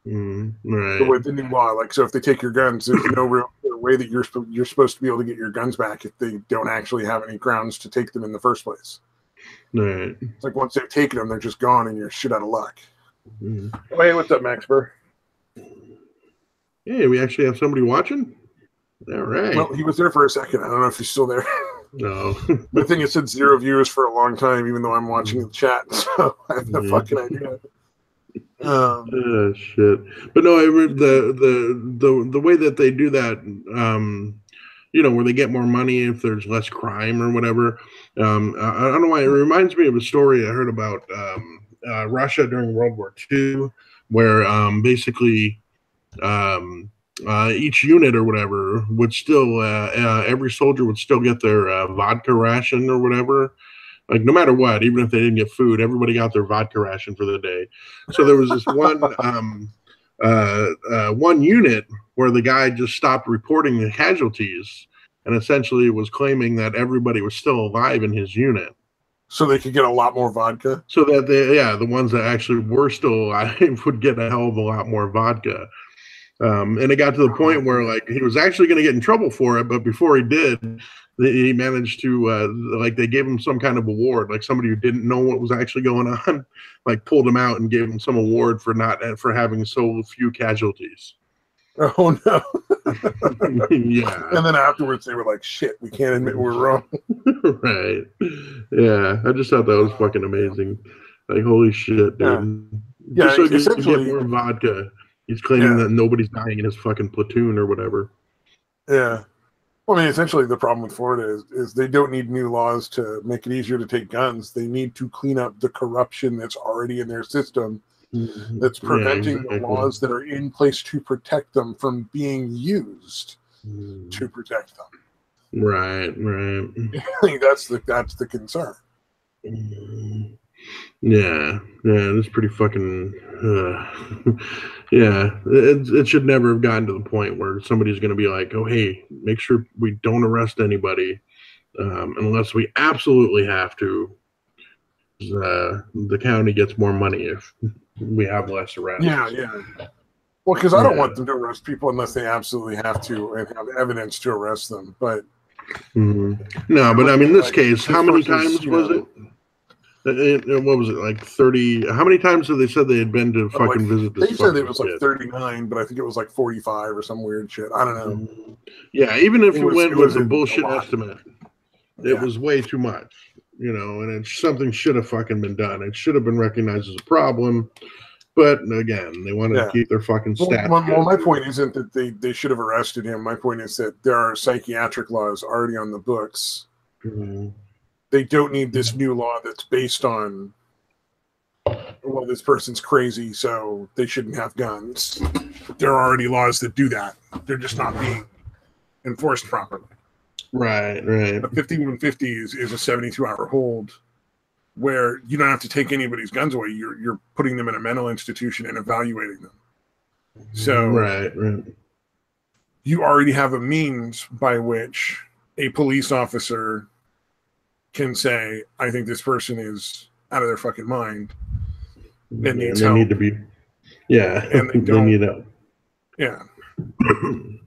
Right. So with the new law, like, so if they take your guns, there's no real way that you're supposed to be able to get your guns back if they don't actually have any grounds to take them in the first place. Right. It's like once they've taken them, they're just gone, and you're shit out of luck. Oh, hey, what's up, Max Burr? Hey, we actually have somebody watching. All right. Well, he was there for a second. I don't know if he's still there. No. The thing is, said 0 viewers for a long time, even though I'm watching the chat, so I have no fucking idea. Shit. But no, the way that they do that, you know, where they get more money if there's less crime or whatever. I don't know why. It reminds me of a story I heard about Russia during World War II, where basically each unit or whatever would still every soldier would still get their vodka ration or whatever. Like no matter what, even if they didn't get food, everybody got their vodka ration for the day. So there was this one unit where the guy just stopped reporting the casualties and essentially was claiming that everybody was still alive in his unit. So they could get a lot more vodka? So that the ones that actually were still alive would get a hell of a lot more vodka. And it got to the point where like he was actually going to get in trouble for it, but before he did, he managed to like they gave him some kind of award, like somebody who didn't know what was actually going on, like pulled him out and gave him some award for having so few casualties. Oh no! Yeah. And then afterwards they were like, "Shit, we can't admit we're wrong." Right? Yeah, I just thought that was fucking amazing. Like holy shit, dude! Yeah, just so you essentially get more vodka. He's claiming that nobody's dying in his fucking platoon or whatever. Yeah. Well, I mean, essentially the problem with Florida is they don't need new laws to make it easier to take guns. They need to clean up the corruption that's already in their system that's preventing the laws that are in place to protect them from being used to protect them. Right. I think that's the concern. Yeah, it's pretty fucking. Yeah, it should never have gotten to the point where somebody's going to be like, "Oh, hey, make sure we don't arrest anybody unless we absolutely have to." The county gets more money if we have less arrests. Yeah. Well, because I don't want them to arrest people unless they absolutely have to and have evidence to arrest them. But no, but I mean, in this case, how many times was it? What was it, like 30? How many times have they said they had been to fucking visit this? They said it was like 39, but I think it was like 45 or some weird shit. I don't know. Yeah, even if you went with a bullshit estimate, it was way too much, and it's something should have fucking been done. It should have been recognized as a problem. But again, they want to keep their fucking stats. Well, my point isn't that they should have arrested him. My point is that there are psychiatric laws already on the books. They don't need this new law that's based on, well, this person's crazy, so they shouldn't have guns. There are already laws that do that. They're just not being enforced properly. Right. A 5150 is a 72-hour hold where you don't have to take anybody's guns away. You're putting them in a mental institution and evaluating them. So right. You already have a means by which a police officer can say, I think this person is out of their fucking mind and needs help. Need to be, and they don't need help. Yeah. And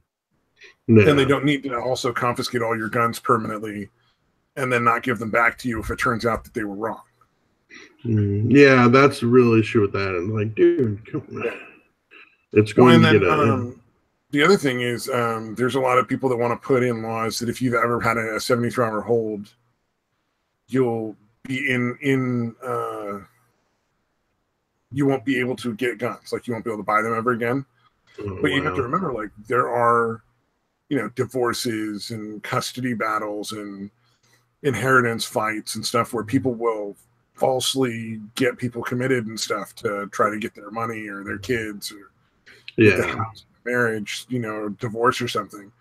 they don't need to also confiscate all your guns permanently and then not give them back to you if it turns out that they were wrong. Yeah, that's the real issue with that. And like, dude, it's going to get the other thing is there's a lot of people that want to put in laws that if you've ever had a 72-hour hold, you'll be you won't be able to get guns. Like, you won't be able to buy them ever again. But you have to remember, like, there are, divorces and custody battles and inheritance fights and stuff where people will falsely get people committed and stuff to try to get their money or their kids or the house, marriage, divorce or something.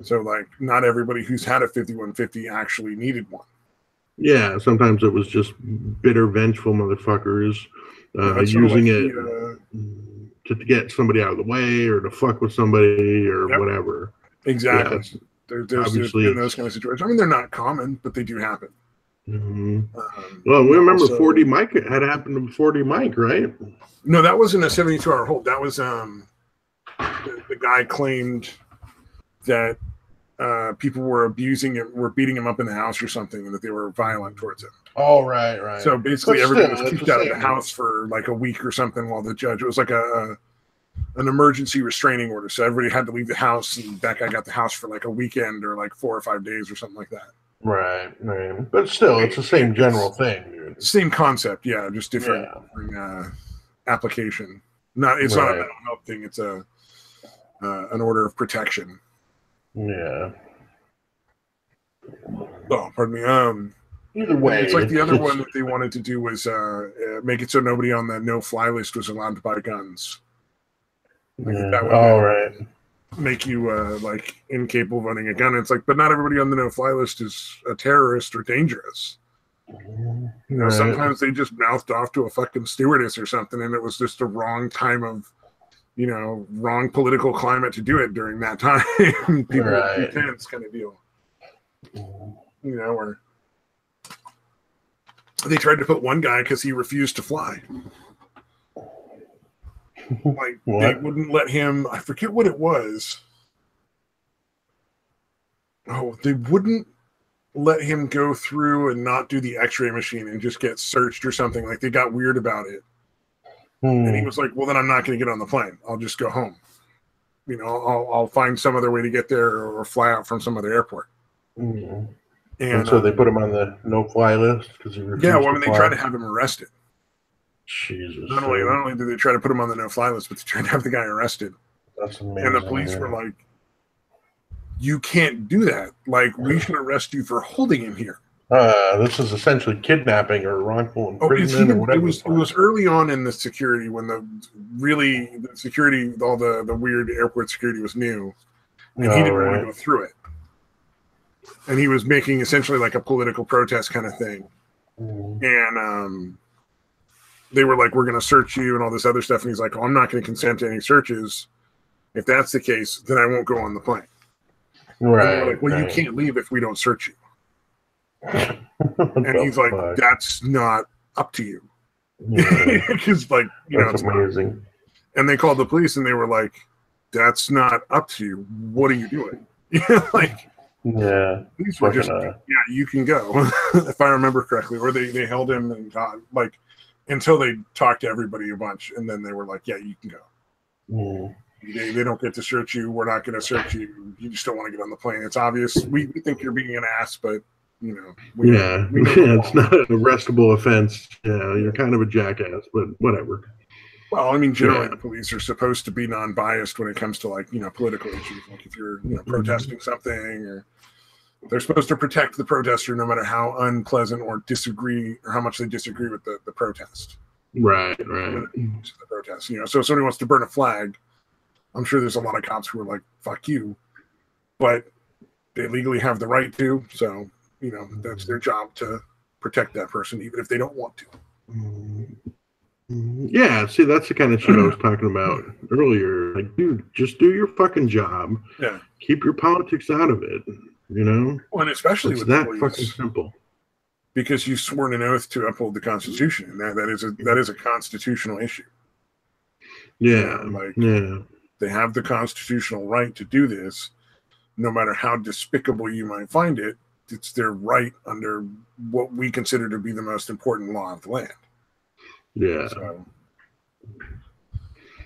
So, like, not everybody who's had a 5150 actually needed one. Yeah, sometimes it was just bitter, vengeful motherfuckers using it to get somebody out of the way or to fuck with somebody or whatever. Exactly. Yeah, there's in those kind of situations. I mean, they're not common, but they do happen. Well, we remember 4D Mike had happened to 4D Mike, right? No, that wasn't a 72-hour hold. That was the guy claimed that people were abusing him, were beating him up in the house or something, and that they were violent towards him. Oh, right. So basically, everybody was kicked out of the house for like a week or something while the judge. It was like an emergency restraining order, so everybody had to leave the house, and that guy got the house for like a weekend or like 4 or 5 days or something like that. Right. But still, it's the same general thing, dude. Same concept, just different application. It's not a mental health thing. It's an order of protection. Yeah. Oh, pardon me. Either way, it's like the other one that they wanted to do was make it so nobody on the no-fly list was allowed to buy guns. That would make you like incapable of owning a gun. It's like, but not everybody on the no-fly list is a terrorist or dangerous. Sometimes they just mouthed off to a fucking stewardess or something, and it was just the wrong time of, wrong political climate to do it during that time. People with tense kind of deal. Where they tried to put one guy because he refused to fly. Like, they wouldn't let him. I forget what it was. Oh, they wouldn't let him go through and not do the X-ray machine and just get searched or something. Like, they got weird about it. And he was like, well, then I'm not going to get on the plane. I'll just go home. I'll find some other way to get there or fly out from some other airport. And so they put him on the no-fly list because he refused to fly. They tried to have him arrested. Jesus. Not only did they try to put him on the no-fly list, but they tried to have the guy arrested. That's amazing. And the police were like, you can't do that. Like, we should arrest you for holding him here. This is essentially kidnapping or wrongful imprisonment or whatever. It was early on in the security when the security, all the weird airport security was new, and he didn't want to go through it. And he was making essentially like a political protest kind of thing. And they were like, we're going to search you and all this other stuff. And he's like, oh, I'm not going to consent to any searches. If that's the case, then I won't go on the plane. Right. And like, well, you can't leave if we don't search you. And he's like, that's not up to you. Because like, that's amazing. And they called the police and they were like, that's not up to you. What are you doing? Like, police were just you can go, if I remember correctly. Or they held him and got like until they talked to everybody a bunch, and then they were like, yeah, you can go. They don't get to search you. We're not going to search you. You just don't want to get on the plane. It's obvious. We think you're being an ass, but it's not an arrestable offense. Yeah, you're kind of a jackass, but whatever. Well, I mean, generally the police are supposed to be non-biased when it comes to like political issues. Like if you're protesting something, or they're supposed to protect the protester no matter how unpleasant or how much they disagree with the protest. Right. The protest, So if somebody wants to burn a flag, I'm sure there's a lot of cops who are like, "Fuck you," but they legally have the right to. So that's their job to protect that person, even if they don't want to. Yeah, see, that's the kind of shit I was talking about earlier. Like, dude, just do your fucking job. Yeah. Keep your politics out of it. Well, and especially it's with that fucking simple. Because you've sworn an oath to uphold the Constitution, and that is a constitutional issue. Yeah. They have the constitutional right to do this, no matter how despicable you might find it. It's their right under what we consider to be the most important law of the land. Yeah. So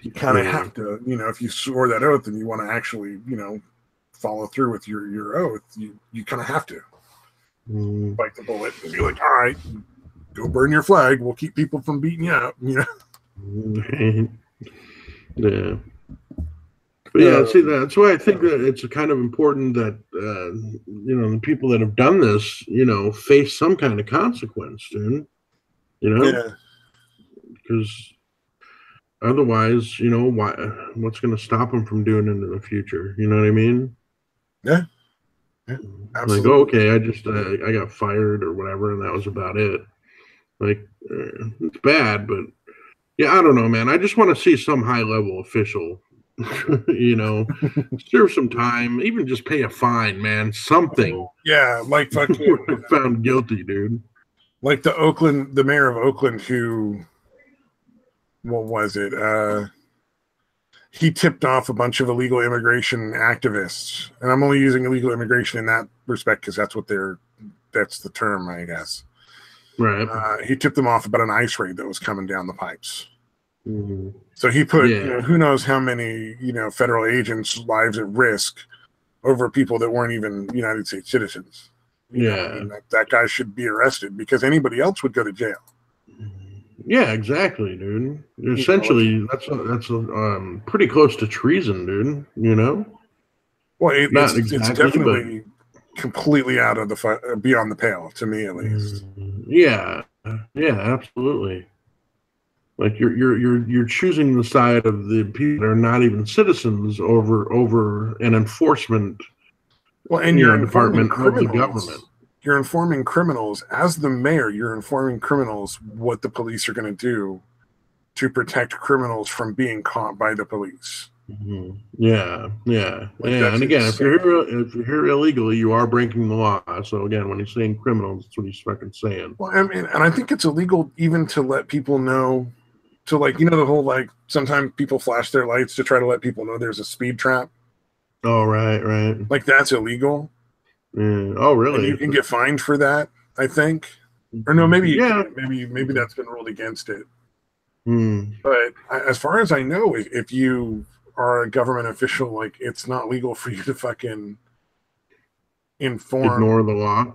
you kind of have to, if you swore that oath and you want to actually, follow through with your oath, you kind of have to bite the bullet and be like, all right, go burn your flag. We'll keep people from beating you up, Yeah. But see, that's why I think that it's kind of important that, the people that have done this, face some kind of consequence, dude. Because otherwise, what's going to stop them from doing it in the future? You know what I mean? Yeah. Absolutely. Like, okay, I just, I got fired or whatever, and that was about it. Like, it's bad, but yeah, I don't know, man. I just want to see some high-level official serve some time, even just pay a fine, man. Something. Yeah, like fucking found guilty, dude. Like the mayor of Oakland, who, what was it? He tipped off a bunch of illegal immigration activists, and I'm only using illegal immigration in that respect because that's the term, I guess. Right. He tipped them off about an ICE raid that was coming down the pipes. So he put, who knows how many, federal agents' lives at risk over people that weren't even United States citizens. That guy should be arrested because anybody else would go to jail. Yeah, exactly, dude. Essentially, that's pretty close to treason, dude. Well, it's definitely completely out of beyond the pale, to me at least. Yeah, absolutely. Like you're choosing the side of the people that are not even citizens over an enforcement. Well, and you're department of the government. You're informing criminals as the mayor. You're informing criminals what the police are going to do to protect criminals from being caught by the police. Yeah. And again, if you're here illegally, you are breaking the law. So again, when he's saying criminals, that's what he's fucking saying. Well, I mean, and I think it's illegal even to let people know. To the whole sometimes people flash their lights to try to let people know there's a speed trap. Oh, right. Like that's illegal. Oh, really? And you can get fined for that, I think. Or no, maybe maybe that's been ruled against it. But as far as I know, if you are a government official, it's not legal for you to fucking ignore the law.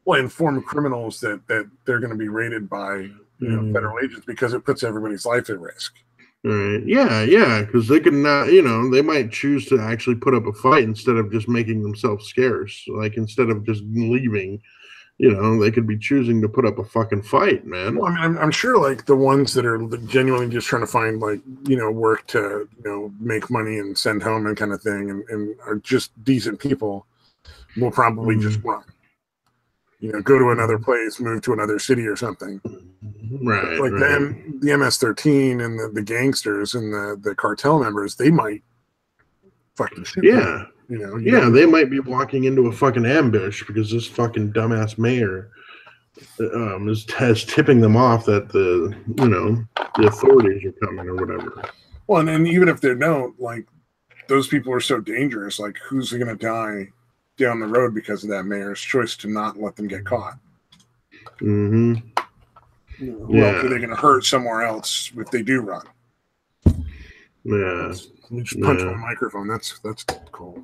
Well, inform criminals that they're going to be raided by federal agents because it puts everybody's life at risk. Right. Yeah, because they can not, they might choose to actually put up a fight instead of just making themselves scarce. Like instead of just leaving, you know, they could be choosing to put up a fucking fight, man. Well, I mean, I'm sure like the ones that are genuinely just trying to find like, you know, work to, you know, make money and send home and kind of thing, and are just decent people, will probably just run. You know, go to another place, move to another city or something. Right. Like the MS-13 and the gangsters and the cartel members, they might fucking shoot them. You know, they might be walking into a fucking ambush because this fucking dumbass mayor is tipping them off that the authorities are coming or whatever. Well, and even if they don't, like, those people are so dangerous. Like, who's going to die down the road because of that mayor's choice to not let them get caught? Mm-hmm. You know, who else are they going to hurt somewhere else if they do run? Yeah. You just punch my microphone. That's cool.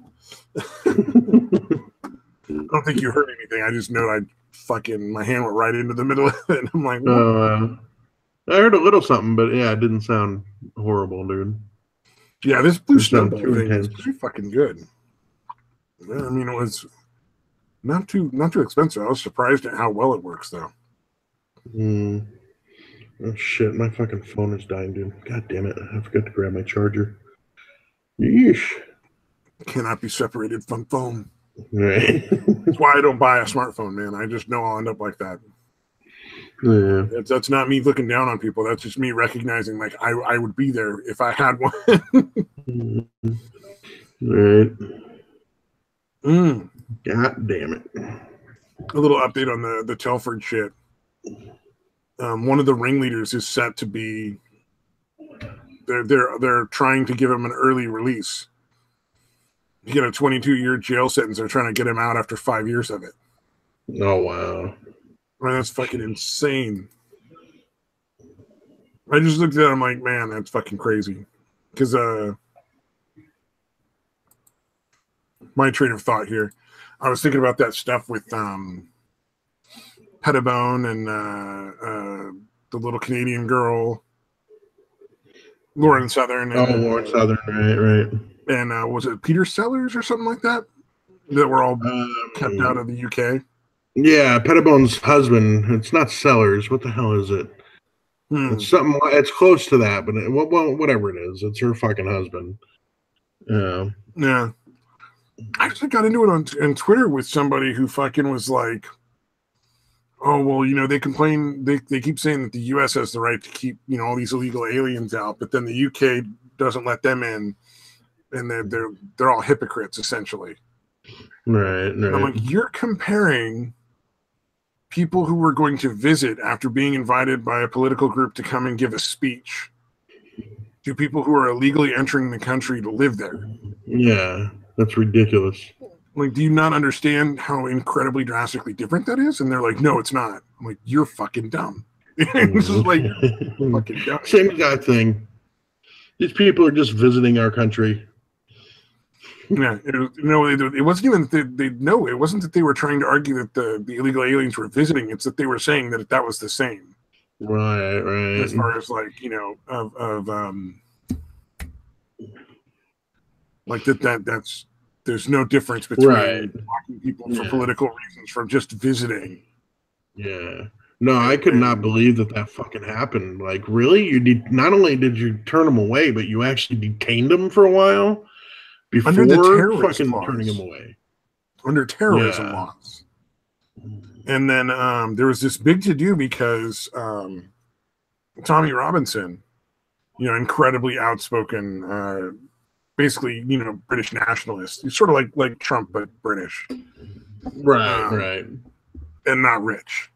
I don't think you heard anything. I just know my hand went right into the middle of it. And I'm like, I heard a little something, but yeah, it didn't sound horrible, dude. Yeah, this blue snowball thing is pretty fucking good. Yeah, I mean, it was not too expensive. I was surprised at how well it works, though. Oh shit, my fucking phone is dying, dude. God damn it, I forgot to grab my charger. Yeesh. Cannot be separated from phone. Right. That's why I don't buy a smartphone, man. I just know I'll end up like that. Yeah. That's not me looking down on people. That's just me recognizing, like, I would be there if I had one. Right. God damn it. A little update on the Telford shit. One of the ringleaders is set to be. They're trying to give him an early release. He got a 22-year jail sentence. They're trying to get him out after 5 years of it. Oh wow. Man, that's fucking insane. I just looked at it, I'm like, man, that's fucking crazy. Because my train of thought here, I was thinking about that stuff with Pettibone and the little Canadian girl, Lauren Southern. And, Lauren Southern, right. And was it Peter Sellers or something like that? That were all kept out of the UK? Yeah, Pettibone's husband. It's not Sellers. What the hell is it? It's something. It's close to that, but whatever it is, it's her fucking husband. Yeah. Yeah. I just got into it on Twitter with somebody who fucking was like, oh, well, you know, they complain, they keep saying that the U.S. has the right to keep, you know, all these illegal aliens out, but then the U.K. doesn't let them in, and they're all hypocrites, essentially. Right. And I'm like, you're comparing people who were going to visit after being invited by a political group to come and give a speech to people who are illegally entering the country to live there. Yeah, that's ridiculous. Like, do you not understand how incredibly drastically different that is? And they're like, no, it's not. I'm like, you're fucking dumb. This is like fucking dumb. Same exact thing. These people are just visiting our country. Yeah, it wasn't even it wasn't that they were trying to argue that the illegal aliens were visiting. It's that they were saying that was the same. Right. As far as like, you know, of like that's there's no difference between blocking people for political reasons from just visiting. Yeah. No, I could not believe that fucking happened. Like, really? Not only did you turn them away, but you actually detained them for a while before under the terrorist fucking laws. turning them away. Under terrorism laws. And then there was this big to-do because Tommy Robinson, you know, incredibly outspoken, basically, you know, British nationalist. He's sort of like Trump, but British. Right. And not rich.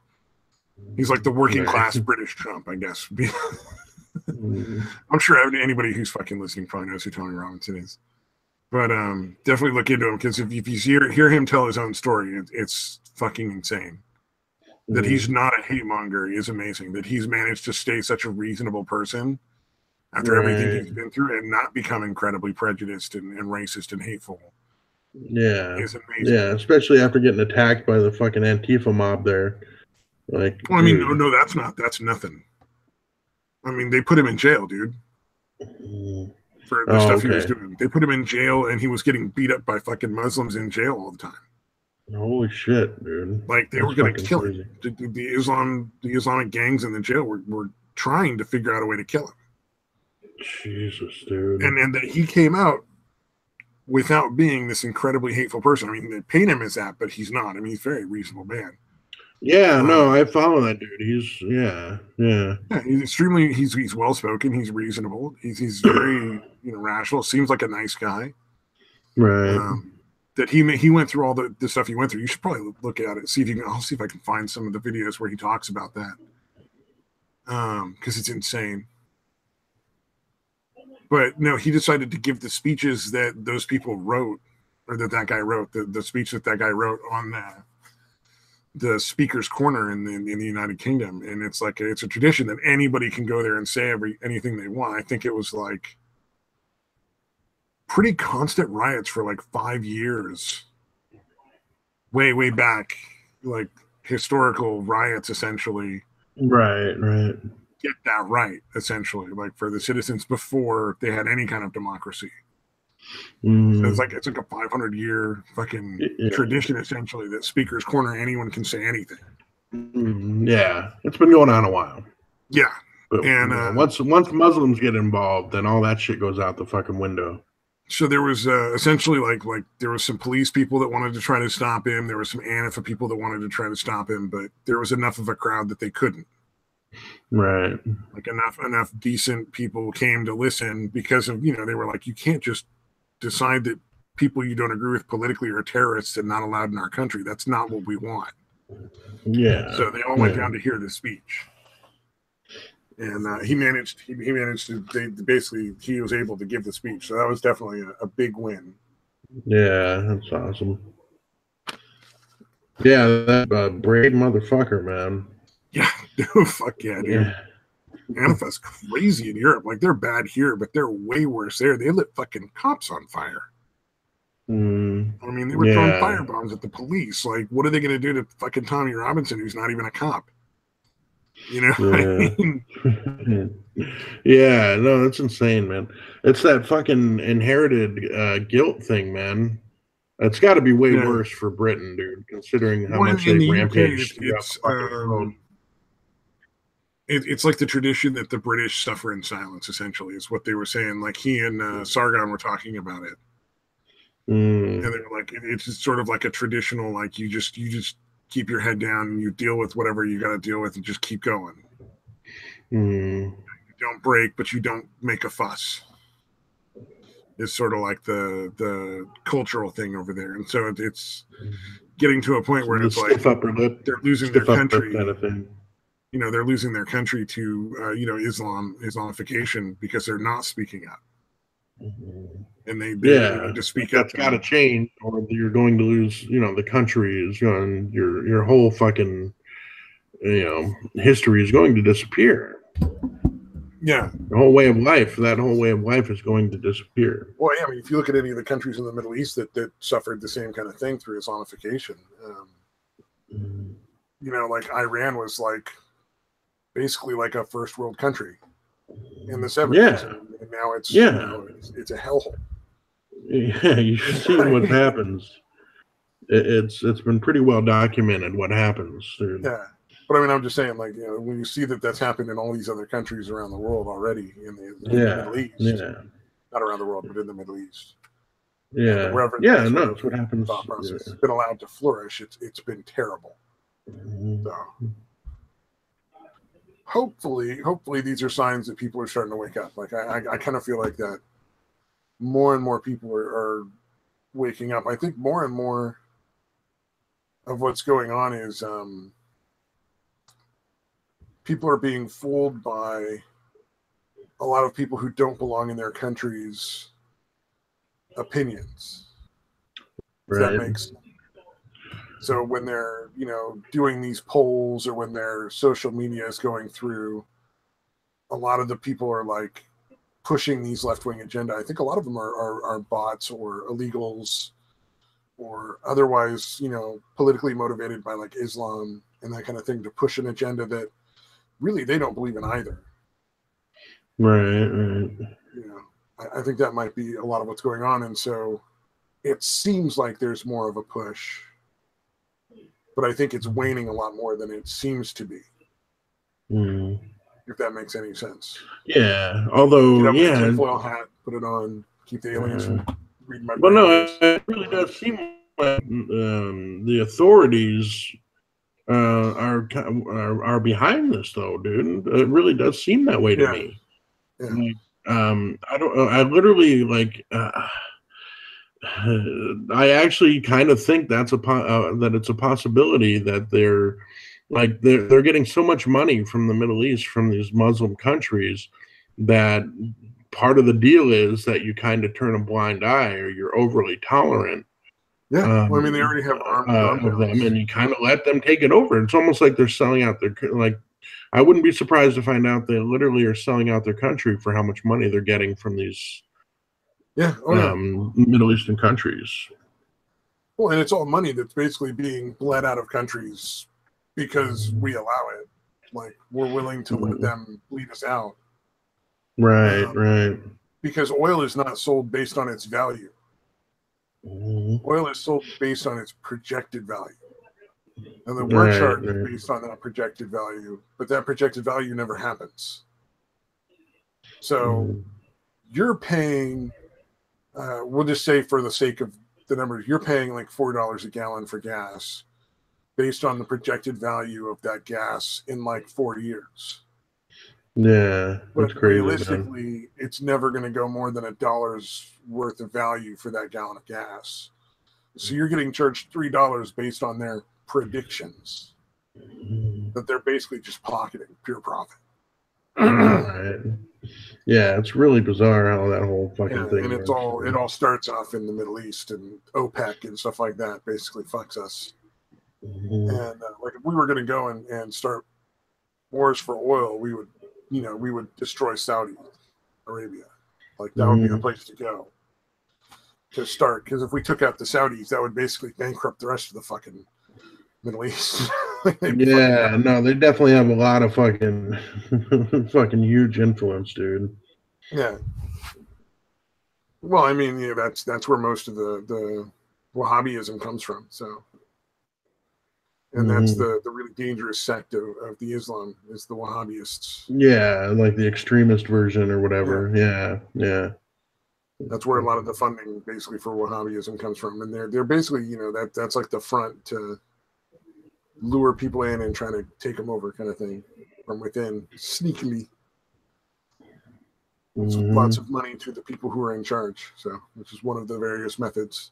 He's like the working class British Trump, I guess. I'm sure anybody who's fucking listening probably knows who Tommy Robinson is. But definitely look into him, because if you hear him tell his own story, it's fucking insane. That he's not a hate monger is amazing. That he's managed to stay such a reasonable person after everything he's been through and not become incredibly prejudiced and racist and hateful. Yeah. Is amazing. Yeah, especially after getting attacked by the fucking Antifa mob there. Like, well, I mean, no, that's nothing. I mean, they put him in jail, dude. For the stuff he was doing. They put him in jail, and he was getting beat up by fucking Muslims in jail all the time. Holy shit, dude! Like they were going to kill him. The Islamic gangs in the jail were trying to figure out a way to kill him. Jesus, dude. And that he came out without being this incredibly hateful person. I mean, they paint him as that, but he's not. I mean, he's a very reasonable man. Yeah, no, I follow that dude. Yeah. He's extremely. He's well spoken. He's reasonable. He's very rational. Seems like a nice guy. Right. That he went through all the stuff he went through. You should probably look at it. I'll see if I can find some of the videos where he talks about that. Because it's insane. But no, he decided to give the speeches that those people wrote, or that guy wrote, the speech that guy wrote on the speaker's corner in the United Kingdom. And it's like it's a tradition that anybody can go there and say anything they want. I think it was like pretty constant riots for like 5 years, way back, like historical riots, essentially. Right. Get that right, essentially, like for the citizens before they had any kind of democracy. So it's like a 500-year fucking tradition, essentially, that speaker's corner, anyone can say anything. Yeah, it's been going on a while. Yeah, but and once Muslims get involved, then all that shit goes out the fucking window. So there was essentially like there was some police people that wanted to try to stop him. There was some Antifa people that wanted to try to stop him, but there was enough of a crowd that they couldn't. Right. Like enough decent people came to listen because of, they were like, you can't just decide that people you don't agree with politically are terrorists and not allowed in our country. That's not what we want. Yeah. So they all went down to hear the speech. And he managed to basically, he was able to give the speech. So that was definitely a big win. Yeah, that's awesome. Yeah, that brave motherfucker, man. Yeah, fuck yeah, dude. Yeah. Antifa's crazy in Europe. Like, they're bad here, but they're way worse there. They lit fucking cops on fire. I mean, they were throwing firebombs at the police. Like, what are they going to do to fucking Tommy Robinson, who's not even a cop? Yeah. Yeah, no, that's insane, man. It's that fucking inherited guilt thing, man. It's got to be way worse for Britain, dude, considering how much they rampaged throughout the fucking world. It's like the tradition that the British suffer in silence, essentially, is what they were saying. Like, he and Sargon were talking about it. And they were like, it's just sort of like a traditional, like, you just keep your head down and you deal with whatever you got to deal with and just keep going. You don't break, but you don't make a fuss. It's sort of like the cultural thing over there. And so it's getting to a point where it's like they're losing their country. Kind of thing. They're losing their country to, Islamification because they're not speaking up. And they need to speak up. That's got to change, or you're going to lose, the country is going, your whole fucking, history is going to disappear. Yeah. The whole way of life, that whole way of life is going to disappear. Well, yeah, I mean, if you look at any of the countries in the Middle East that suffered the same kind of thing through Islamification, like Iran was like basically like a first world country in the 70s. Yeah. And now it's it's a hellhole. Yeah, you've seen what happens. It's been pretty well documented what happens. Dude. Yeah. But I mean, I'm just saying, like, when you see that that's happened in all these other countries around the world already in the Middle East, not around the world, but in the Middle East. Yeah. That's what happens. It's been allowed to flourish. It's been terrible. So hopefully these are signs that people are starting to wake up. Like, I kind of feel like that more and more people are waking up. I think more and more of what's going on is people are being fooled by a lot of people who don't belong in their country's opinions. Right. Does that make sense? So when they're, doing these polls or when their social media is going through, a lot of the people are like pushing these left-wing agenda. I think a lot of them are bots or illegals or otherwise, politically motivated by like Islam and that kind of thing to push an agenda that really they don't believe in either. Right. I think that might be a lot of what's going on. And so it seems like there's more of a push but I think it's waning a lot more than it seems to be. If that makes any sense. Yeah. Although, get up with a tinfoil hat, put it on, keep the aliens from reading my brain. Well, no, it really does seem like the authorities are behind this, though, dude. It really does seem that way to me. Yeah. Like, I don't. I literally like. I actually kind of think that's that it's a possibility that they're getting so much money from the Middle East, from these Muslim countries, that part of the deal is that you kind of turn a blind eye or you're overly tolerant. Yeah, well, I mean, they already have armed of them, and you kind of let them take it over. It's almost like they're selling out their I wouldn't be surprised to find out they literally are selling out their country for how much money they're getting from these Middle Eastern countries. Well, and it's all money that's basically being bled out of countries because we allow it. Like, we're willing to let them bleed us out. Right. Because oil is not sold based on its value. Oil is sold based on its projected value. And then we're charged based on that projected value, but that projected value never happens. So you're paying, we'll just say for the sake of the numbers, you're paying like $4 a gallon for gas based on the projected value of that gas in like 4 years. Yeah, that's crazy. Realistically, it's never going to go more than $1 worth of value for that gallon of gas. So you're getting charged $3 based on their predictions that they're basically just pocketing pure profit. Right. Yeah, it's really bizarre how that whole fucking thing and works. It all starts off in the Middle East, and OPEC and stuff like that basically fucks us. And like if we were going to go and start wars for oil, we would destroy Saudi Arabia. Like that would be the place to go to start, because if we took out the Saudis, that would basically bankrupt the rest of the fucking Middle East. Yeah, no, they definitely have a lot of fucking fucking huge influence, dude. Yeah. Well, I mean, yeah, that's where most of the Wahhabism comes from. So, and that's the really dangerous sect of the Islam is the Wahhabists. Yeah, like the extremist version or whatever. Yeah. That's where a lot of the funding basically for Wahhabism comes from, and they're basically that's like the front to lure people in and trying to take them over, kind of thing, from within sneakily. Lots of money to the people who are in charge, so which is one of the various methods.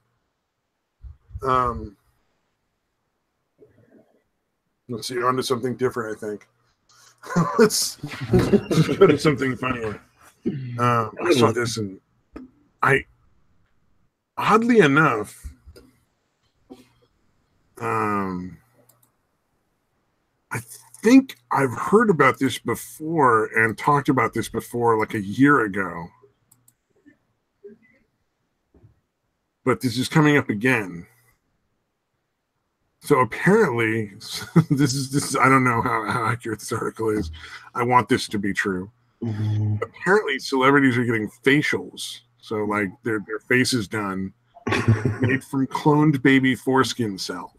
Let's see, on to something different, I think. Let's go to something funnier. I saw this, and oddly enough, I think I've heard about this before and talked about this before, like a year ago. But this is coming up again. So apparently, this is I don't know how accurate this article is. I want this to be true. Apparently, celebrities are getting facials. So like their face is done, made from cloned baby foreskin cells.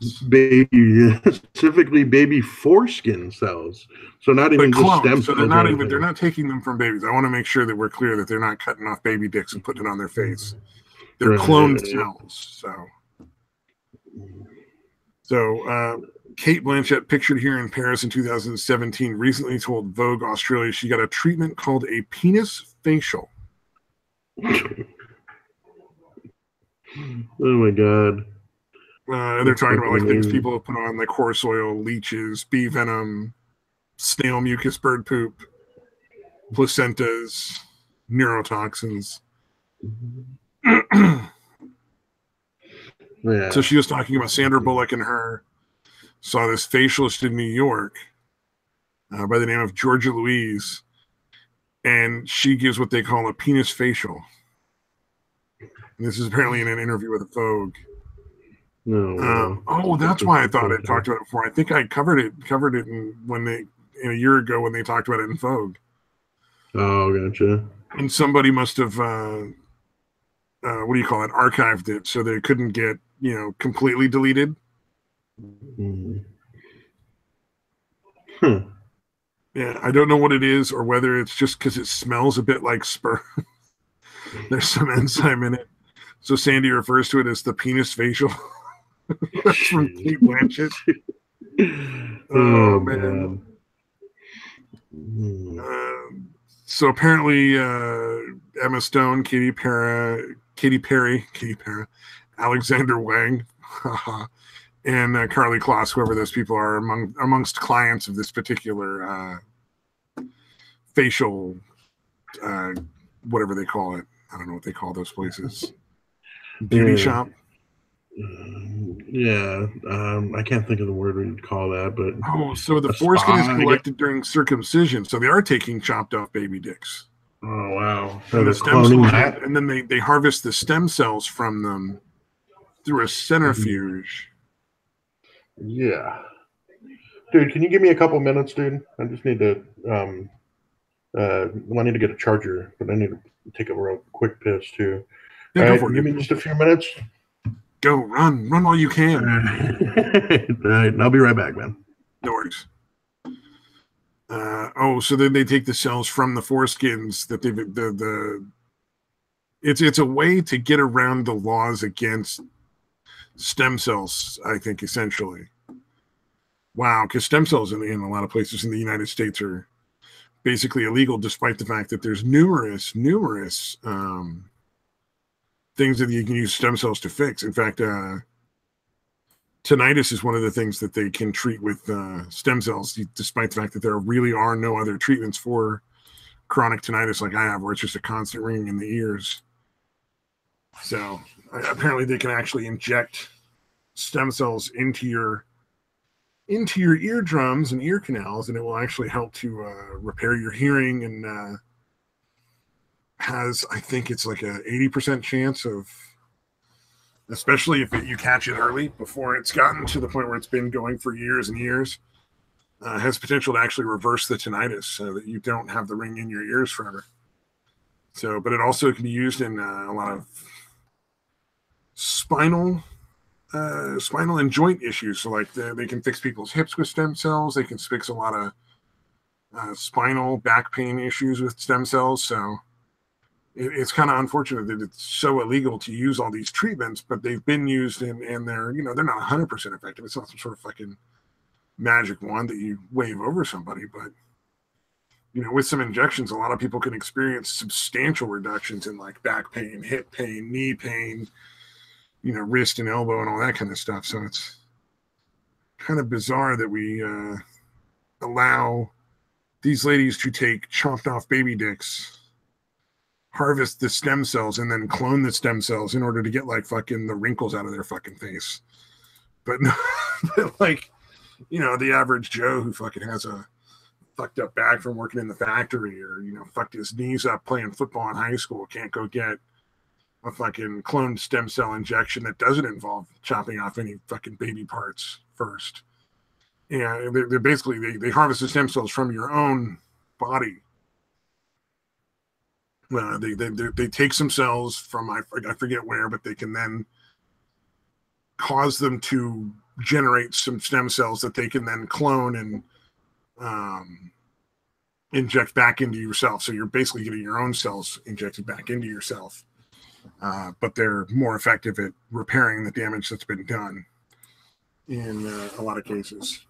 Specifically baby foreskin cells. So not even just stem cells. So they're not taking them from babies. I want to make sure that we're clear that they're not cutting off baby dicks and putting it on their face. They're cloned cells. So Kate Blanchett, pictured here in Paris in 2017, recently told Vogue Australia she got a treatment called a penis facial. Oh my god. And they're talking about like things people have put on, like horse oil, leeches, bee venom, snail mucus, bird poop, placentas, neurotoxins. Yeah. So she was talking about Sandra Bullock and her saw this facialist in New York by the name of Georgia Louise, and she gives what they call a penis facial. And this is apparently in an interview with Vogue. That's why I thought I talked about it before. I think I covered it in a year ago when they talked about it in Vogue. Oh, gotcha. And somebody must have archived it so they couldn't get completely deleted. Mm. Yeah, I don't know what it is or whether it's just because it smells a bit like sperm. There's some enzyme in it. So Sandy refers to it as the penis facial. That's from Kate Blanchett. Oh, man. So apparently Emma Stone, Katy Perry, Alexander Wang, and Carly Kloss, whoever those people are, amongst clients of this particular facial, whatever they call it. I don't know what they call those places. Beauty shop. Yeah, I can't think of the word we'd call that, but so the foreskin is collected during circumcision, so they are taking chopped off baby dicks. Oh wow! So they're cloning that, and then they harvest the stem cells from them through a centrifuge. Yeah, dude, can you give me a couple minutes, dude? I just need to I need to get a charger, but I need to take a real quick piss too. Yeah, all right, give me just a few minutes. Go, run while you can. All right, I'll be right back, man. No worries. So then they take the cells from the foreskins that it's a way to get around the laws against stem cells, I think, essentially. Wow, because stem cells in a lot of places in the United States are basically illegal, despite the fact that there's numerous things that you can use stem cells to fix. In fact, tinnitus is one of the things that they can treat with stem cells, despite the fact that there really are no other treatments for chronic tinnitus like I have, where it's just a constant ringing in the ears. So apparently they can actually inject stem cells into your eardrums and ear canals, and it will actually help to repair your hearing, and has, I think it's like a 80% chance of, especially if you catch it early before it's gotten to the point where it's been going for years and years, has potential to actually reverse the tinnitus so that you don't have the ring in your ears forever. So, but it also can be used in a lot of spinal and joint issues. So like they can fix people's hips with stem cells. They can fix a lot of spinal back pain issues with stem cells. So it's kind of unfortunate that it's so illegal to use all these treatments, but they've been used and they're not 100% effective. It's not some sort of fucking magic wand that you wave over somebody, but with some injections, a lot of people can experience substantial reductions in like back pain, hip pain, knee pain, wrist and elbow and all that kind of stuff. So it's kind of bizarre that we allow these ladies to take chopped off baby dicks, harvest the stem cells, and then clone the stem cells in order to get like fucking the wrinkles out of their fucking face. But like, the average Joe who fucking has a fucked up back from working in the factory, or, fucked his knees up playing football in high school, can't go get a fucking cloned stem cell injection that doesn't involve chopping off any fucking baby parts first. Yeah, they're basically, they harvest the stem cells from your own body. They take some cells from, I forget where, but they can then cause them to generate some stem cells that they can then clone and inject back into yourself. So you're basically getting your own cells injected back into yourself. But they're more effective at repairing the damage that's been done in a lot of cases.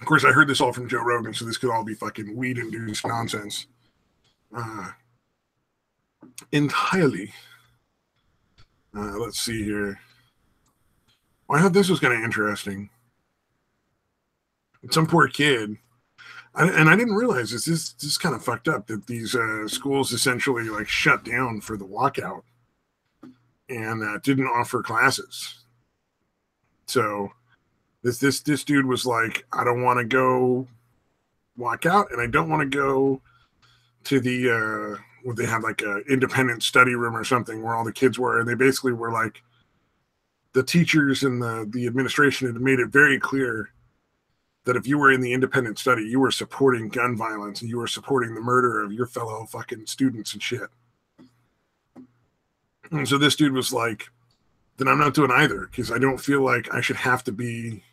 Of course, I heard this all from Joe Rogan, so this could all be fucking weed-induced nonsense. Entirely. Let's see here. Well, I thought this was kind of interesting. Some poor kid, and I didn't realize this is kind of fucked up, that these schools essentially like shut down for the walkout and didn't offer classes. So this dude was like, I don't want to go walk out, and I don't want to go to the where they had like a independent study room or something where all the kids were, and they basically were like, the teachers and the administration had made it very clear that if you were in the independent study, you were supporting gun violence and you were supporting the murder of your fellow fucking students and shit. And so this dude was like, then I'm not doing either, because I don't feel like I should have to be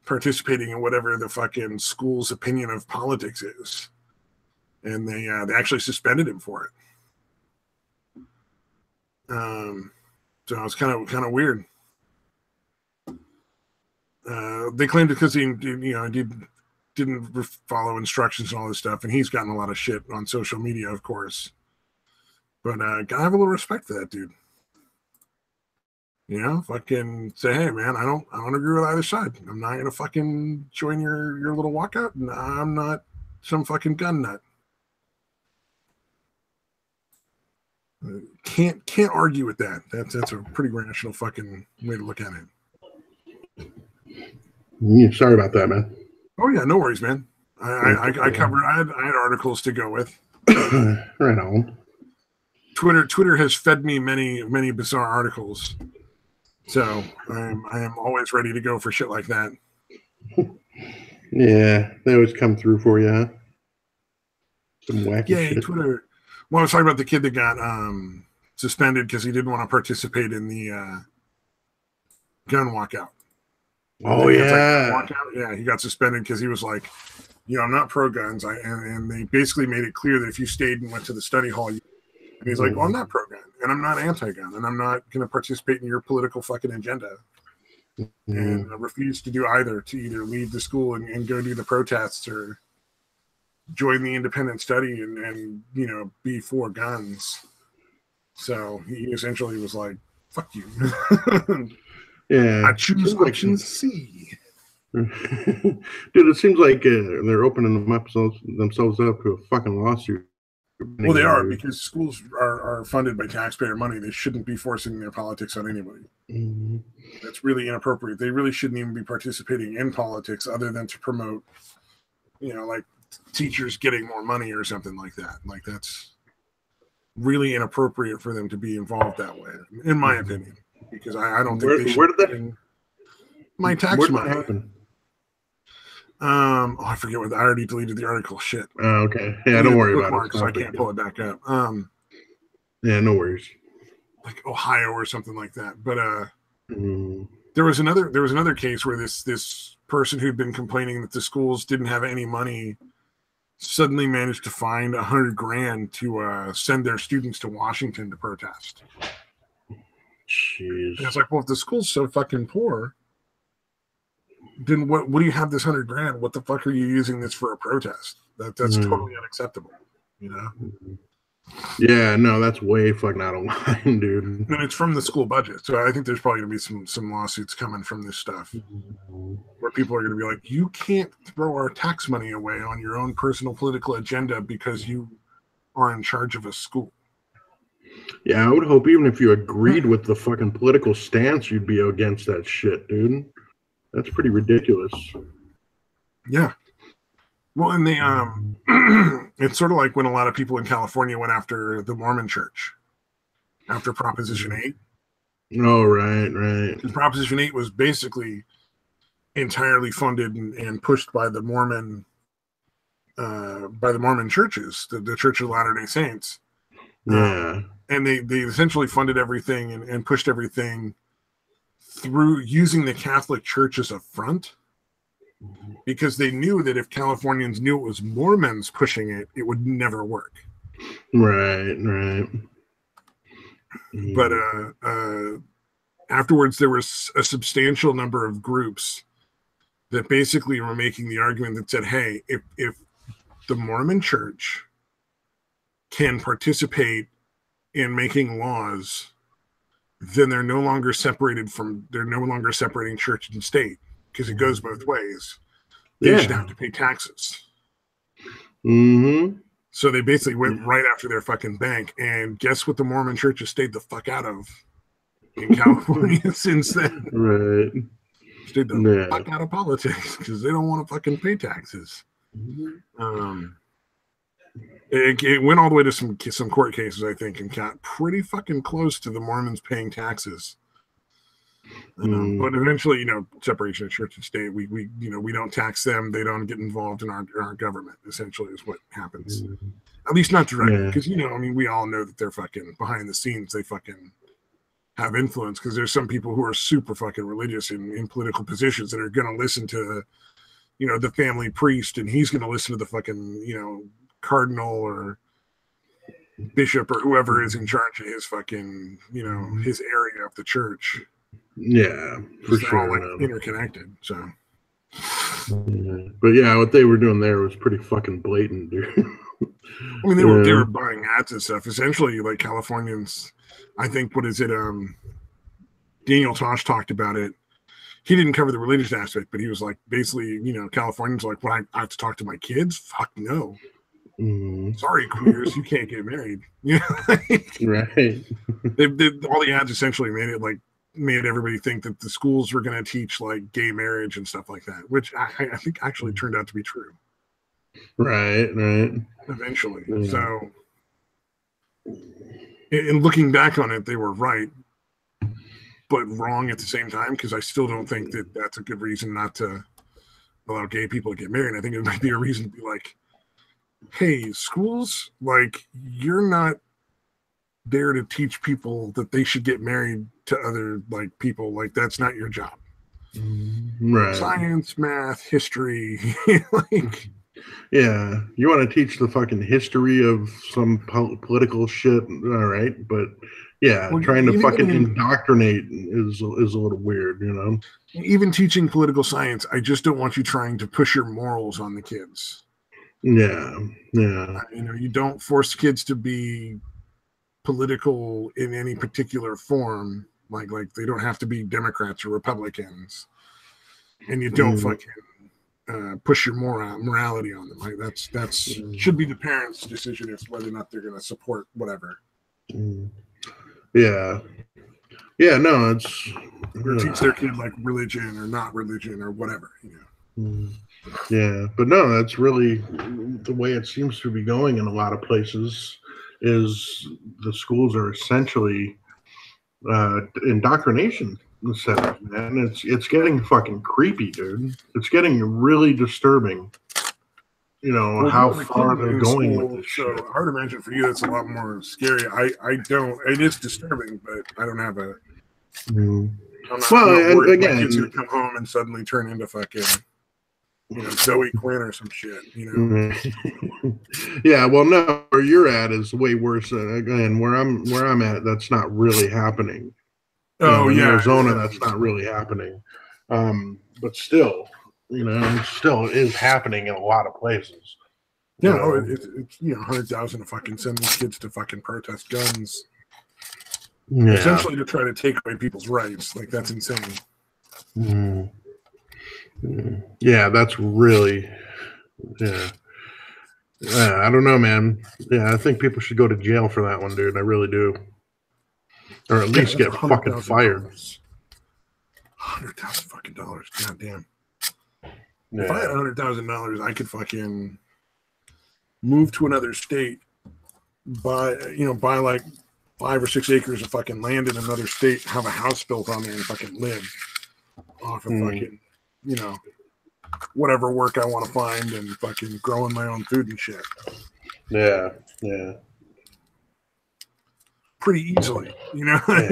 participating in whatever the fucking school's opinion of politics is. And they actually suspended him for it. So it was kind of weird. They claimed it because he didn't follow instructions and all this stuff, and he's gotten a lot of shit on social media, of course. But gotta have a little respect for that dude. You know, fucking say, hey man, I don't agree with either side. I'm not gonna fucking join your little walkout, and I'm not some fucking gun nut. Can't argue with that. That's a pretty rational fucking way to look at it. Yeah, sorry about that, man. Oh yeah, no worries, man. I covered. I had articles to go with. Right on. Twitter has fed me many bizarre articles, so I am always ready to go for shit like that. Yeah, they always come through for you, huh? Some wacky shit. Twitter. Well, I was talking about the kid that got suspended because he didn't want to participate in the gun walkout. Oh yeah, walkout. Yeah, he got suspended because he was like, I'm not pro guns. And they basically made it clear that if you stayed and went to the study hall, and he's like, well, I'm not pro gun, and I'm not anti-gun, and I'm not going to participate in your political fucking agenda. And I refused to do either, to either leave the school and go do the protests or join the independent study and be for guns. So he essentially was like, fuck you. Yeah, I choose option C. Dude, it seems like they're opening themselves up to a fucking lawsuit. Well, they are, because schools are funded by taxpayer money. They shouldn't be forcing their politics on anybody. Mm-hmm. That's really inappropriate. They really shouldn't even be participating in politics other than to promote, like teachers getting more money or something like that. Like, that's really inappropriate for them to be involved that way, in my opinion, because I don't think they should. Where did that? My tax money happen? I forget what. I already deleted the article. Shit. Oh, okay. Yeah, don't worry about it. Because I can't pull it back up. Yeah, no worries. Like Ohio or something like that. But there was another case where this person who'd been complaining that the schools didn't have any money suddenly managed to find $100,000 to send their students to Washington to protest. Jeez. And it's like, well, if the school's so fucking poor, then what do you have this $100,000? What the fuck are you using this for a protest? That's totally unacceptable, Yeah, no, that's way fucking out of line, dude. And it's from the school budget, so I think there's probably gonna be some lawsuits coming from this stuff, where people are gonna be like, you can't throw our tax money away on your own personal political agenda because you are in charge of a school. Yeah, I would hope even if you agreed with the fucking political stance, you'd be against that shit, dude. That's pretty ridiculous. Yeah. Well, and they it's sort of like when a lot of people in California went after the Mormon Church after Proposition 8. Oh, right. Proposition 8 was basically entirely funded and pushed by the Mormon churches, the Church of Latter-day Saints. Yeah. And they essentially funded everything and pushed everything through using the Catholic Church as a front, because they knew that if Californians knew it was Mormons pushing it, it would never work. Right. But afterwards, there was a substantial number of groups that basically were making the argument that said, hey, if the Mormon Church can participate in making laws, then they're no longer separating church and state, because it goes both ways. They should have to pay taxes. Mm-hmm. So they basically went right after their fucking bank, and guess what the Mormon Church has stayed the fuck out of in California since then? Right. Stayed the fuck out of politics because they don't want to fucking pay taxes. It went all the way to some court cases, I think, and got pretty fucking close to the Mormons paying taxes. But eventually, separation of church and state, we don't tax them. They don't get involved in our government, essentially, is what happens. At least not directly, because, we all know that they're fucking behind the scenes. They fucking have influence, because there's some people who are super fucking religious in political positions that are going to listen to, you know, the family priest, and he's going to listen to the fucking, you know, cardinal or bishop or whoever is in charge of his fucking, you know, his area of the church. Yeah, for sure. All like interconnected. So, but yeah, what they were doing there was pretty fucking blatant, dude. I mean, they were buying ads and stuff. Essentially, like Californians, I think, what is it? Daniel Tosh talked about it. He didn't cover the religious aspect, but he was like, basically, you know, Californians like, well, I have to talk to my kids? Fuck no. Sorry, queers, you can't get married. You know, right? All the ads essentially made everybody think that the schools were going to teach like gay marriage and stuff like that, which I think actually turned out to be true. Right. Eventually. Yeah. So, in looking back on it, they were right, but wrong at the same time, because I still don't think that that's a good reason not to allow gay people to get married. I think it might be a reason to be like, hey, schools, like, you're not there to teach people that they should get married to other like people. Like, that's not your job. Right. Science, math, history, like. Yeah, you want to teach the fucking history of some political shit, all right? But yeah, trying to fucking indoctrinate is a little weird, you know. Even teaching political science, I just don't want you trying to push your morals on the kids. Yeah. You know, you don't force kids to be political in any particular form. Like they don't have to be Democrats or Republicans, and you don't fucking push your morality on them. Like that's should be the parents' decision as whether or not they're going to support whatever. Yeah. No, it's or teach their kid like religion or not religion or whatever. You know. Yeah, but no, that's really the way it seems to be going in a lot of places. Is the schools are essentially indoctrination centers, man. It's getting fucking creepy, dude. It's getting really disturbing. You know, how far they're going with this shit. So hard to imagine for you. It's a lot more scary. I don't. It is disturbing, but I don't have a. I'm not worried again, my kids gonna come home and suddenly turn into fucking, you know, Zoe Quinn or some shit, you know. Yeah, well, no, where you're at is way worse. Again, where I'm at, that's not really happening. In Arizona, that's not really happening. But still, you know, it is happening in a lot of places. Yeah, it's 100,000 to fucking send these kids to fucking protest guns. Yeah. Essentially to try to take away people's rights. Like, that's insane. Yeah, that's really, I don't know, man. Yeah, I think people should go to jail for that one, dude. I really do. Or at least get fucking fired. $100,000 fucking dollars. God damn. Yeah. If I had $100,000, I could fucking move to another state, buy like 5 or 6 acres of fucking land in another state, have a house built on there, and fucking live off of fucking, you know, whatever work I want to find, and fucking growing my own food and shit. Yeah. Pretty easily, you know. I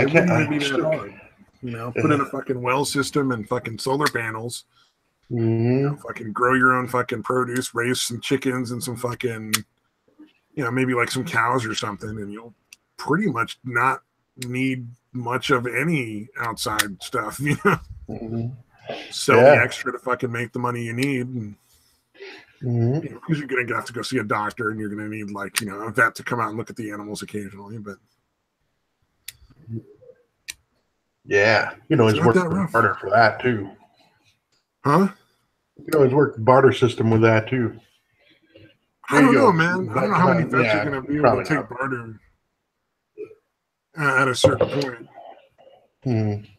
can't be that hard. You know, put in a fucking well system and fucking solar panels. You know, fucking grow your own fucking produce, raise some chickens and some fucking, you know, maybe like some cows or something, and you'll pretty much not need much of any outside stuff, you know. Sell the extra to fucking make the money you need, and because you're gonna have to go see a doctor, and you're gonna need, like, you know, a vet to come out and look at the animals occasionally. But yeah, you know, always work barter for that too. Huh? You can always work the barter system with that too. I don't know, man. I don't know how many vets are going to be able to take barter at a certain point.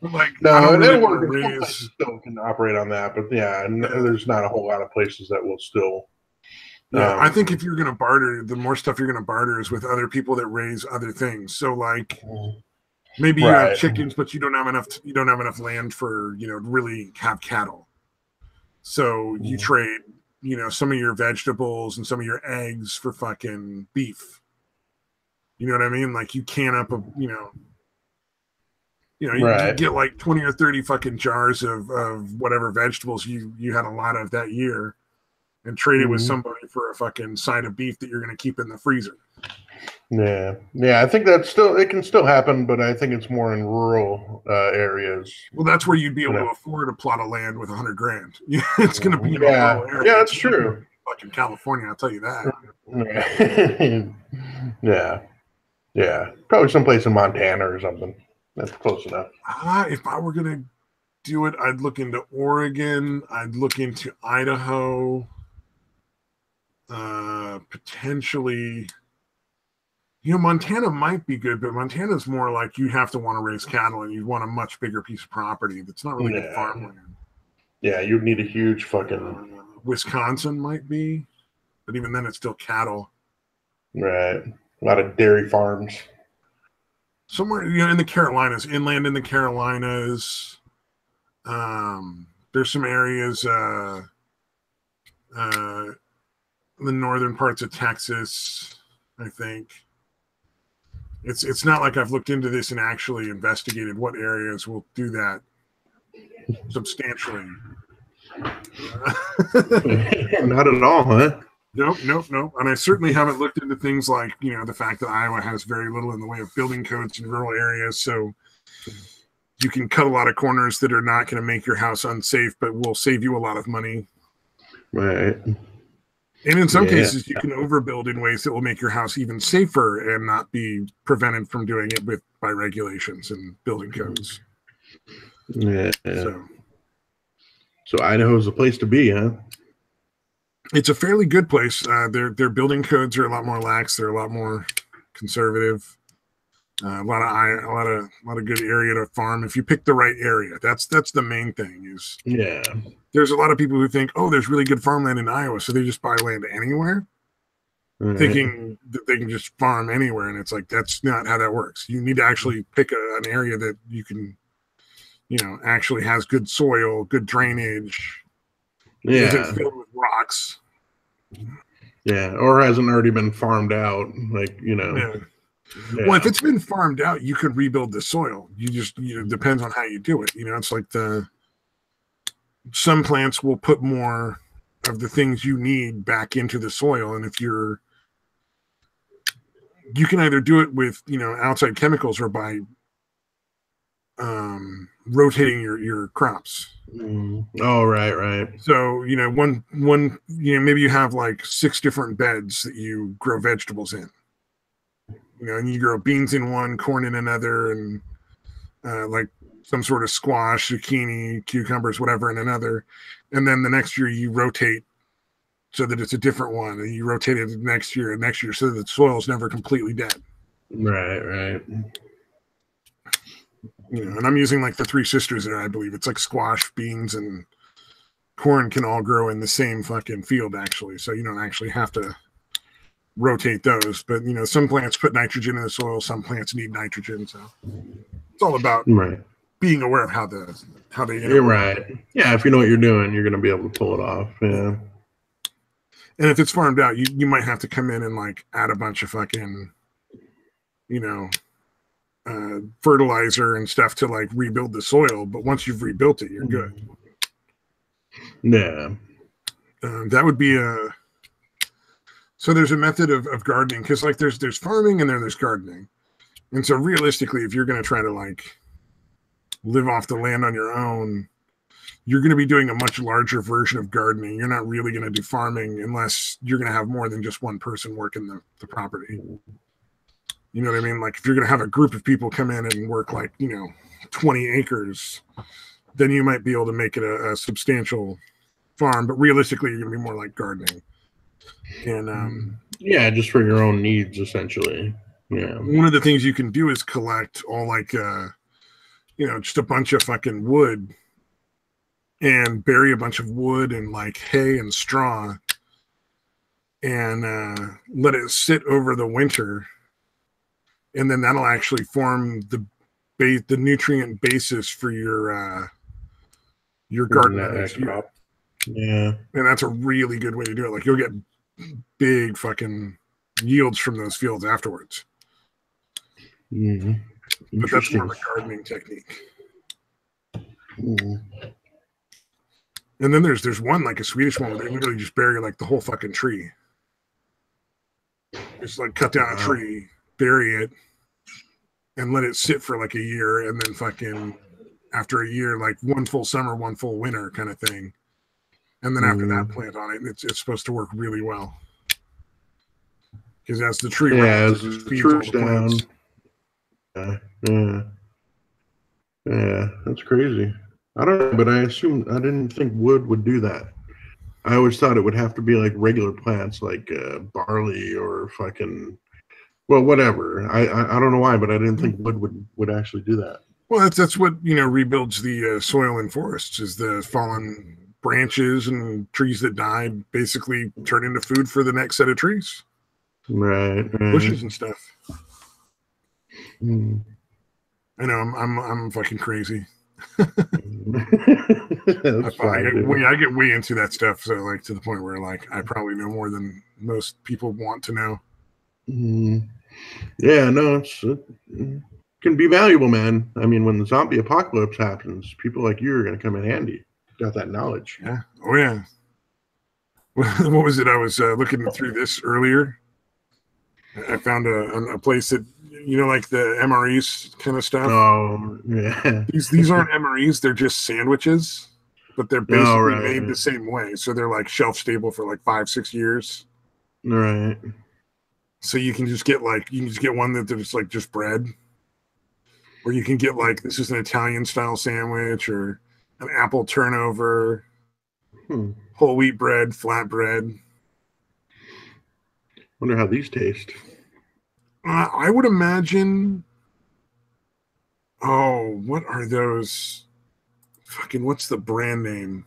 Like, no, it'll work. Places still can operate on that, but there's not a whole lot of places that will still. I think if you're going to barter, the more stuff you're going to barter is with other people that raise other things. So, like, maybe you have chickens, but you don't have enough land for, you know, to really have cattle. So you trade, you know, some of your vegetables and some of your eggs for fucking beef. You know what I mean? Like, you can up a, you know, You get like 20 or 30 fucking jars of whatever vegetables you had a lot of that year, and trade it with somebody for a fucking side of beef that you're going to keep in the freezer. Yeah. I think it can still happen, but I think it's more in rural areas. Well, that's where you'd be able to afford a plot of land with $100 grand. It's going to be in a rural area. Yeah, that's true. Fucking California, I'll tell you that. Yeah. Probably someplace in Montana or something. That's close enough. If I were going to do it, I'd look into Oregon. I'd look into Idaho. Potentially, Montana might be good, but Montana's more like you have to want to raise cattle and you want a much bigger piece of property that's not really good farmland. Yeah, you'd need a huge fucking... Wisconsin might be, but even then it's still cattle. Right. A lot of dairy farms. Somewhere, in the Carolinas, inland in the Carolinas. There's some areas, the northern parts of Texas, I think. It's not like I've looked into this and actually investigated what areas will do that substantially. Not at all, huh? Nope. And I certainly haven't looked into things like, the fact that Iowa has very little in the way of building codes in rural areas. So you can cut a lot of corners that are not going to make your house unsafe, but will save you a lot of money. Right. And in some cases, you can overbuild in ways that will make your house even safer and not be prevented from doing it by regulations and building codes. Yeah. So Idaho's the place to be, huh? It's a fairly good place. Their building codes are a lot more lax. They're a lot more conservative. A lot of good area to farm if you pick the right area. That's the main thing. There's a lot of people who think, there's really good farmland in Iowa, so they just buy land anywhere, thinking that they can just farm anywhere, and it's like that's not how that works. You need to actually pick an area that you can, actually has good soil, good drainage, isn't filled with rocks. Yeah, or hasn't already been farmed out, Yeah. Well, if it's been farmed out, you could rebuild the soil. You just, depends on how you do it. It's like some plants will put more of the things you need back into the soil. And if you can either do it with, outside chemicals or by rotating your crops. Oh, right. So, maybe you have like 6 different beds that you grow vegetables in. And you grow beans in one, corn in another, and like some sort of squash, zucchini, cucumbers, whatever in another. And then the next year you rotate so that it's a different one. And you rotate it next year so that the soil is never completely dead. Right. And I'm using like the 3 sisters there, I believe. It's like squash, beans, and corn can all grow in the same fucking field, actually. So you don't actually have to rotate those, but some plants put nitrogen in the soil, some plants need nitrogen, so it's all about being aware of how they You're right. Yeah, if you know what you're doing, you're going to be able to pull it off. Yeah. And if it's farmed out, you might have to come in and like add a bunch of fucking fertilizer and stuff to like rebuild the soil, but once you've rebuilt it, you're good. Yeah. That would be so there's a method of gardening, because like there's farming and then there's gardening. And so realistically, if you're going to try to like live off the land on your own, you're going to be doing a much larger version of gardening. You're not really going to do farming unless you're going to have more than just one person working the property. You know what I mean? Like if you're going to have a group of people come in and work like, 20 acres, then you might be able to make it a substantial farm. But realistically, you're going to be more like gardening. And just for your own needs, essentially. Yeah. One of the things you can do is collect all like just a bunch of fucking wood and bury a bunch of wood and like hay and straw and let it sit over the winter, and then that'll actually form the nutrient basis for your garden. Yeah. And that's a really good way to do it. Like you'll get big fucking yields from those fields afterwards. Mm-hmm. But that's more of a gardening technique. Mm. And then there's one, like a Swedish one, where they literally just bury like the whole fucking tree. Just like cut down a tree, bury it, and let it sit for like a year, and then fucking after a year, like one full summer, one full winter kind of thing. And then after that, plant on it, and it's supposed to work really well. Because as the tree as the tree's down. Yeah, that's crazy. I don't know, but I didn't think wood would do that. I always thought it would have to be like regular plants, like barley or fucking, well, whatever. I don't know why, but I didn't think wood would actually do that. Well, that's what rebuilds the soil in forests, is the fallen branches and trees that died basically turn into food for the next set of trees, right. bushes and stuff. Mm. I know I'm fucking crazy. I get way into that stuff, so like to the point where like I probably know more than most people want to know. Yeah, no, it can be valuable, man. I mean, when the zombie apocalypse happens, people like you are going to come in handy. Got that knowledge. Yeah. Oh yeah. What was it? I was looking through this earlier. I found a place that like the MREs kind of stuff. Oh yeah. These aren't MREs; they're just sandwiches, but they're basically made the same way. So they're like shelf stable for like 5-6 years. Right. So you can just get one that there's like just bread, or you can get like this is an Italian style sandwich or an apple turnover, whole wheat bread, flat bread. Wonder how these taste. I would imagine. Oh, what are those? Fucking, what's the brand name?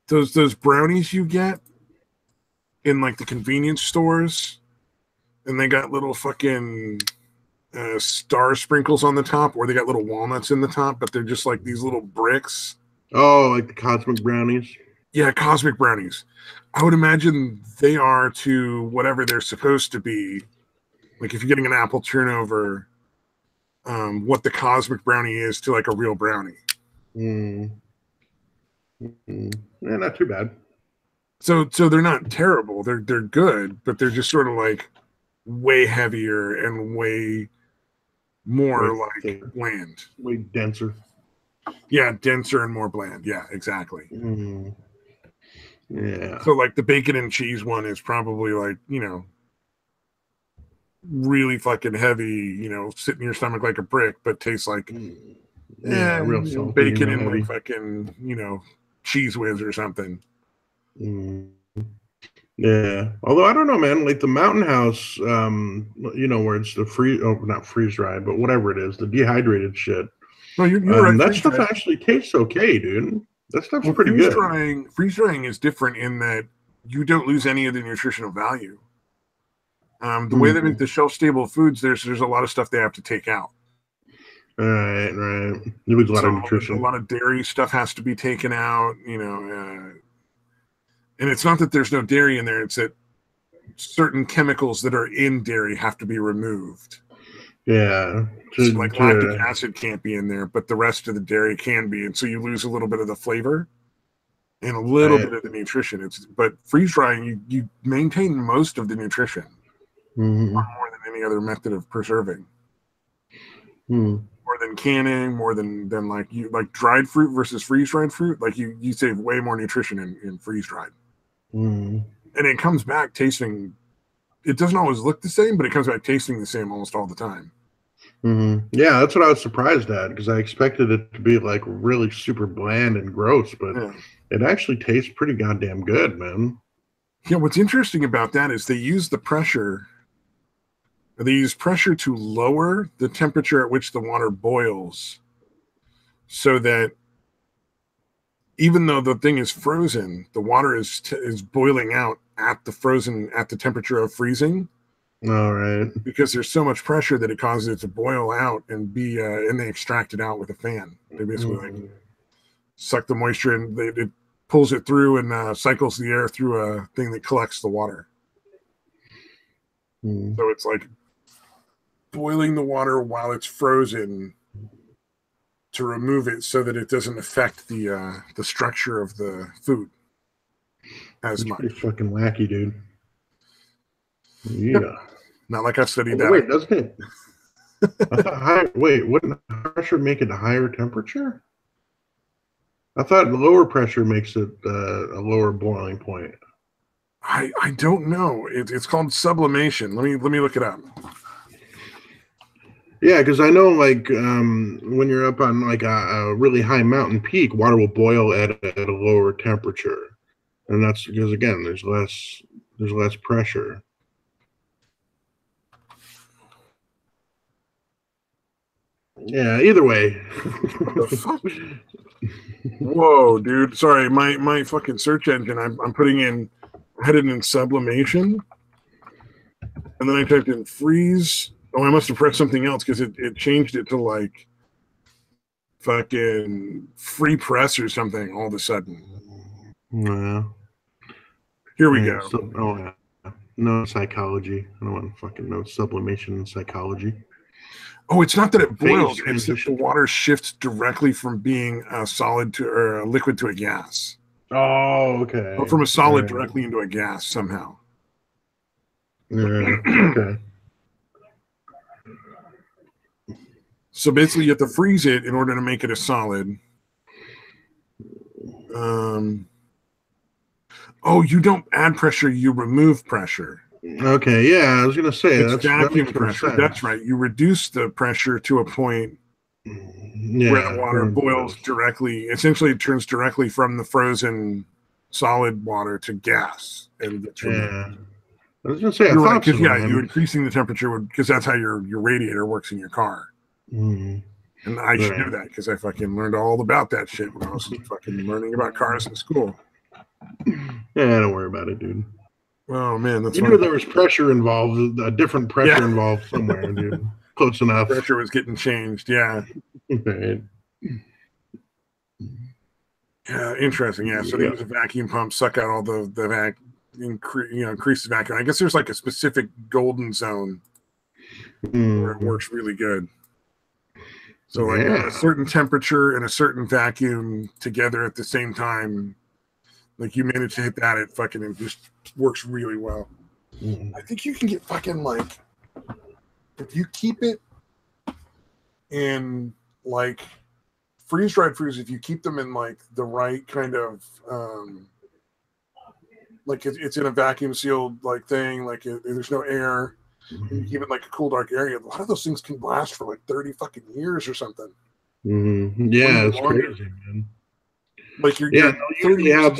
Those brownies you get in like the convenience stores, and they got little fucking star sprinkles on the top, or they got little walnuts in the top, but they're just like these little bricks. Oh, like the cosmic brownies? Yeah, cosmic brownies. I would imagine they are to whatever they're supposed to be. Like if you're getting an apple turnover, what the cosmic brownie is to like a real brownie. Yeah, not too bad. So they're not terrible. They're good, but they're just sort of like way heavier and way more bland. Way denser. Yeah, denser and more bland. Yeah, exactly. Yeah. So like the bacon and cheese one is probably like, really fucking heavy, sit in your stomach like a brick, but tastes like real salty, bacon and like fucking, Cheese Whiz or something. Yeah. Although I don't know, man, like the Mountain House, where it's the not freeze dried, but whatever it is, the dehydrated shit. No, you're right. That stuff actually tastes okay, dude. That stuff's pretty good. Freeze drying is different in that you don't lose any of the nutritional value. The way they make the shelf stable foods, there's a lot of stuff they have to take out. Right. You lose a lot of nutrition. A lot of dairy stuff has to be taken out, and it's not that there's no dairy in there; it's that certain chemicals that are in dairy have to be removed. Yeah. So like lactic acid can't be in there, but the rest of the dairy can be, and so you lose a little bit of the flavor and a little bit of the nutrition. But freeze drying, you maintain most of the nutrition, more than any other method of preserving. More than canning, more than like dried fruit versus freeze dried fruit. Like you save way more nutrition in freeze dried, and it comes back tasting. It doesn't always look the same, but it comes back tasting the same almost all the time. Yeah, that's what I was surprised at, because I expected it to be like really super bland and gross, but it actually tastes pretty goddamn good, man. Yeah, what's interesting about that is they use pressure to lower the temperature at which the water boils, so that even though the thing is frozen, the water is boiling out at the temperature of freezing. All right. Because there's so much pressure that it causes it to boil out and be, and they extract it out with a fan. They basically like suck the moisture and it pulls it through and cycles the air through a thing that collects the water. So it's like boiling the water while it's frozen to remove it so that it doesn't affect the structure of the food as much. Pretty fucking wacky, dude. Yeah. Yep. Not like I've studied that. Wait, doesn't it? I thought wouldn't high pressure make it a higher temperature? I thought lower pressure makes it a lower boiling point. I don't know. It's called sublimation. Let me look it up. Yeah, because I know like when you're up on like a really high mountain peak, water will boil at a lower temperature, and that's because again there's less pressure. Yeah. Either way. The fuck? Whoa, dude. Sorry, my fucking search engine. I'm putting in. I had it in sublimation, and then I typed in freeze. Oh, I must have pressed something else because it changed it to like fucking free press or something all of a sudden. Yeah. Here we go. Yeah. No psychology. I don't want to fucking know sublimation and psychology. Oh, it's not that it boils. It's that the water shifts directly from being a solid to or a liquid to a gas. Oh, okay. Or from a solid directly into a gas somehow. Yeah. Okay. So basically, you have to freeze it in order to make it a solid. Oh, you don't add pressure; you remove pressure. Okay, yeah, I was gonna say it's vacuum pressure. That's right. You reduce the pressure to a point where the water boils directly. Essentially, it turns directly from the frozen solid water to gas, and gets removed. I was gonna say, you're right, because you're increasing the temperature because that's how your radiator works in your car. Mm-hmm. And I should know that because I fucking learned all about that shit when I was fucking learning about cars in school. Yeah, don't worry about it, dude. Oh man, that's you knew there was pressure involved, a different pressure involved somewhere, dude. Close enough. Pressure was getting changed, yeah. Right. Yeah, interesting. Yeah, so they use a vacuum pump, suck out all the increase the vacuum. I guess there's like a specific golden zone where it works really good. So like a certain temperature and a certain vacuum together at the same time, like you manage to hit that, it just works really well. I think you can get fucking like, if you keep it in like freeze-dried foods, if you keep them in like the right kind of, like it's in a vacuum sealed like thing, like there's no air, and you keep it like a cool dark area, a lot of those things can last for like 30 fucking years or something. Yeah, it's crazy, man. Like they'll usually have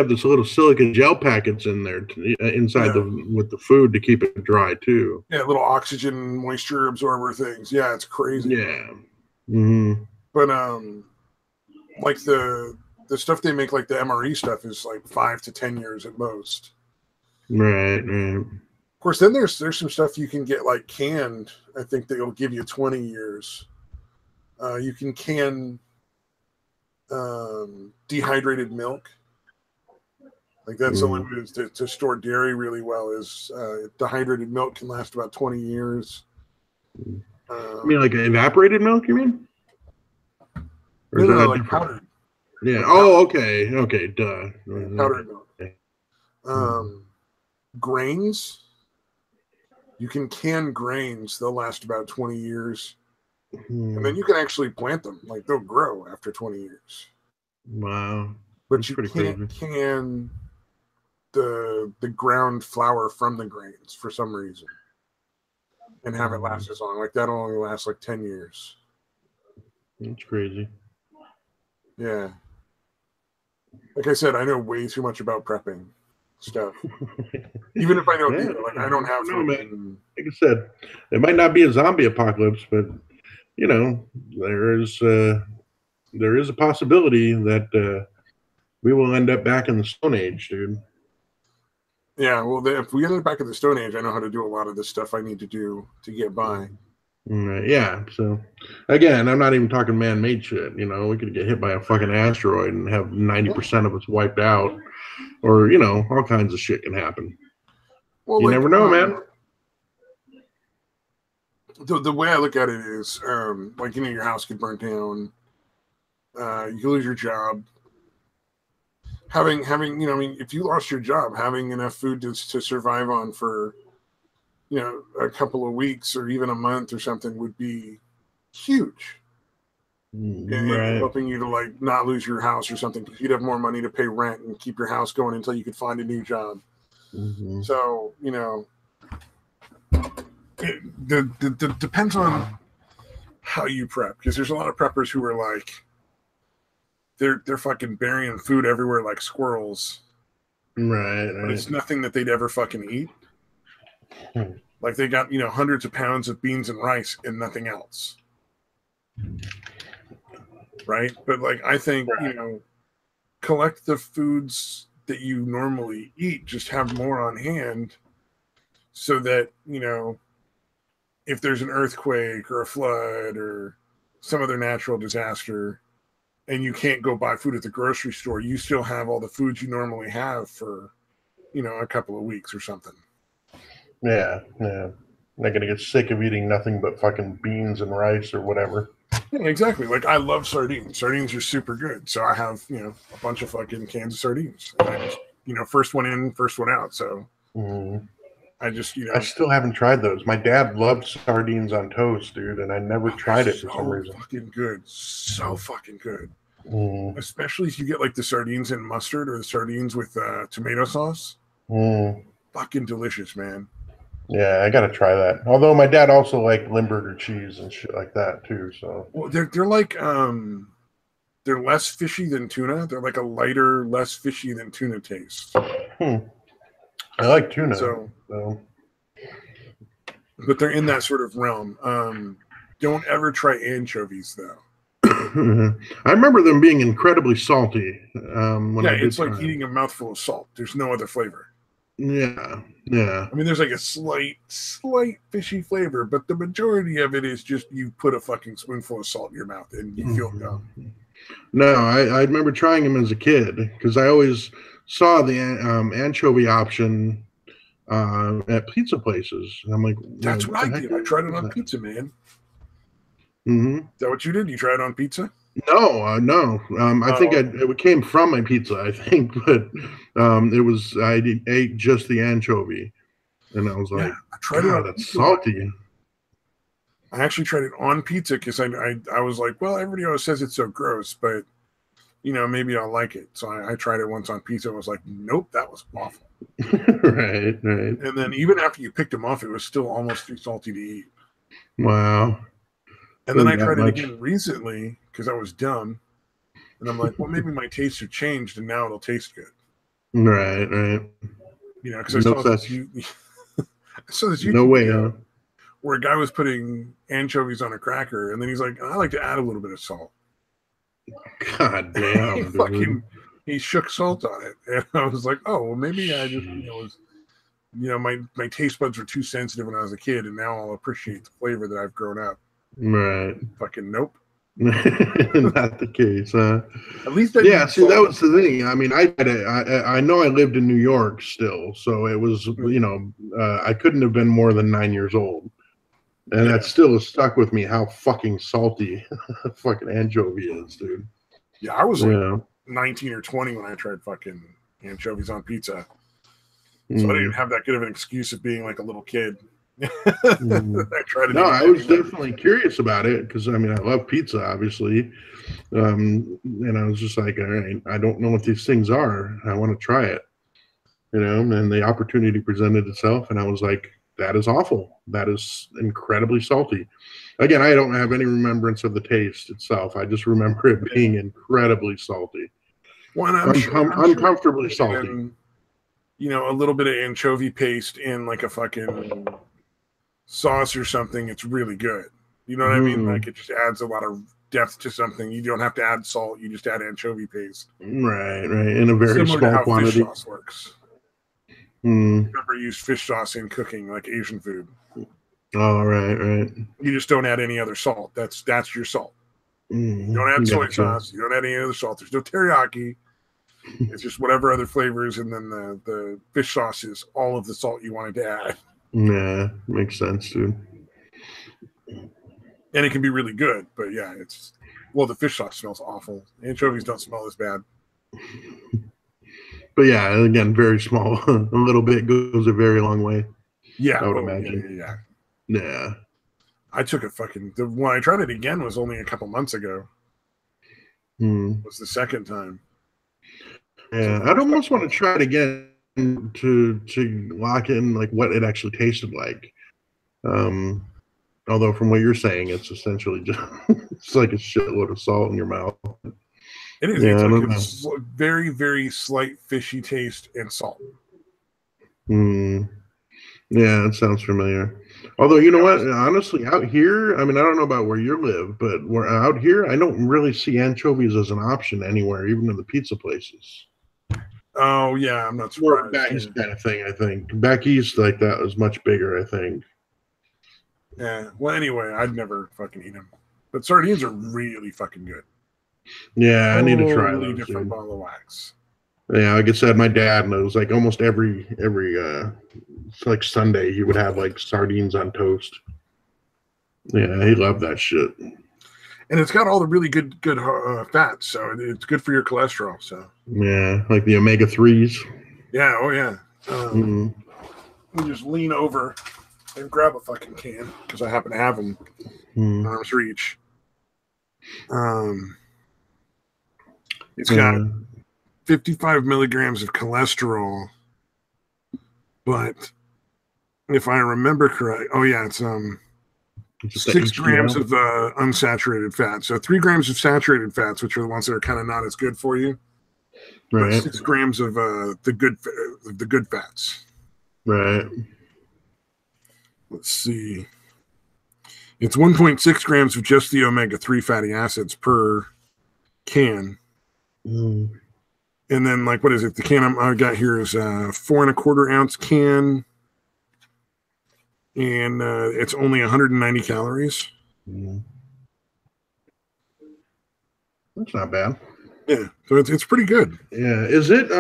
this little silica gel packets in there inside with the food to keep it dry too. Yeah, little oxygen moisture absorber things. Yeah, it's crazy. Yeah. But like the stuff they make, like the MRE stuff, is like 5 to 10 years at most. Right. Of course, then there's some stuff you can get like canned. I think they'll give you 20 years. You can can dehydrated milk. Like that's the only way to store dairy really well is dehydrated milk can last about 20 years. You mean like evaporated milk, you mean? Or no, like powdered. Yeah. Oh, okay. Okay, duh. Powdered milk. Grains. You can can grains. They'll last about 20 years. And then you can actually plant them. Like they'll grow after 20 years. Wow. But you can't can the ground flour from the grains for some reason and have it last as long. Like that'll only last like 10 years. That's crazy. Yeah. Like I said, I know way too much about prepping stuff. Even if I know, like I don't have to. Man. Like I said, it might not be a zombie apocalypse, but you know, there is a possibility that we will end up back in the Stone Age, dude. Yeah, well, if we end up back in the Stone Age, I know how to do a lot of this stuff I need to do to get by. Yeah, so again, I'm not even talking man-made shit. You know, we could get hit by a fucking asteroid and have 90% of us wiped out, or you know, all kinds of shit can happen. Well, you never know, man. the way I look at it is, like, you know, your house could burn down, you lose your job. Having, you know, I mean, if you lost your job, having enough food to survive on for, you know, a couple of weeks or even a month or something would be huge. And helping you to like not lose your house or something, because you'd have more money to pay rent and keep your house going until you could find a new job. So, you know, it depends on how you prep, because there's a lot of preppers who are like, they're fucking burying food everywhere like squirrels, right? But it's nothing that they'd ever fucking eat. Like they got, you know, hundreds of pounds of beans and rice and nothing else. Right? But like, I think, you know, collect the foods that you normally eat, just have more on hand so that, you know, if there's an earthquake or a flood or some other natural disaster and you can't go buy food at the grocery store, you still have all the foods you normally have for, you know, a couple of weeks or something. Yeah. I'm not gonna get sick of eating nothing but fucking beans and rice or whatever. Yeah, exactly. Like, I love sardines. Sardines are super good. So I have, you know, a bunch of fucking cans of sardines. And I just, you know, first one in, first one out. So I just, you know. I still haven't tried those. My dad loved sardines on toast, dude, and I never tried it for some reason. Fucking good. So fucking good. Especially if you get like the sardines in mustard or the sardines with tomato sauce. Fucking delicious, man. Yeah, I gotta try that. Although my dad also liked Limburger cheese and shit like that too. So well, they're like they're less fishy than tuna. They're like a lighter, less fishy than tuna taste. I like tuna. So, but they're in that sort of realm. Don't ever try anchovies though. I remember them being incredibly salty. When it's like eating a mouthful of salt. There's no other flavor. Yeah. I mean, there's like a slight fishy flavor, but the majority of it is just you put a fucking spoonful of salt in your mouth and you feel dumb. No, I remember trying them as a kid because I always saw the anchovy option at pizza places. And I'm like, that's what I did. I tried it on pizza, man. Is that what you did? You tried it on pizza? No, no. I think it came from my pizza, I think, but it was I ate just the anchovy, and I was like, I tried it on that's pizza. Salty. I actually tried it on pizza because I was like, well, everybody always says it's so gross, but you know, maybe I'll like it. So I tried it once on pizza and was like, nope, that was awful. Right. And then even after you picked them off, it was still almost too salty to eat. Wow. And then I tried it again recently because I was dumb. And I'm like, well, maybe my tastes have changed and now it'll taste good. Right. You know, because I saw this YouTube no way, video where a guy was putting anchovies on a cracker and then he's like, I like to add a little bit of salt. God damn. he shook salt on it. And I was like, oh, well, maybe I just, my taste buds were too sensitive when I was a kid and now I'll appreciate the flavor that I've grown up. Right. Fucking nope. Not the case, huh? At least see, that was the thing. I mean, I know I lived in New York still, so it was, I couldn't have been more than 9 years old. And that still has stuck with me how fucking salty fucking anchovy is, dude. Yeah, I was like 19 or 20 when I tried fucking anchovies on pizza. So I didn't have that good of an excuse of being like a little kid. I was definitely curious about it because I mean I love pizza obviously, and I was just like, all right, I don't know what these things are. I want to try it, and the opportunity presented itself, and I was like, that is awful. That is incredibly salty. Again, I don't have any remembrance of the taste itself. I just remember it being incredibly salty. Well, I'm uncomfortably salty. A little bit of anchovy paste in like a fucking sauce or something, it's really good. You know what I mean? Like it just adds a lot of depth to something. You don't have to add salt, you just add anchovy paste. Right. In a very similar small to how quantity. Fish sauce works. Never use fish sauce in cooking like Asian food. Oh, right. You just don't add any other salt. That's your salt. You don't add soy sauce. You don't add any other salt. There's no teriyaki. It's just whatever other flavors, and then the fish sauce is all of the salt you wanted to add. Yeah, makes sense, dude. And it can be really good, but yeah, the fish sauce smells awful. Anchovies don't smell as bad. But yeah, again, very small. A little bit goes a very long way. Yeah, I would imagine. Yeah. I took it when I tried it again was only a couple months ago. Was the second time. Yeah, I'd almost want to try it again to lock in like what it actually tasted like. Although from what you're saying, it's essentially just it's like a shitload of salt in your mouth. It is. Yeah, it's very, very slight fishy taste and salt. Yeah, that sounds familiar. Although, you know what? Honestly, out here, I mean, I don't know about where you live, but out here, I don't really see anchovies as an option anywhere, even in the pizza places. Oh, yeah, I'm not surprised. More back east kind of thing, I think. Back east, like that, was much bigger, I think. Yeah. Well, anyway, I'd never fucking eat them. But sardines are really fucking good. Yeah, I need to try those. Different ball of wax. Yeah, like I said, my dad knows. Like almost every like Sunday, he would have like sardines on toast. Yeah, he loved that shit. And it's got all the really good fats, so it's good for your cholesterol. So yeah, like the omega-3s. Yeah. Oh yeah. We just lean over and grab a fucking can because I happen to have them arm's reach. It's got 55 milligrams of cholesterol, but if I remember correct, it's 6 grams of unsaturated fat. So 3 grams of saturated fats, which are the ones that are kind of not as good for you. Right. But 6 grams of the good fats. Right. Let's see. It's 1.6 grams of just the omega-3 fatty acids per can. And then, like, what is it? The can I got here is 4 1/4 ounce can. And it's only 190 calories. That's not bad. Yeah, so it's pretty good. Yeah, is it?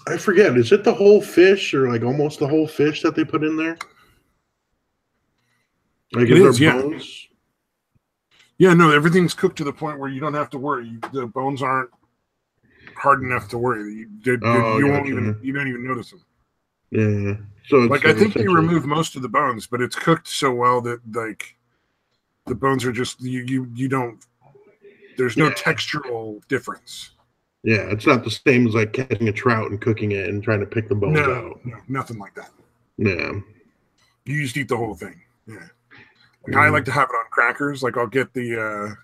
I forget. Is it the whole fish or like almost the whole fish that they put in there? Like, is there bones? Yeah, no, everything's cooked to the point where you don't have to worry. The bones aren't hard enough to worry. You don't even notice them. Yeah. So like I think they remove most of the bones, but it's cooked so well that like the bones are just you don't. There's no textural difference. Yeah, it's not the same as like catching a trout and cooking it and trying to pick the bones out. No, nothing like that. Yeah. You just eat the whole thing. Yeah. Like I like to have it on crackers. Like I'll get the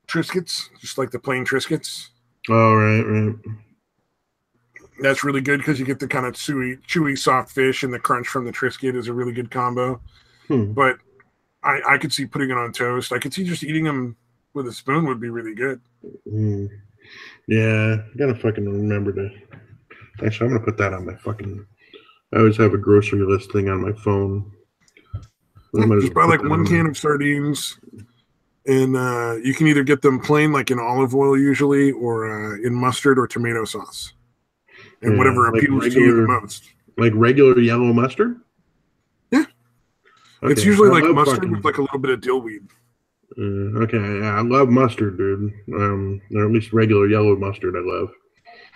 Triscuits, just like the plain Triscuits. Oh, right. That's really good because you get the kind of chewy, soft fish, and the crunch from the Triscuit is a really good combo. But I could see putting it on toast. I could see just eating them with a spoon would be really good. Yeah, I gotta fucking remember to. Actually, I'm gonna put that on my fucking. I always have a grocery list thing on my phone. Just buy like 1 can of sardines, and you can either get them plain, like in olive oil usually, or in mustard or tomato sauce, and whatever appeals to you the most. Like regular yellow mustard? Yeah. Okay. It's usually like mustard with like a little bit of dill weed. Okay, yeah, I love mustard, dude. Or at least regular yellow mustard I love.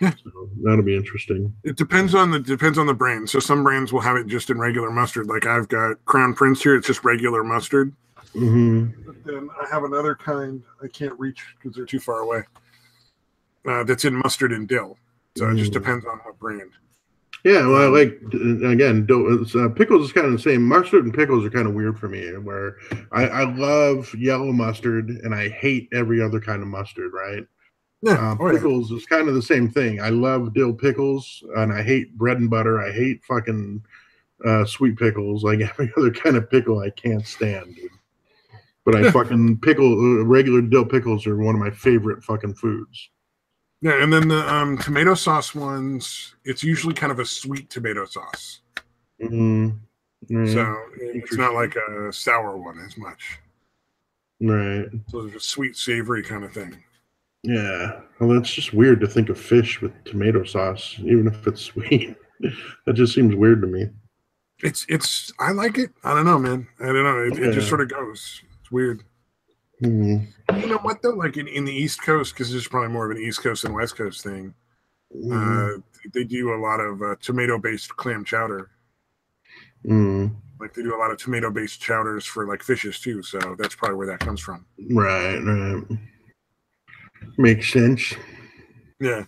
Yeah. So that'll be interesting. It depends on the brand. So some brands will have it just in regular mustard. Like I've got Crown Prince here. It's just regular mustard. But then I have another kind I can't reach because they're too far away. That's in mustard and dill. So it just depends on what brand. Yeah, well, like again, pickles is kind of the same. Mustard and pickles are kind of weird for me. Where I love yellow mustard and I hate every other kind of mustard. Right? Yeah. Pickles is kind of the same thing. I love dill pickles and I hate bread and butter. I hate fucking sweet pickles. Like every other kind of pickle, I can't stand. Dude. But I fucking regular dill pickles are one of my favorite fucking foods. Yeah, and then the tomato sauce ones, it's usually kind of a sweet tomato sauce. So it's not like a sour one as much. Right. So it's a sweet, savory kind of thing. Yeah. Well, it's just weird to think of fish with tomato sauce, even if it's sweet. That just seems weird to me. It's I like it. I don't know, man. I don't know. It just sort of goes. It's weird. Mm. You know what though? Like in the East Coast, because this is probably more of an East Coast and West Coast thing. They do a lot of tomato-based clam chowder. Like they do a lot of tomato-based chowders for like fishes too. So that's probably where that comes from. Right. Makes sense. Yeah.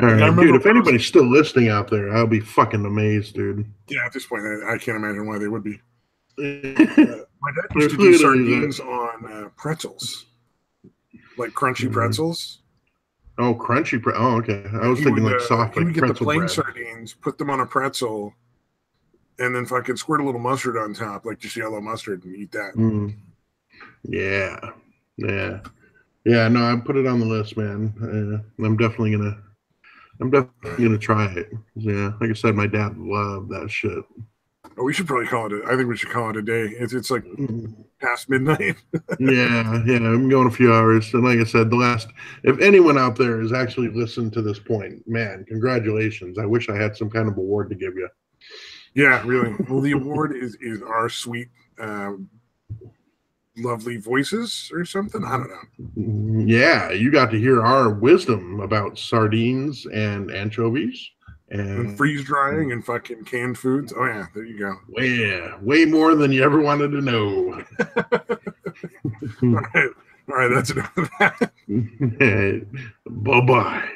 All right, dude. If anybody's still listening out there, I'll be fucking amazed, dude. Yeah, at this point, I can't imagine why they would be. My dad used to do sardines on pretzels, like crunchy pretzels. Oh, crunchy pretzel. Oh, okay. I was thinking like soft, like get pretzel the plain bread. Sardines, put them on a pretzel, and then fucking squirt a little mustard on top, like just yellow mustard, and eat that. Yeah. No, I put it on the list, man. I'm definitely gonna try it. Yeah, like I said, my dad loved that shit. Oh, we should probably call it. I think we should call it a day. It's like past midnight. yeah. I'm going a few hours, and like I said, if anyone out there has actually listened to this point, man, congratulations. I wish I had some kind of award to give you. Yeah, really. Well, the award is our sweet, lovely voices or something. I don't know. Yeah, you got to hear our wisdom about sardines and anchovies. And freeze drying and fucking canned foods. Oh yeah, there you go. Way more than you ever wanted to know. All right, that's enough of that. Bye-bye.